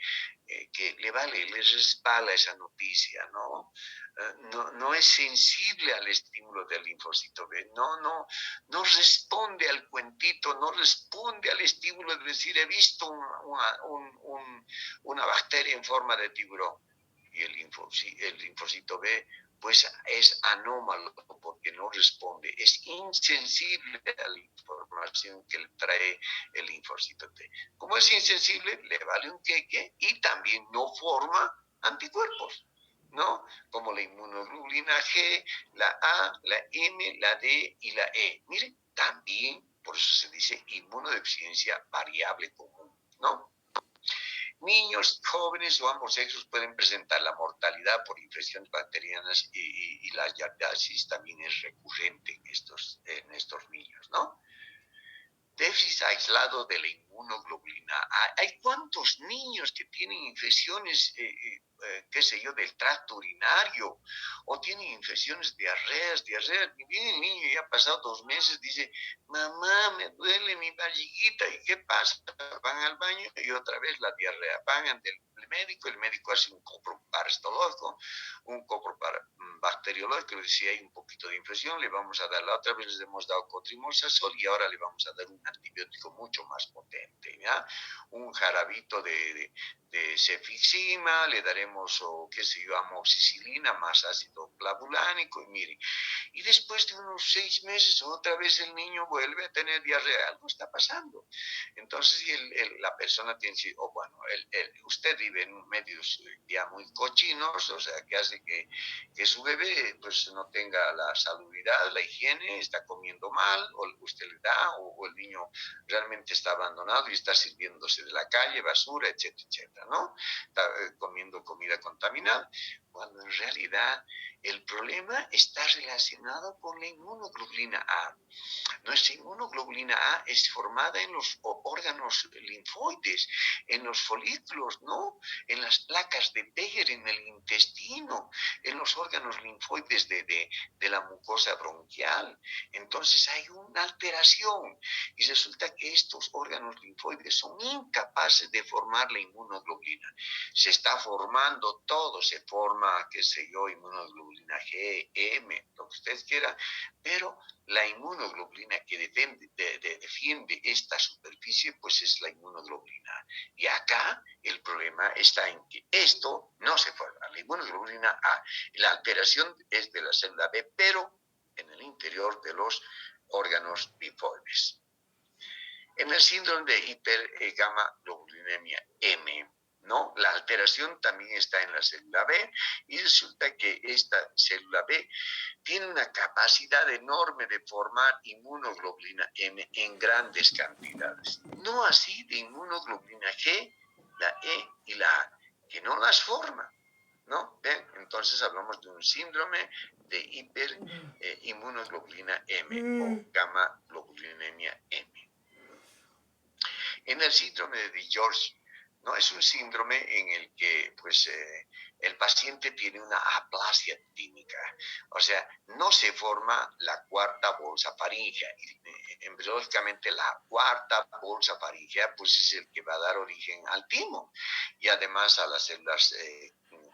le vale, le resbala esa noticia, ¿no? No es sensible al estímulo del linfocito B, no responde al cuentito, no responde al estímulo de decir, he visto una bacteria en forma de tiburón. Y el linfocito B pues es anómalo porque no responde, es insensible a la información que le trae el linfocito T. Como es insensible, le vale un queque y también no forma anticuerpos, ¿no? Como la inmunoglobulina G, la A, la M, la D y la E. Miren, también, por eso se dice inmunodeficiencia variable común, ¿no? Niños, jóvenes o ambos sexos pueden presentar la mortalidad por infecciones bacterianas y la yardiasis también es recurrente en estos niños, ¿no? Déficit aislado de la inmunoglobulina A. ¿Hay cuántos niños que tienen infecciones, qué sé yo, del tracto urinario? O tienen infecciones, diarreas. Y viene el niño ya ha pasado 2 meses, dice, mamá, me duele mi barriguita. ¿Y qué pasa? Van al baño y otra vez la diarrea. Van ante el médico hace un copro parasitológico, un copro bacteriológico, le decía, hay un poquito de infección, le vamos a dar, la otra vez les hemos dado cotrimolsazol y ahora le vamos a dar un antibiótico mucho más potente, ¿ya? Un jarabito de cefixima, le daremos, o qué sé yo, amoxicilina más ácido clavulánico, y miren, y después de unos 6 meses otra vez el niño vuelve a tener diarrea, algo está pasando. Entonces, si la persona tiene, o bueno, usted vive en medios ya muy cochinos, o sea, que hace que su bebé pues no tenga la salubridad, la higiene, está comiendo mal, o usted le da, o el niño realmente está abandonado y está sirviéndose de la calle, basura, etcétera, etcétera, ¿no? Está comiendo comida contaminada, cuando en realidad el problema está relacionado con la inmunoglobulina A. Nuestra inmunoglobulina A es formada en los órganos linfoides, en los folículos, ¿no? En las placas de Beyer, en el intestino, en los órganos linfoides de la mucosa bronquial. Entonces hay una alteración y resulta que estos órganos linfoides son incapaces de formar la inmunoglobulina. Se está formando todo, se forma, qué sé yo, inmunoglobulina G, M, lo que ustedes quieran, pero la inmunoglobulina que defiende esta superficie, pues es la inmunoglobulina. Y acá el problema está en que esto no se forma. la inmunoglobulina A. La alteración es de la célula B, pero en el interior de los órganos linfoides. En el síndrome de hipergamaglobulinemia M, ¿no? La alteración también está en la célula B y resulta que esta célula B tiene una capacidad enorme de formar inmunoglobulina M en grandes cantidades. No así de inmunoglobulina G, la E y la A, que no las forma, ¿no? ¿Ven? Entonces hablamos de un síndrome de hiperinmunoglobulina M o gamma globulinemia M. En el síndrome de George, ¿no? Es un síndrome en el que pues, el paciente tiene una aplasia tímica, o sea, no se forma la cuarta bolsa faríngea. Embriológicamente la cuarta bolsa faríngea pues, es el que va a dar origen al timo y además a las células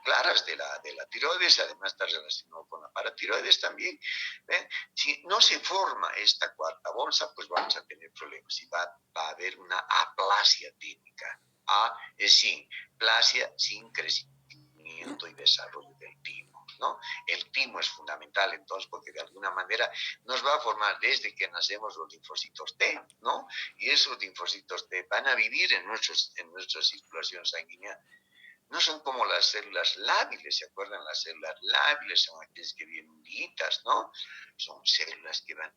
claras de la tiroides, además está relacionado con la paratiroides también. ¿Ven? Si no se forma esta cuarta bolsa, pues vamos a tener problemas y va a haber una aplasia tímica. A es sin, plasia sin crecimiento y desarrollo del timo, ¿no? El timo es fundamental entonces porque de alguna manera nos va a formar desde que nacemos los linfocitos T, ¿no? Y esos linfocitos T van a vivir en nuestra circulación sanguínea. No son como las células lábiles, ¿se acuerdan? Las células lábiles son aquellas que viven uniditas, ¿no? Son células que van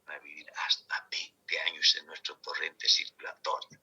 a vivir hasta 20 años en nuestro torrente circulatorio,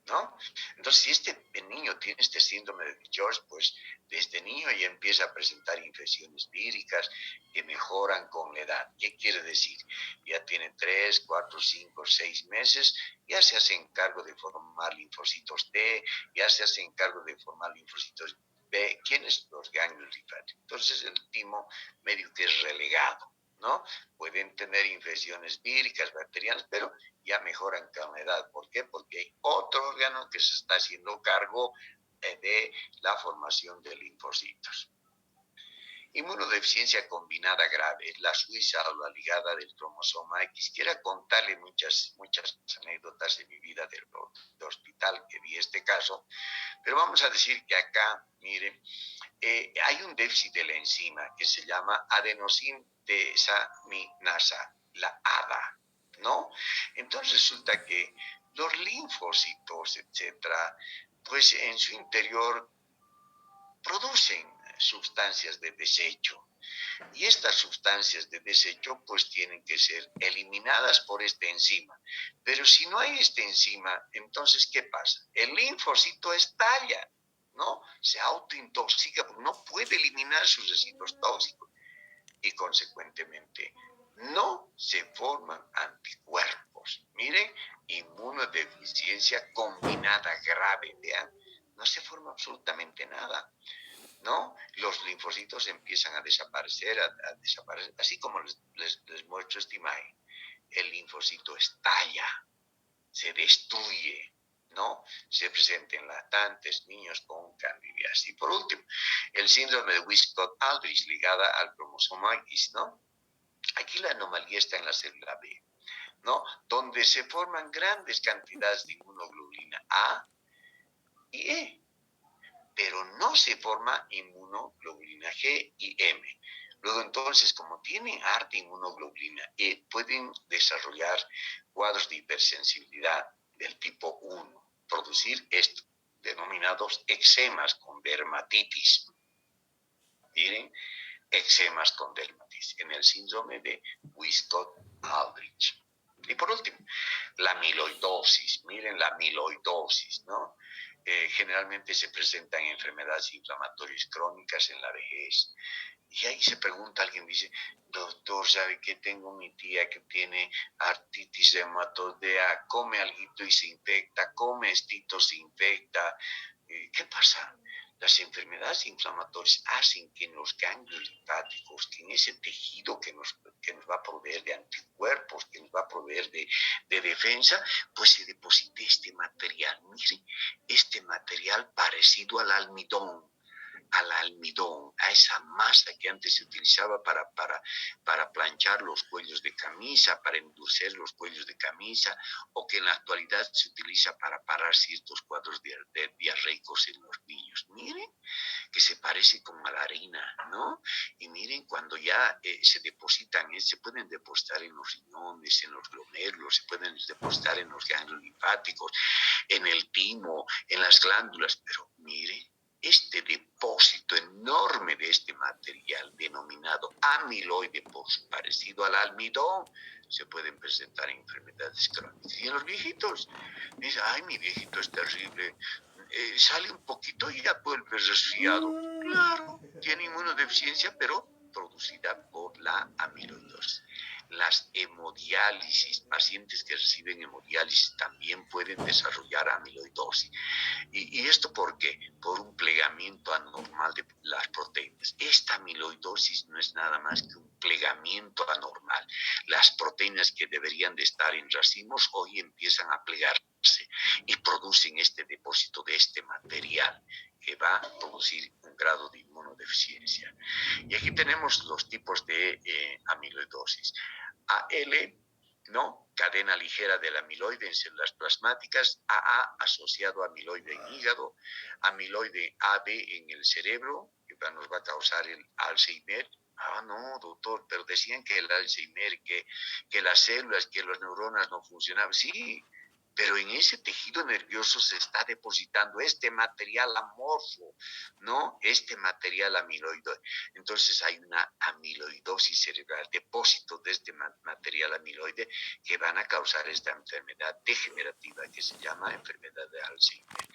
¿no? Entonces, si este niño tiene este síndrome de George, pues desde niño ya empieza a presentar infecciones víricas que mejoran con la edad. ¿Qué quiere decir? Ya tiene 3, 4, 5, 6 meses, ya se hace encargo de formar linfocitos T, ya se hace encargo de formar linfocitos B. ¿Quiénes? Los ganglios linfáticos. Entonces, el timo medio que es relegado, ¿no? Pueden tener infecciones víricas, bacterianas, pero ya mejoran con la edad. ¿Por qué? Porque hay otro órgano que se está haciendo cargo de la formación de linfocitos. Inmunodeficiencia combinada grave, la suiza o la ligada del cromosoma X. Quiero contarle muchas anécdotas de mi vida de hospital que vi este caso, pero vamos a decir que acá, miren, hay un déficit de la enzima que se llama adenosín desaminasa, la ADA, ¿no? Entonces resulta que los linfocitos, etcétera, pues en su interior producen sustancias de desecho. Y estas sustancias de desecho pues tienen que ser eliminadas por esta enzima. Pero si no hay esta enzima, entonces ¿qué pasa? El linfocito estalla, ¿no? Se autointoxica porque no puede eliminar sus residuos tóxicos y consecuentemente no se forman anticuerpos. Miren, inmunodeficiencia combinada grave, vean, no se forma absolutamente nada, ¿no? Los linfocitos empiezan a desaparecer, así como les muestro esta imagen. El linfocito estalla, se destruye, ¿no? Se presenta en lactantes, niños con candidiasis. Y por último, el síndrome de Wiskott-Aldrich ligada al cromosoma X, ¿no? Aquí la anomalía está en la célula B, ¿no? Donde se forman grandes cantidades de inmunoglobulina A y E, pero no se forma inmunoglobulina G y M. Luego entonces, como tienen harta inmunoglobulina E, pueden desarrollar cuadros de hipersensibilidad del tipo 1, producir estos denominados eczemas con dermatitis. Miren, eczemas con dermatitis en el síndrome de Wiskott-Aldrich. Y por último, la amiloidosis. Miren la amiloidosis, ¿no? Generalmente se presentan enfermedades inflamatorias crónicas en la vejez. Y ahí se pregunta, alguien dice, doctor, ¿sabe qué? Tengo mi tía que tiene artritis reumatoidea, come alguito y se infecta, come estito, se infecta. ¿Qué pasa? Las enfermedades inflamatorias hacen que en los ganglios linfáticos, que en ese tejido que nos va a proveer de anticuerpos, que nos va a proveer de defensa, pues se deposite este material. Miren, este material parecido al almidón al almidón, a esa masa que antes se utilizaba para planchar los cuellos de camisa, para endurecer los cuellos de camisa, o que en la actualidad se utiliza para parar ciertos cuadros de diarreicos en los niños. Miren que se parece como a la harina, ¿no? Y miren, cuando ya se depositan, se pueden depositar en los riñones, en los glomérulos, se pueden depositar en los ganglios linfáticos, en el timo, en las glándulas, pero miren, este depósito enorme de este material denominado amiloide, por su parecido al almidón, se pueden presentar en enfermedades crónicas. Y en los viejitos, dice, ay, mi viejito es terrible, sale un poquito y ya vuelve resfriado. Claro, tiene inmunodeficiencia, pero producida por la amiloidosis. Las hemodiálisis, pacientes que reciben hemodiálisis también pueden desarrollar amiloidosis. ¿Y esto por qué? Por un plegamiento anormal de las proteínas. Esta amiloidosis no es nada más que un plegamiento anormal. Las proteínas que deberían de estar en racimos hoy empiezan a plegarse y producen este depósito de este material que va a producir un grado de inmunodeficiencia. Y aquí tenemos los tipos de amiloidosis. AL, ¿no? Cadena ligera del amiloide en células plasmáticas, AA asociado a amiloide en hígado, amiloide AB en el cerebro, que nos va a causar el Alzheimer. Ah, no, doctor, pero decían que el Alzheimer, que las células, que las neuronas no funcionaban. Sí, pero en ese tejido nervioso se está depositando este material amorfo, ¿no? Este material amiloide. Entonces hay una amiloidosis cerebral, depósitos de este material amiloide que van a causar esta enfermedad degenerativa que se llama enfermedad de Alzheimer.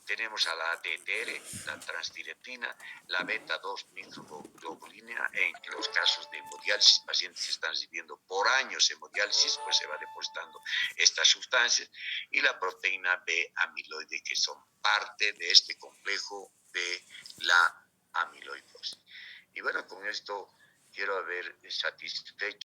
Tenemos a la ATTR, la transtiretina, la beta-2 microglobulina. En los casos de hemodiálisis, pacientes que están recibiendo por años hemodiálisis, pues se va depositando estas sustancias, y la proteína B amiloide, que son parte de este complejo de la amiloidosis. Y bueno, con esto quiero haber satisfecho